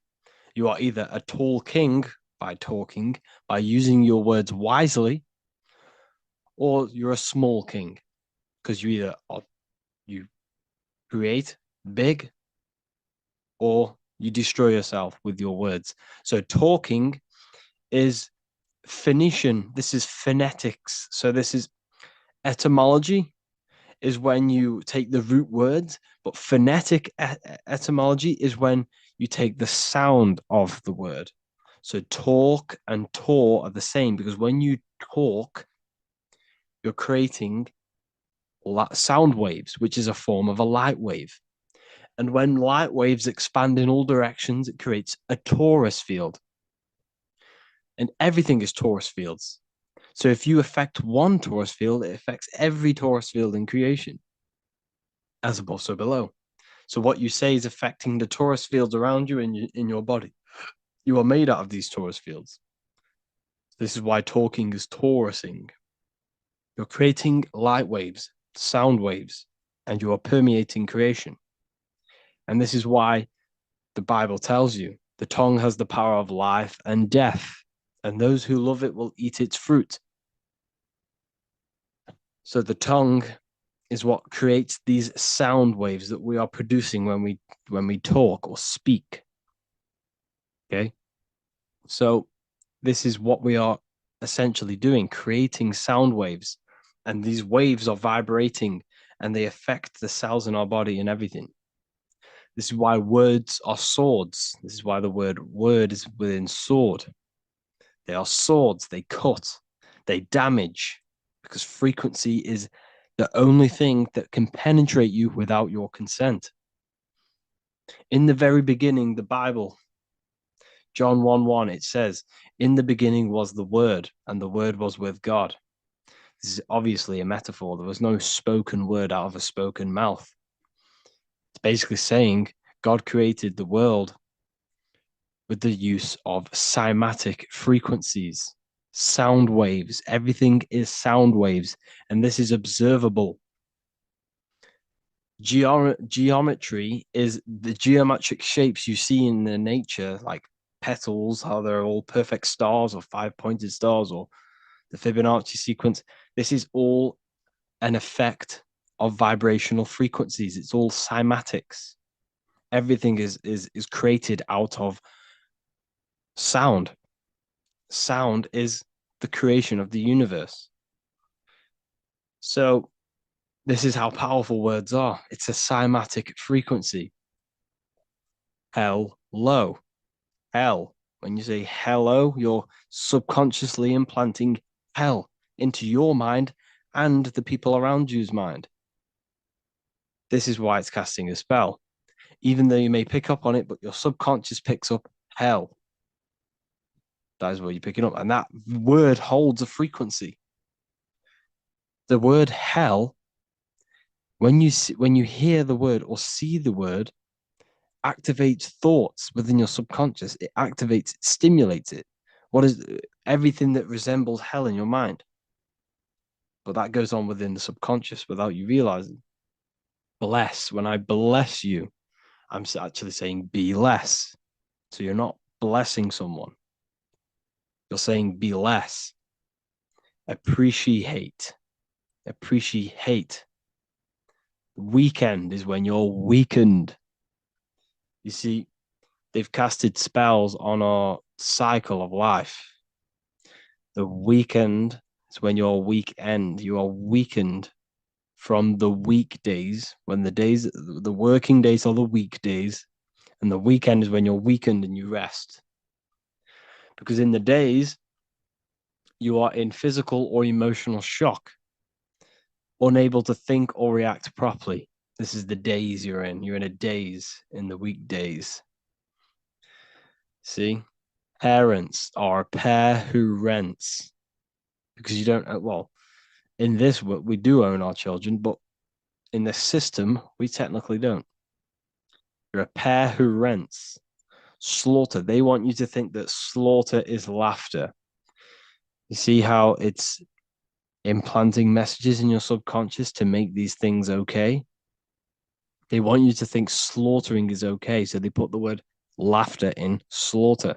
You are either a tall king by talking, by using your words wisely, or you're a small king because you either you create big or you destroy yourself with your words. So talking is Phoenician. This is phonetics. So this is etymology is when you take the root words, but phonetic etymology is when you take the sound of the word. So talk and tour are the same because when you talk, you're creating sound waves, which is a form of a light wave. And when light waves expand in all directions, it creates a torus field. And everything is torus fields. So if you affect one torus field, it affects every torus field in creation, as above, so below. So what you say is affecting the torus fields around you in your body. You are made out of these torus fields. This is why talking is torusing. You're creating light waves, sound waves, and you are permeating creation. And this is why the Bible tells you the tongue has the power of life and death, and those who love it will eat its fruit. So the tongue is what creates these sound waves that we are producing when we talk or speak. Okay. So this is what we are essentially doing, creating sound waves. And these waves are vibrating and they affect the cells in our body and everything. This is why words are swords. This is why the word is within sword. They are swords, they cut, they damage, because frequency is the only thing that can penetrate you without your consent. In the very beginning, the Bible, John 1:1, it says, in the beginning was the Word, and the Word was with God. This is obviously a metaphor. There was no spoken word out of a spoken mouth. It's basically saying God created the world with the use of cymatic frequencies, sound waves. Everything is sound waves, and this is observable. Geometry is the geometric shapes you see in the nature, like petals, how they're all perfect stars or five-pointed stars or the Fibonacci sequence. This is all an effect of vibrational frequencies. It's all cymatics. Everything is created out of sound. Sound is the creation of the universe. So this is how powerful words are. It's a cymatic frequency. Hello. Hell. When you say hello, you're subconsciously implanting hell into your mind and the people around you's mind. This is why it's casting a spell. Even though you may pick up on it, but your subconscious picks up hell. That is what you're picking up. And that word holds a frequency. The word hell, when you hear the word or see the word, activates thoughts within your subconscious. It activates, it stimulates it. What is everything that resembles hell in your mind? But that goes on within the subconscious without you realizing. Bless. When I bless you, I'm actually saying be less. So you're not blessing someone. You're saying be less. Appreciate. Appreciate. Weekend is when you're weakened. You see, they've casted spells on our cycle of life. The weekend is when you're weekend. You are weakened from the weekdays, when the working days are the weekdays, and the weekend is when you're weakened and you rest. Because in the days, you are in physical or emotional shock, unable to think or react properly. This is the days you're in. You're in a daze in the weekdays. See? Parents are a pair who rents. Because you don't, well, in this, we do own our children, but in the system, we technically don't. You're a pair who rents. Slaughter. They want you to think that slaughter is laughter. You see how it's implanting messages in your subconscious to make these things okay? They want you to think slaughtering is okay. So they put the word laughter in slaughter.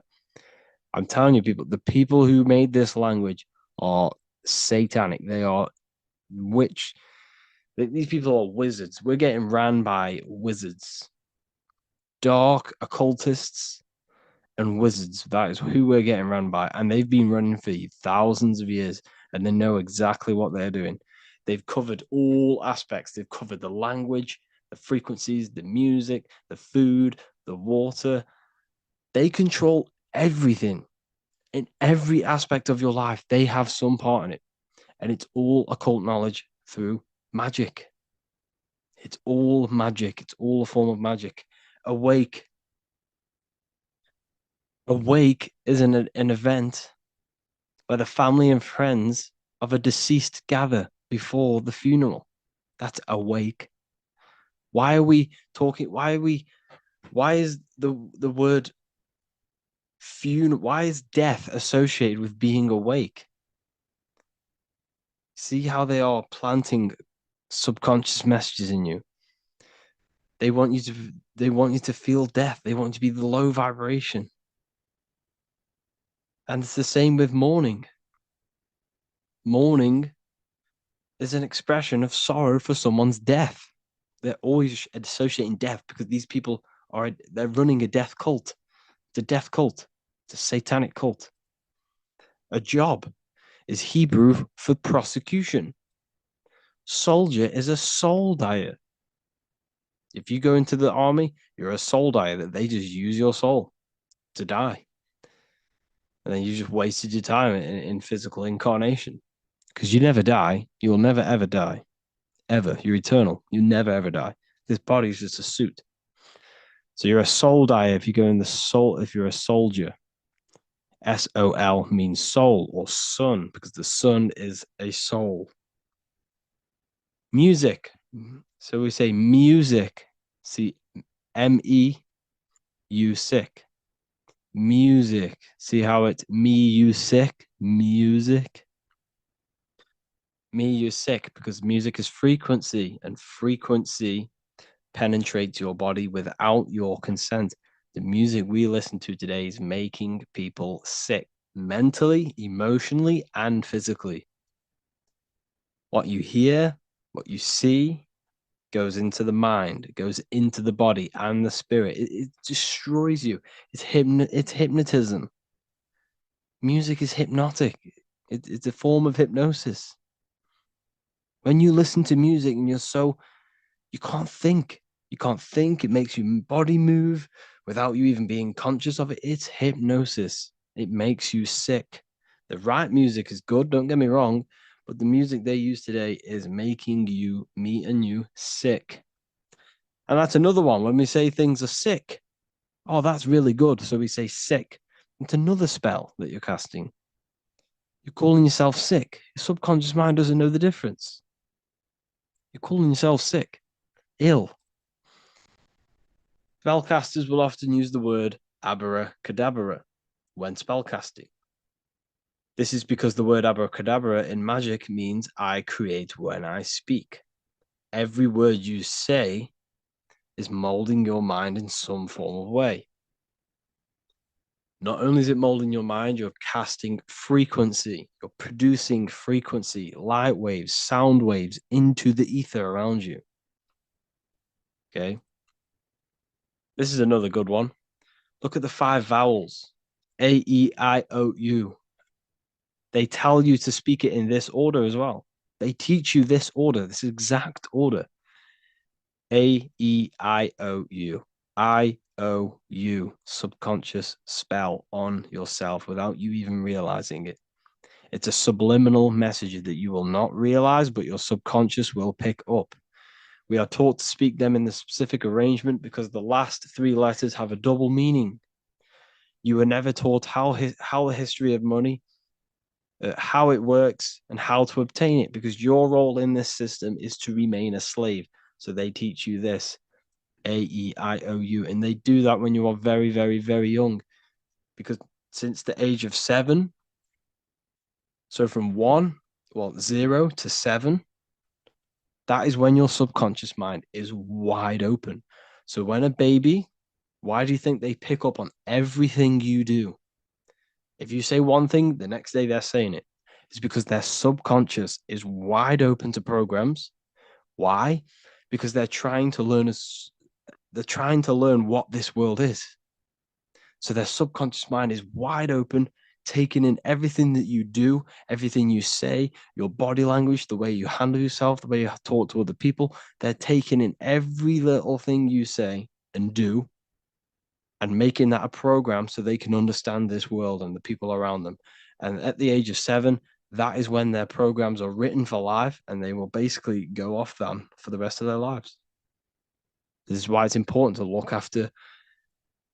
I'm telling you, people, the people who made this language are satanic. They are witch. These people are wizards. We're getting ran by wizards, dark occultists, and wizards. That is who we're getting run by. And they've been running for thousands of years and they know exactly what they're doing. They've covered all aspects. They've covered the language, the frequencies, the music, the food, the water. They control everything in every aspect of your life. They have some part in it. And it's all occult knowledge through magic. It's all magic. It's all a form of magic. Awake. Awake is an event where the family and friends of a deceased gather before the funeral. That's awake. Why are we talking? Why is the word funeral, why is death associated with being awake? See how they are planting subconscious messages in you. They want you to feel death. They want you to be the low vibration. And it's the same with mourning. Mourning is an expression of sorrow for someone's death. They're always associating death because these people they're running a death cult. It's a death cult. It's a satanic cult. A job is Hebrew for prosecution. Soldier is a soul dyer. If you go into the army, you're a soul dyer that they just use your soul to die. And then you just wasted your time in physical incarnation. Because you never die. You will never ever die. Ever. You're eternal. You never ever die. This body is just a suit. So you're a soul dyer if you go in the soul, if you're a soldier. SOL means soul or sun, because the sun is a soul. Music. So we say music. See, MEUSIC. Music. See how it's me, you sick? Music. Me, you sick, because music is frequency, and frequency penetrates your body without your consent. The music we listen to today is making people sick, mentally, emotionally, and physically. What you hear, what you see, goes into the mind, it goes into the body and the spirit. It destroys you. It's hypnotism. Music is hypnotic. It's a form of hypnosis. When you listen to music and you can't think. You can't think. It makes your body move without you even being conscious of it. It's hypnosis. It makes you sick. The right music is good, don't get me wrong, but the music they use today is making you, me and you, sick. And that's another one. When we say things are sick, oh, that's really good. So we say sick. It's another spell that you're casting. You're calling yourself sick. Your subconscious mind doesn't know the difference. You're calling yourself sick, ill. Spellcasters will often use the word abracadabra when spellcasting. This is because the word abracadabra in magic means I create when I speak. Every word you say is molding your mind in some form of way. Not only is it molding your mind, you're casting frequency, you're producing frequency, light waves, sound waves into the ether around you. Okay. This is another good one. Look at the 5 vowels. A, E, I, O, U. They tell you to speak it in this order as well. They teach you this order, this exact order. A, E, I, O, U. I, O, U. Subconscious spell on yourself without you even realizing it. It's a subliminal message that you will not realize, but your subconscious will pick up. We are taught to speak them in the specific arrangement because the last 3 letters have a double meaning. You were never taught how the history of money, how it works, and how to obtain it, because your role in this system is to remain a slave. So they teach you this, A-E-I-O-U, and they do that when you are very, very, very young, because since the age of 7, so from 0 to 7, that is when your subconscious mind is wide open. So when a baby, why do you think they pick up on everything you do? If you say one thing, the next day they're saying it. It's because their subconscious is wide open to programs. Why? Because they're trying to learn what this world is. So their subconscious mind is wide open, taking in everything that you do, everything you say, your body language, the way you handle yourself, the way you talk to other people. They're taking in every little thing you say and do and making that a program so they can understand this world and the people around them. And at the age of 7, that is when their programs are written for life, and they will basically go off them for the rest of their lives. This is why it's important to look after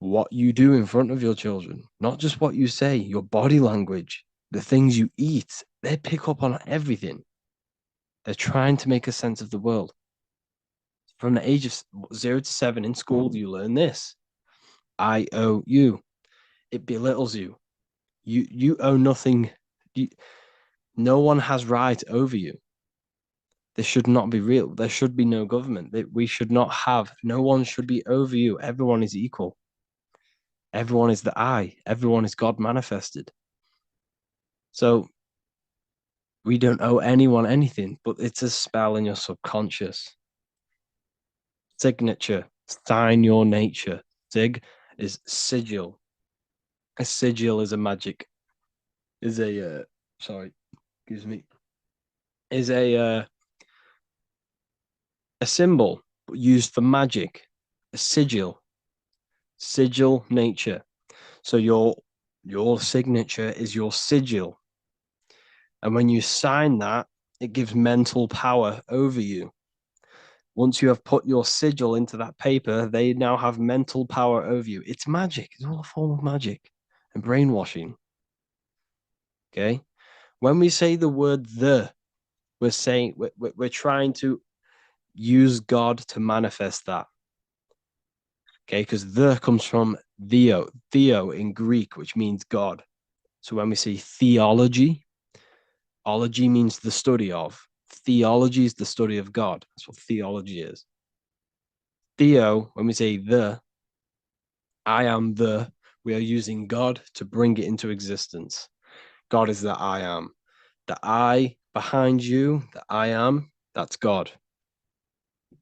what you do in front of your children, not just what you say, your body language, the things you eat, they pick up on everything. They're trying to make a sense of the world. From the age of 0 to 7 in school, you learn this. I owe you. It belittles you. You owe nothing. No one has right over you. This should not be real. There should be no government. We should not have. No one should be over you. Everyone is equal. Everyone is the I. Everyone is God manifested. So we don't owe anyone anything, but it's a spell in your subconscious. Signature, sign your nature. Sig is sigil. A sigil is a magic. Is a sorry, excuse me. Is a symbol used for magic. A sigil. Sigil nature. So your signature is your sigil. And when you sign that, it gives mental power over you. Once you have put your sigil into that paper, they now have mental power over you. It's magic. It's all a form of magic and brainwashing. Okay. When we say the word we're saying we're trying to use God to manifest that. Okay. Because the comes from theo in Greek, which means God. So when we say theology, ology means the study of. Theology is the study of God. That's what theology is. Theo, when we say I am we are using God to bring it into existence. God is the I am. The I behind you, the I am, that's God.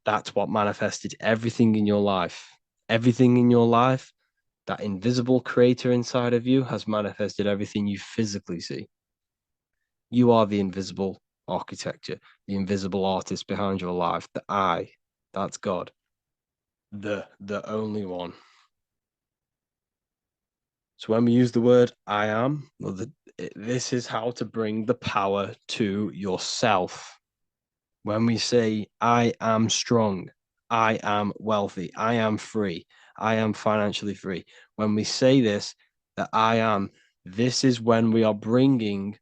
That's what manifested everything in your life. Everything in your life, that invisible creator inside of you has manifested everything you physically see. You are the invisible architecture, the invisible artist behind your life. The I, that's God. The only one. So when we use the word I am, this is how to bring the power to yourself. When we say I am strong, I am wealthy, I am free, I am financially free. When we say this, that I am, this is when we are bringing,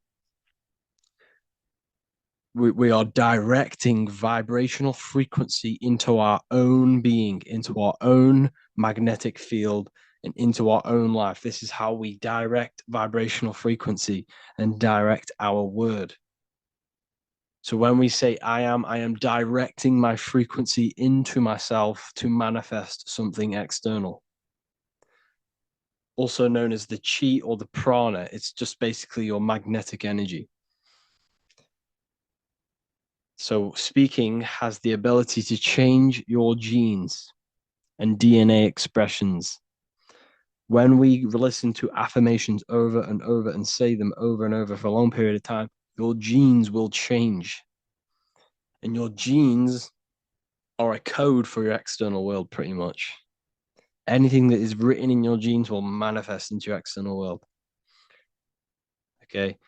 we are directing vibrational frequency into our own being, into our own magnetic field, and into our own life. This is how we direct vibrational frequency and direct our word. So when we say I am directing my frequency into myself to manifest something external. Also known as the chi or the prana. It's just basically your magnetic energy. So speaking has the ability to change your genes and DNA expressions. When we listen to affirmations over and over and say them over and over for a long period of time, your genes will change. And your genes are a code for your external world, pretty much. Anything that is written in your genes will manifest into your external world. Okay.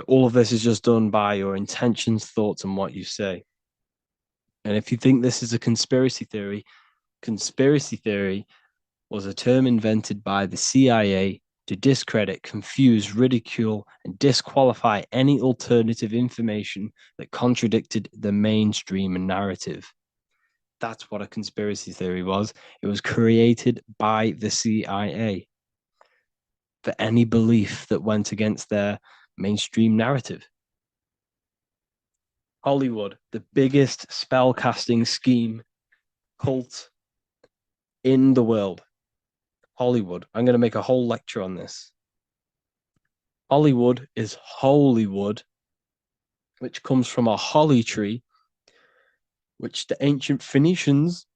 All of this is just done by your intentions, thoughts, and what you say. And if you think this is a conspiracy theory was a term invented by the CIA to discredit, confuse, ridicule, and disqualify any alternative information that contradicted the mainstream narrative. That's what a conspiracy theory was. It was created by the CIA for any belief that went against their mainstream narrative. Hollywood, the biggest spell casting scheme cult in the world. Hollywood. I'm going to make a whole lecture on this. Hollywood is holy wood, which comes from a holly tree, which the ancient Phoenicians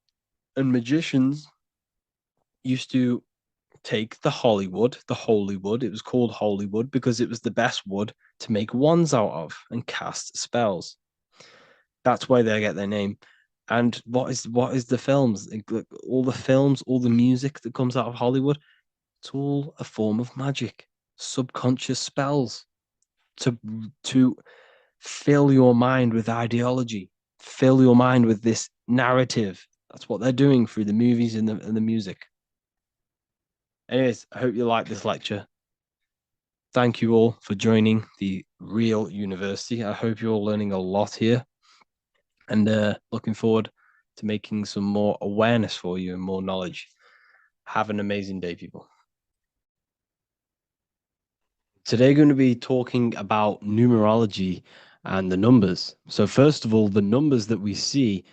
and magicians used to take the holy wood. It was called holy wood because it was the best wood to make wands out of and cast spells. That's why they get their name. And what is the films? All the films, all the music that comes out of Hollywood, it's all a form of magic, subconscious spells to fill your mind with ideology, fill your mind with this narrative. That's what they're doing through the movies and the music. Anyways, I hope you like this lecture. Thank you all for joining the Real University. I hope you're all learning a lot here and looking forward to making some more awareness for you and more knowledge. Have an amazing day, people. Today, we're going to be talking about numerology and the numbers. So, first of all, the numbers that we see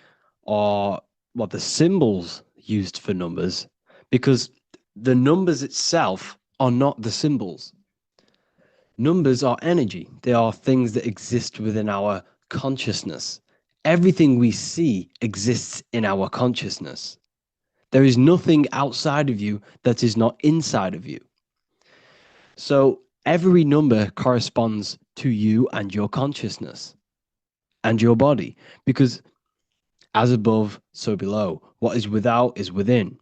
are the symbols used for numbers, because the numbers itself are not the symbols. Numbers are energy. They are things that exist within our consciousness. Everything we see exists in our consciousness. There is nothing outside of you that is not inside of you. So every number corresponds to you and your consciousness and your body, because as above, so below. What is without is within.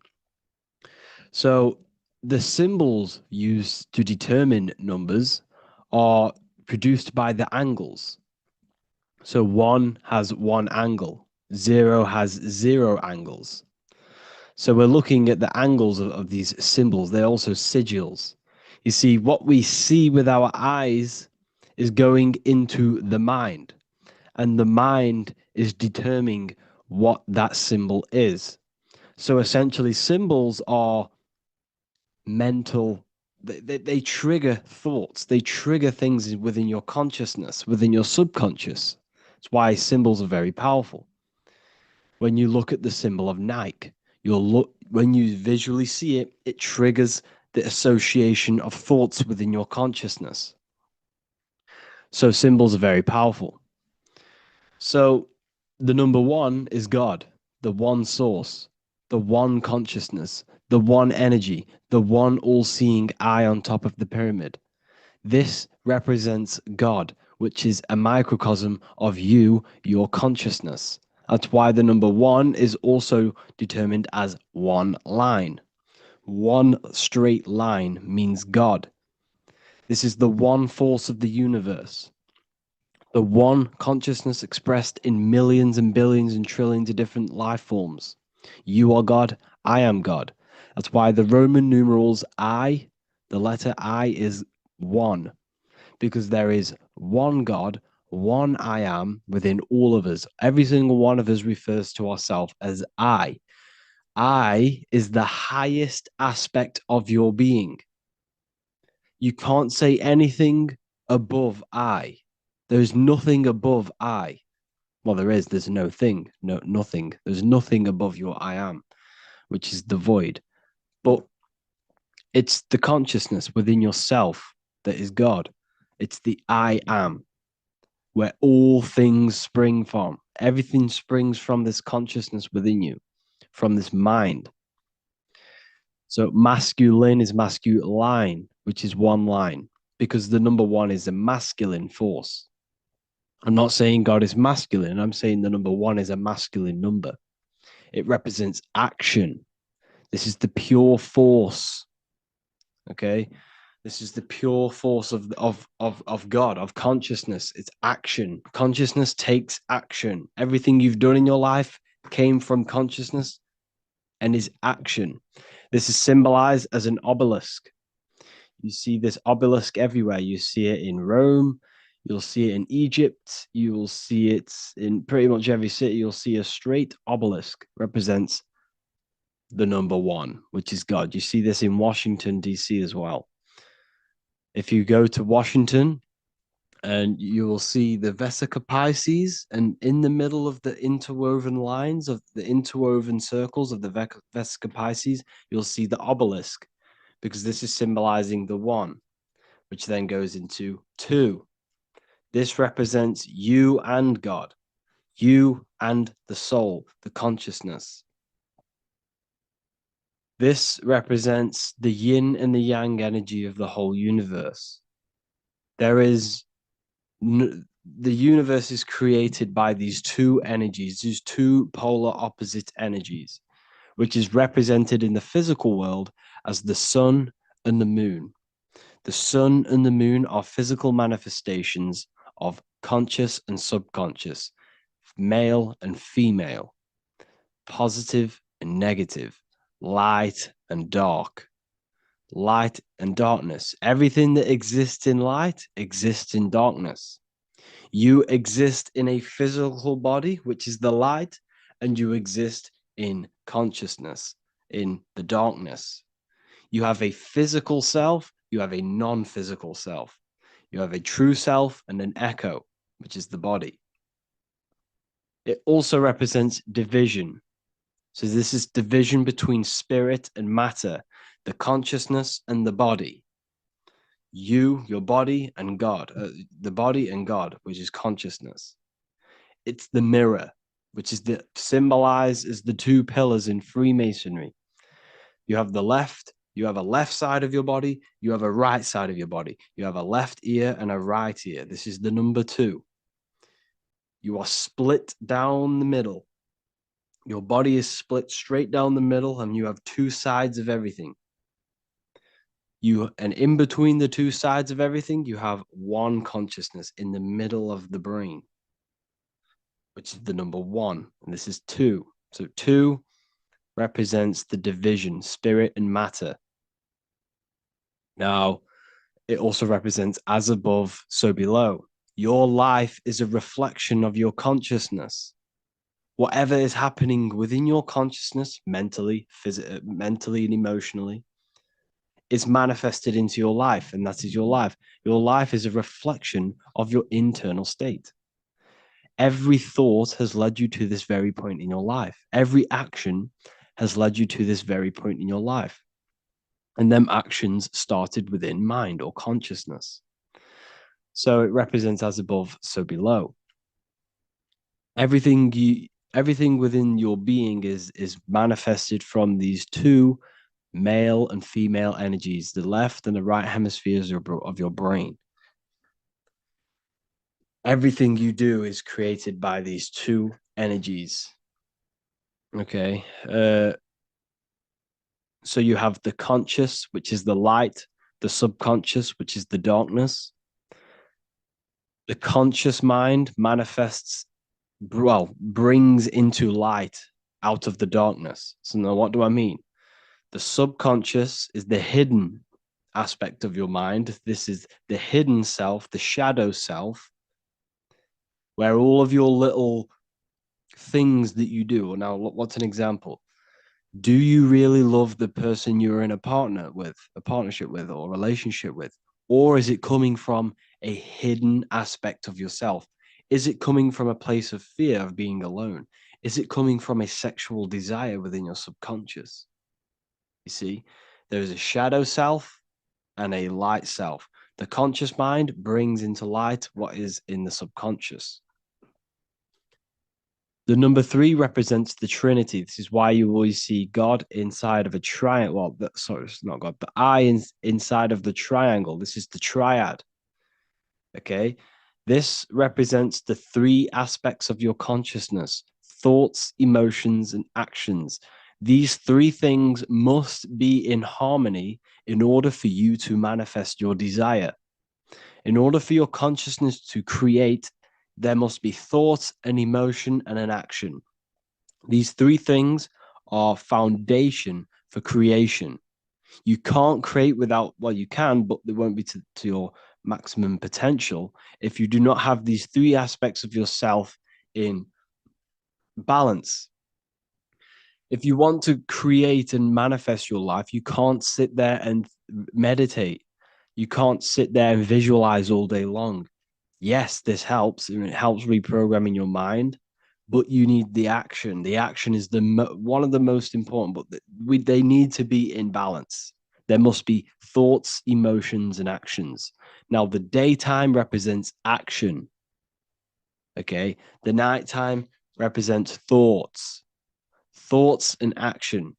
So the symbols used to determine numbers are produced by the angles. So 1 has 1 angle, 0 has 0 angles. So we're looking at the angles of these symbols. They're also sigils. You see, what we see with our eyes is going into the mind, and the mind is determining what that symbol is. So essentially, symbols are mental. They trigger thoughts. They trigger things within your consciousness, within your subconscious. It's why symbols are very powerful. When you look at the symbol of Nike, when you visually see it, it triggers the association of thoughts within your consciousness. So symbols are very powerful. So the number 1 is God, the one source, the one consciousness, the one energy, the one all-seeing eye on top of the pyramid. This represents God, which is a microcosm of you, your consciousness. That's why the number 1 is also determined as one line. One straight line means God. This is the one force of the universe. The one consciousness expressed in millions and billions and trillions of different life forms. You are God, I am God. That's why the Roman numerals I, the letter I is 1, because there is one God, one I am within all of us. Every single one of us refers to ourselves as I. I is the highest aspect of your being. You can't say anything above I. There's nothing above I. Well, there is. There's no thing. No, nothing. There's nothing above your I am, which is the void. But it's the consciousness within yourself that is God. It's the I am, where all things spring from. Everything springs from this consciousness within you, from this mind. So masculine is masculine, which is one line, because the number 1 is a masculine force. I'm not saying God is masculine. I'm saying the number 1 is a masculine number. It represents action. This is the pure force. Okay. This is the pure force of God, of consciousness. It's action. Consciousness takes action. Everything you've done in your life came from consciousness and is action. This is symbolized as an obelisk. You see this obelisk everywhere. You see it in Rome. You'll see it in Egypt. You will see it in pretty much every city. You'll see a straight obelisk represents the number 1, which is God. You see this in Washington, D.C. as well. If you go to Washington, and you will see the Vesica Pisces, and in the middle of the interwoven lines of the interwoven circles of the Vesica Pisces, you'll see the obelisk, because this is symbolizing the 1, which then goes into 2. This represents you and God, you and the soul, the consciousness. This represents the yin and the yang energy of the whole universe. The universe is created by these 2 energies, these 2 polar opposite energies, which is represented in the physical world as the sun and the moon. The sun and the moon are physical manifestations of conscious and subconscious, male and female, positive and negative, light and dark. light and darkness. Everything that exists in light exists in darkness. You exist in a physical body, which is the light, and you exist in consciousness, in the darkness. You have a physical self, you have a non-physical self. You have a true self and an echo, which is the body. It also represents division. So this is division between spirit and matter, the consciousness and the body. You, your body, and God, the body and God, which is consciousness. It's the mirror, which is symbolized as the two pillars in Freemasonry. You have the left, you have a left side of your body, you have a right side of your body. You have a left ear and a right ear. This is the number 2. You are split down the middle. Your body is split straight down the middle, and you have two sides of everything. And in between the two sides of everything, you have one consciousness in the middle of the brain, which is the number 1. And this is 2. So 2 represents the division, spirit and matter. Now, it also represents as above, so below. Your life is a reflection of your consciousness. Whatever is happening within your consciousness, mentally, mentally and emotionally, is manifested into your life, and that is your life. Your life is a reflection of your internal state. Every thought has led you to this very point in your life. Every action has led you to this very point in your life. And them actions started within mind or consciousness. So it represents as above, so below. Everything within your being is manifested from these two male and female energies, the left and the right hemispheres of your brain. Everything you do is created by these two energies. Okay. So you have the conscious, which is the light, the subconscious, which is the darkness. The conscious mind manifests, brings into light out of the darkness. So now what do I mean? The subconscious is the hidden aspect of your mind. This is the hidden self, the shadow self, where all of your little things that you do. Now, what's an example? Do you really love the person you're in a partnership with, or relationship with? Or is it coming from a hidden aspect of yourself? Is it coming from a place of fear of being alone? Is it coming from a sexual desire within your subconscious? You see, there is a shadow self and a light self. The conscious mind brings into light what is in the subconscious. The number 3 represents the Trinity. This is why you always see God inside of a triangle. Well, sorry, it's not God, but inside of the triangle. This is the triad. Okay. This represents the 3 aspects of your consciousness: thoughts, emotions, and actions. These 3 things must be in harmony in order for you to manifest your desire. In order for your consciousness to create, there must be thought, an emotion, and an action. These 3 things are foundation for creation. You can't create without, well, you can, but they won't be to your maximum potential if you do not have these 3 aspects of yourself in balance. If you want to create and manifest your life, you can't sit there and meditate. You can't sit there and visualize all day long. Yes, this helps, and it helps reprogramming your mind, but you need the action. The action is one of the most important, but they need to be in balance. There must be thoughts, emotions, and actions. Now, the daytime represents action. Okay. The nighttime represents thoughts and action.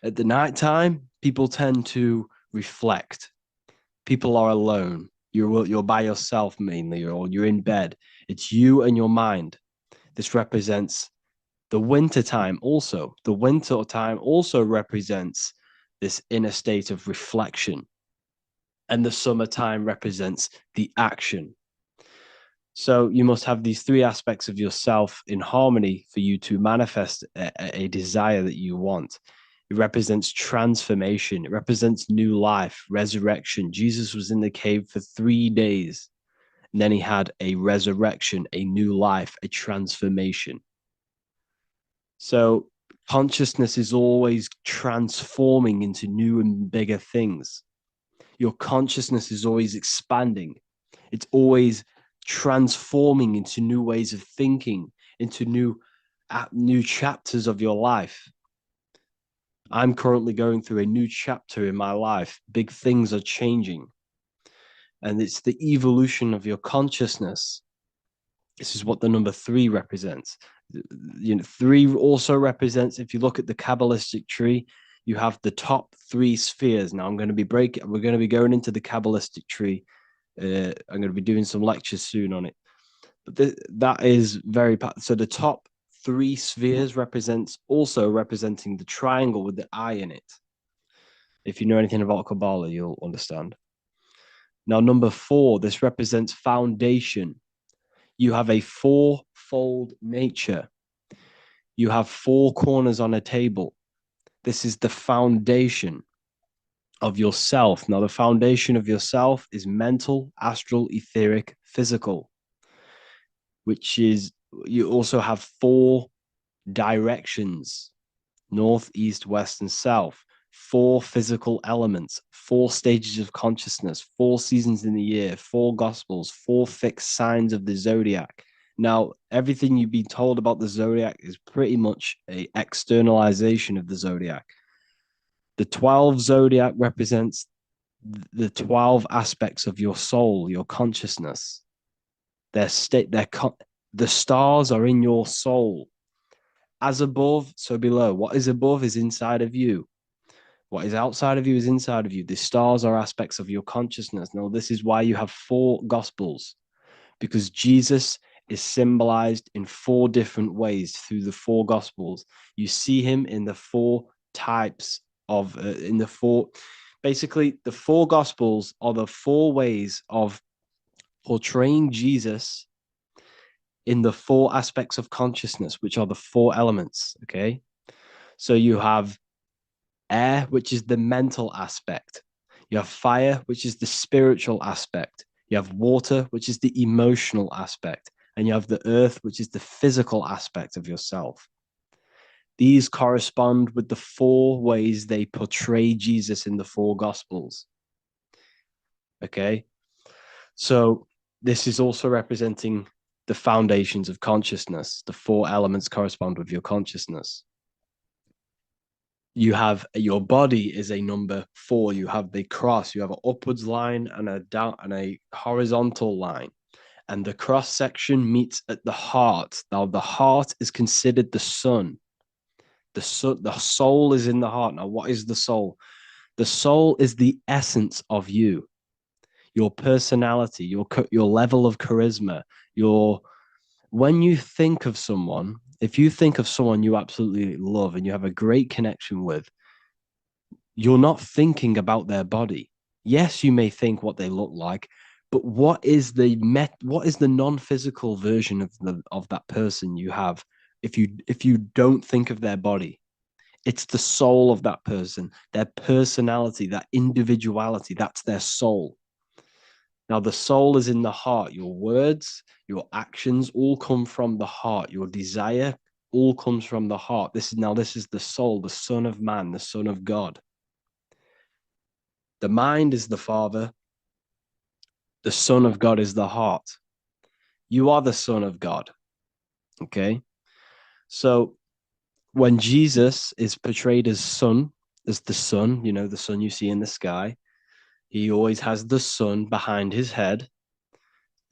At the nighttime, people tend to reflect. People are alone. You're by yourself mainly, or you're in bed. It's you and your mind. This represents the winter time also. The winter time also represents this inner state of reflection. And the summertime represents the action. So you must have these 3 aspects of yourself in harmony for you to manifest a desire that you want. It represents transformation. It represents new life, resurrection. Jesus was in the cave for 3 days, and then he had a resurrection, a new life, a transformation. So consciousness is always transforming into new and bigger things. Your consciousness is always expanding. It's always transforming into new ways of thinking, into new chapters of your life. I'm currently going through a new chapter in my life. Big things are changing. And it's the evolution of your consciousness. This is what the number 3 represents. 3 also represents, if you look at the Cabalistic tree, you have the top 3 spheres. Now we're going to be going into the Cabalistic tree. I'm going to be doing some lectures soon on it. But that is very, so the top 3 spheres representing the triangle with the eye in it. If you know anything about Kabbalah, you'll understand. Now, number 4, this represents foundation. You have a 4-fold nature. You have 4 corners on a table. This is the foundation of yourself. Now, the foundation of yourself is mental, astral, etheric, physical, which is, you also have 4 directions: north, east, west, and south. 4 physical elements, 4 stages of consciousness, 4 seasons in the year, 4 gospels, 4 fixed signs of the zodiac. Now, everything you've been told about the zodiac is pretty much a externalization of the zodiac. The 12 zodiac represents the 12 aspects of your soul, your consciousness. The stars are in your soul. As above, so below. What is above is inside of you. What is outside of you is inside of you. The stars are aspects of your consciousness. Now, this is why you have 4 gospels, because Jesus is symbolized in 4 different ways through the 4 gospels. You see him in the 4 types of, basically, the 4 gospels are the 4 ways of portraying Jesus in the 4 aspects of consciousness, which are the 4 elements. Okay. So you have air, which is the mental aspect. You have fire, which is the spiritual aspect. You have water, which is the emotional aspect. And you have the earth, which is the physical aspect of yourself. These correspond with the 4 ways they portray Jesus in the 4 gospels. Okay. So this is also representing the foundations of consciousness. The 4 elements correspond with your consciousness. You have your body is a number 4. You have the cross. You have an upwards line and a horizontal line, and the cross section meets at the heart. Now, the heart is considered the sun. The soul is in the heart. Now, what is the soul? The soul is the essence of you, your personality, your level of charisma, when you think of someone. If you think of someone you absolutely love and you have a great connection with, you're not thinking about their body. Yes, you may think what they look like, but what is the non-physical version of that person you have if you don't think of their body? It's the soul of that person, their personality, that individuality, that's their soul. Now, the soul is in the heart. Your words, your actions all come from the heart. Your desire all comes from the heart. This is the soul, the Son of Man, the Son of God. The mind is the Father. The Son of God is the heart. You are the Son of God. Okay. So when Jesus is portrayed as the sun, the sun you see in the sky, he always has the sun behind his head.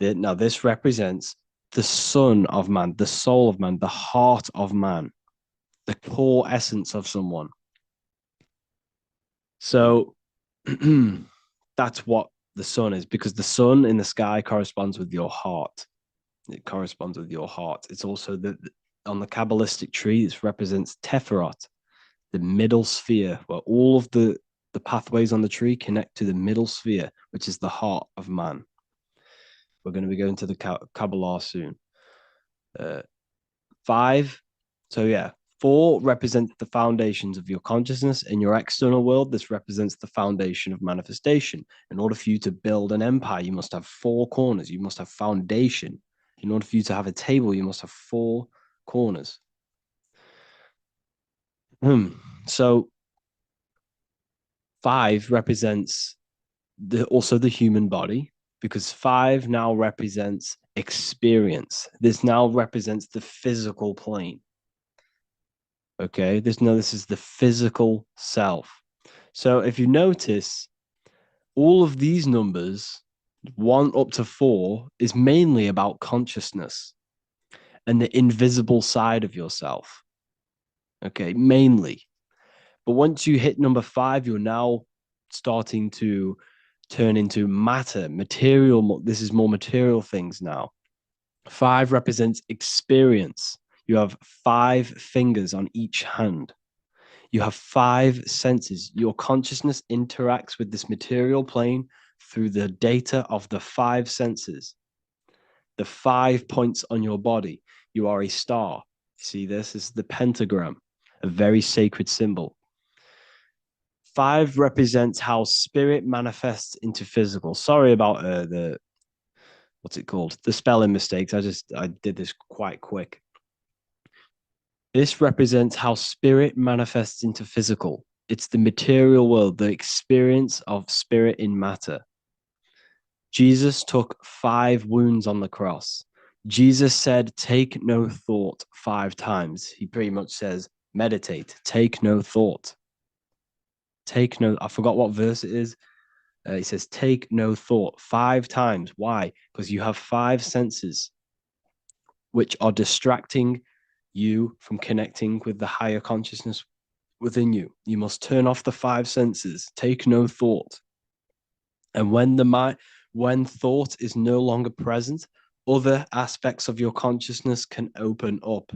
Now, this represents the Son of Man, the soul of man, the heart of man, the core essence of someone. So that's what the sun is, because the sun in the sky corresponds with your heart. It corresponds with your heart. It's also on the Cabalistic tree, this represents Teferot, the middle sphere, where all of the pathways on the tree connect to the middle sphere, which is the heart of man. We're going to be going to the Kabbalah soon. 5. So yeah, 4 represents the foundations of your consciousness. In your external world, this represents the foundation of manifestation. In order for you to build an empire, you must have 4 corners. You must have foundation. In order for you to have a table, you must have 4 corners. So 5 represents also the human body, because 5 now represents experience. This now represents the physical plane. Okay, this is the physical self. So if you notice, all of these numbers, 1 up to 4, is mainly about consciousness and the invisible side of yourself. Okay, mainly. But once you hit number 5, you're now starting to turn into matter, material. This is more material things now. 5 represents experience. You have 5 fingers on each hand. You have 5 senses. Your consciousness interacts with this material plane through the data of the 5 senses. The 5 points on your body. You are a star. See, this is the pentagram, a very sacred symbol. 5 represents how spirit manifests into physical. Sorry about what's it called? The spelling mistakes. I did this quite quick. This represents how spirit manifests into physical. It's the material world, the experience of spirit in matter. Jesus took 5 wounds on the cross. Jesus said, take no thought 5 times. He pretty much says, meditate, take no thought. I forgot what verse it is. He says, take no thought 5 times. Why? Because you have 5 senses which are distracting you from connecting with the higher consciousness within you. You must turn off the 5 senses, take no thought. And when thought is no longer present, other aspects of your consciousness can open up.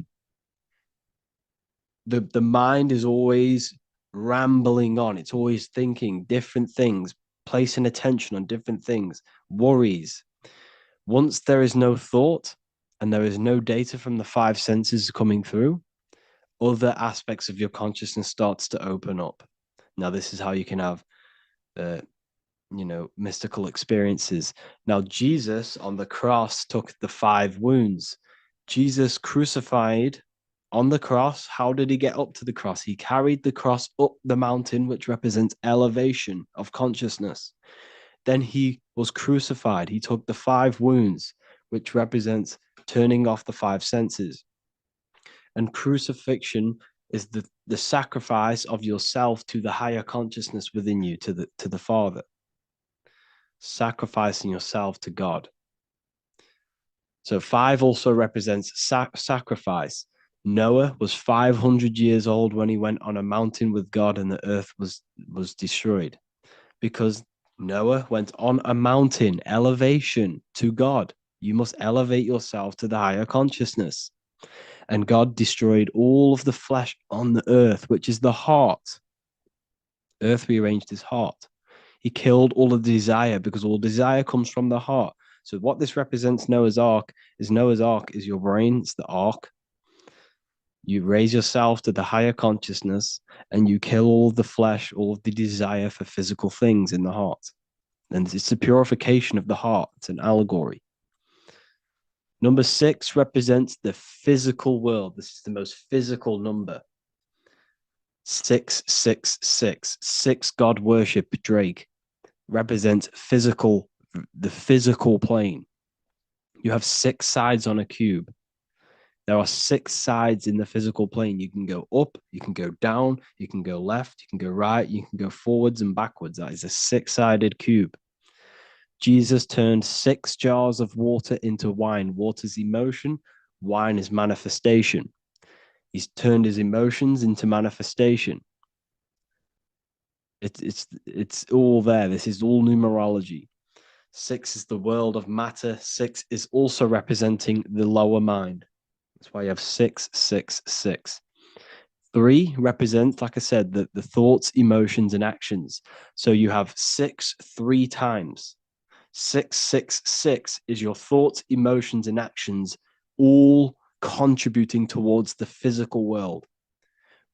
The mind is always rambling on. It's always thinking different things, placing attention on different things, worries. Once there is no thought and there is no data from the 5 senses coming through, other aspects of your consciousness starts to open up. Now, this is how you can have mystical experiences. Now, Jesus on the cross took the 5 wounds. Jesus crucified on the cross. How did he get up to the cross? He carried the cross up the mountain, which represents elevation of consciousness. Then he was crucified. He took the 5 wounds, which represents turning off the 5 senses. And crucifixion is the sacrifice of yourself to the higher consciousness within you, to the Father. Sacrificing yourself to God. So 5 also represents sacrifice. Noah was 500 years old when he went on a mountain with God and the earth was destroyed, because Noah went on a mountain, elevation to God. You must elevate yourself to the higher consciousness. And God destroyed all of the flesh on the earth, which is the heart. Earth rearranged his heart. He killed all of the desire, because all desire comes from the heart. So what this represents, Noah's Ark is your brain. It's the ark. You raise yourself to the higher consciousness and you kill all of the flesh, all of the desire for physical things in the heart. And it's the purification of the heart. It's an allegory. Number 6 represents the physical world. This is the most physical number. 666. 6 God worship, Drake, represents the physical plane. You have 6 sides on a cube. There are 6 sides in the physical plane. You can go up, you can go down, you can go left, you can go right, you can go forwards and backwards. That is a 6-sided cube. Jesus turned 6 jars of water into wine. Water's emotion, wine is manifestation. He's turned his emotions into manifestation. It's all there. This is all numerology. 6 is the world of matter. 6 is also representing the lower mind. That's why you have 666. 3 represents, like I said, the thoughts, emotions, and actions. So you have 6 3 times. 666 is your thoughts, emotions, and actions, all contributing towards the physical world.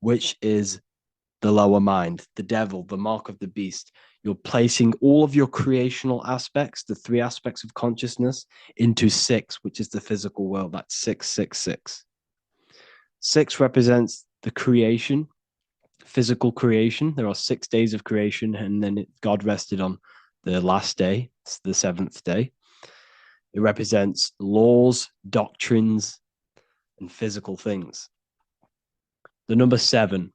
which is the lower mind, the devil, the mark of the beast. You're placing all of your creational aspects, the three aspects of consciousness, into six, which is the physical world. That's 666. Six represents the creation, physical creation. There are 6 days of creation, and then God rested on the last day, it's the seventh day. It represents laws, doctrines, and physical things. The number seven,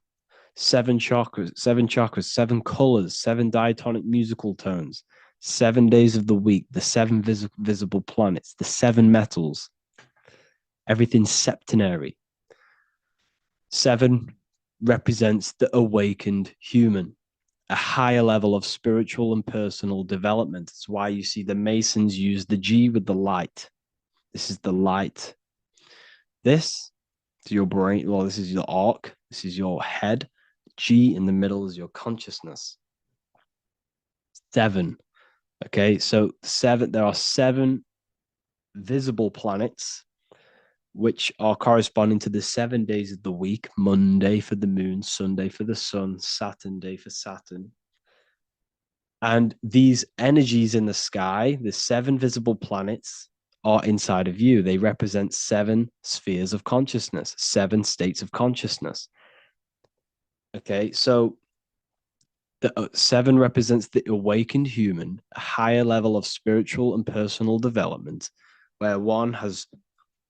seven chakras, seven colors, seven diatonic musical tones, 7 days of the week, the seven visible planets, the seven metals, everything's septenary. Seven represents the awakened human, a higher level of spiritual and personal development. That's why you see the Masons use the G with the light. This is the light. This is your brain. Well, this is your arc. This is your head. G in the middle is your consciousness. Seven. Okay, so seven. There are 7 visible planets, which are corresponding to the 7 days of the week. Monday for the moon, Sunday for the sun, Saturn day for Saturn. And these energies in the sky, the 7 visible planets, are inside of you. They represent 7 spheres of consciousness, 7 states of consciousness. Okay, so the 7 represents the awakened human, a higher level of spiritual and personal development, where one has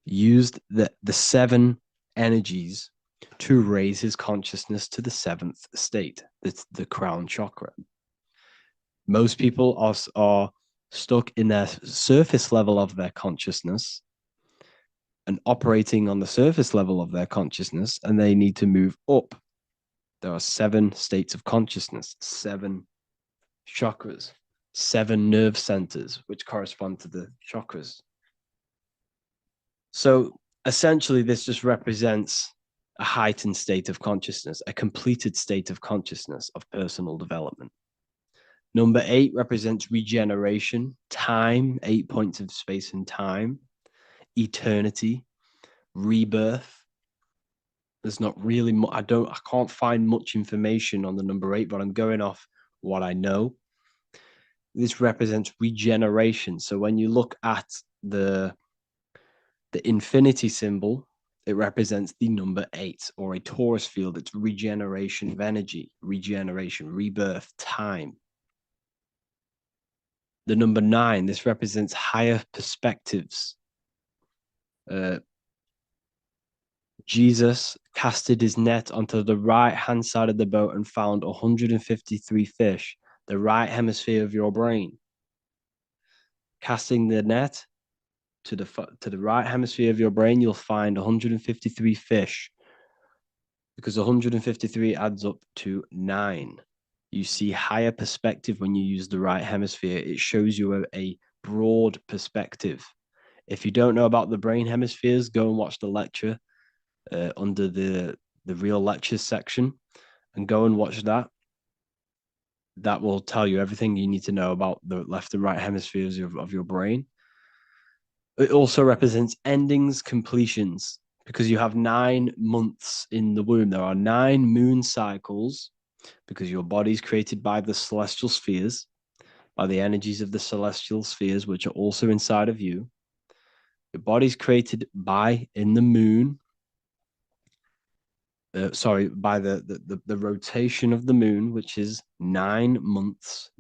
used the 7 energies to raise his consciousness to the 7th state, the crown chakra. Most people are stuck in their surface level of their consciousness and operating on the surface level of their consciousness, and they need to move up. There are 7 states of consciousness, 7 chakras, 7 nerve centers, which correspond to the chakras. So essentially, this just represents a heightened state of consciousness, a completed state of consciousness of personal development. Number 8 represents regeneration, time, 8 points of space and time, eternity, rebirth. There's not really I can't find much information on the number 8, but I'm going off what I know. This represents regeneration. So when you look at the infinity symbol, it represents the number 8, or a torus field. It's regeneration of energy, regeneration, rebirth, time. The number 9, this represents higher perspectives. Jesus casted his net onto the right-hand side of the boat and found 153 fish, the right hemisphere of your brain. Casting the net to the right hemisphere of your brain, you'll find 153 fish, because 153 adds up to 9. You see higher perspective when you use the right hemisphere. It shows you a broad perspective. If you don't know about the brain hemispheres, go and watch the lecture under the real lectures section, and go and watch that. That will tell you everything you need to know about the left and right hemispheres of your brain. It also represents endings, completions, because you have 9 months in the womb. There are 9 moon cycles, because your body's created by the celestial spheres, by the energies of the celestial spheres, which are also inside of you. Your body's created in the moon. By the rotation of the moon, which is 9 months.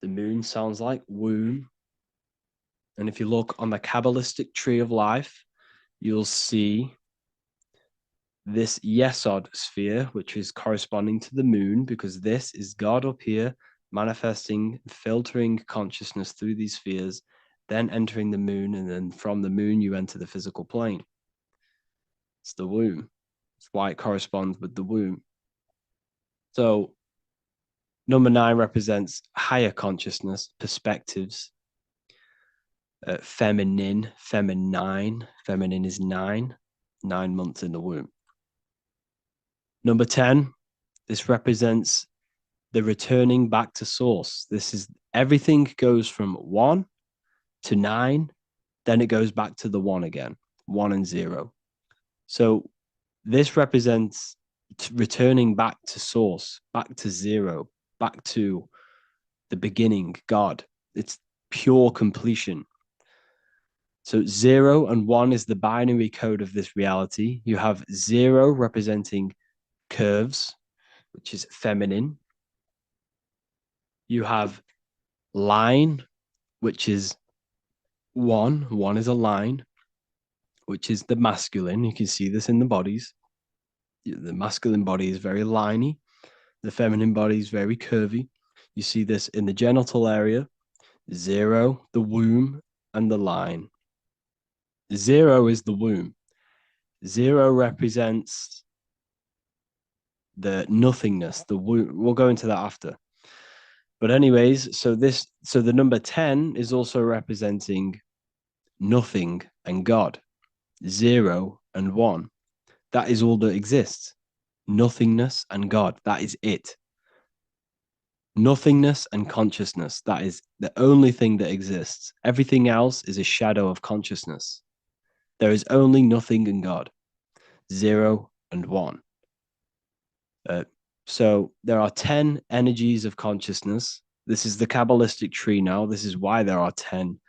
The moon sounds like womb. And if you look on the Cabalistic tree of life, you'll see this Yesod sphere, which is corresponding to the moon, because this is God up here manifesting, filtering consciousness through these spheres, then entering the moon, and then from the moon you enter the physical plane. It's the womb. It's why it corresponds with the womb. So number 9 represents higher consciousness, perspectives, feminine. Feminine is 9 months in the womb. Number 10, this represents the returning back to source. This is everything goes from 1 to 9, then it goes back to the 1 again, 1 and 0. So This represents returning back to source, back to zero, back to the beginning, God. It's pure completion. So 0 and 1 is the binary code of this reality. You have 0 representing curves, which is feminine. You have line, which is 1. 1 is a line, which is the masculine. You can see this in the bodies. The masculine body is very liney. The feminine body is very curvy. You see this in the genital area. 0, the womb, and the line. 0 is the womb. 0 represents the nothingness, the womb. We'll go into that after. But anyways, so the number 10 is also representing nothing and God. 0 and 1. That is all that exists. Nothingness and God. That is it. Nothingness and consciousness. That is the only thing that exists. Everything else is a shadow of consciousness. There is only nothing and God. 0 and 1. So there are 10 energies of consciousness. This is the Cabalistic tree now. This is why there are 10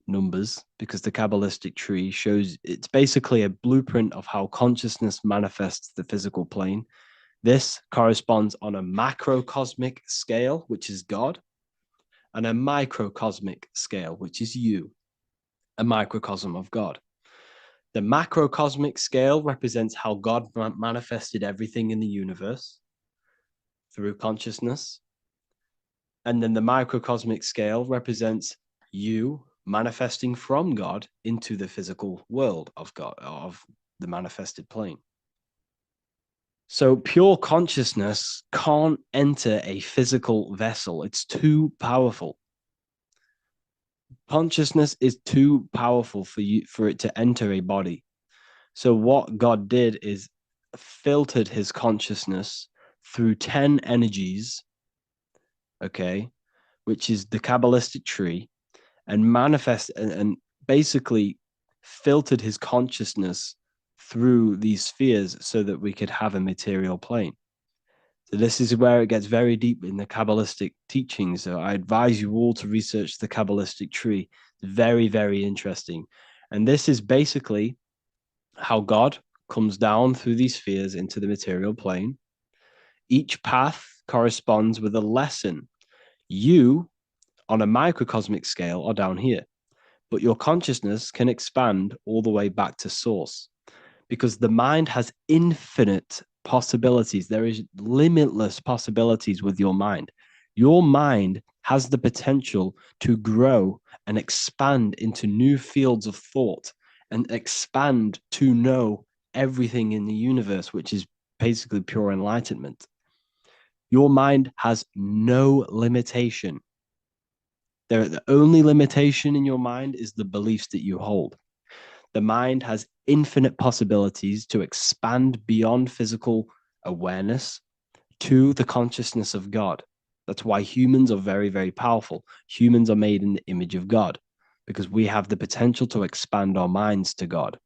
numbers, because the Cabalistic tree shows it's basically a blueprint of how consciousness manifests the physical plane. This corresponds on a macrocosmic scale, which is God, and a microcosmic scale, which is you, a microcosm of God. The macrocosmic scale represents how God manifested everything in the universe through consciousness. And then the microcosmic scale represents you manifesting from God into the physical world of God, of the manifested plane. So pure consciousness can't enter a physical vessel. It's too powerful. Consciousness is too powerful for it to enter a body. So what God did is filtered his consciousness through 10 energies, okay, which is the Cabalistic tree, and and basically filtered his consciousness through these spheres so that we could have a material plane. So this is where it gets very deep in the Cabalistic teachings. So I advise you all to research the Cabalistic tree. It's very, very interesting. And this is basically how God comes down through these spheres into the material plane. Each path corresponds with a lesson. You, on a microcosmic scale, are down here, but your consciousness can expand all the way back to source, because the mind has infinite possibilities. There is limitless possibilities with your mind. Your mind has the potential to grow and expand into new fields of thought and expand to know everything in the universe, which is basically pure enlightenment. Your mind has no limitation. The only limitation in your mind is the beliefs that you hold. The mind has infinite possibilities to expand beyond physical awareness to the consciousness of God. That's why humans are very, very powerful. Humans are made in the image of God because we have the potential to expand our minds to God.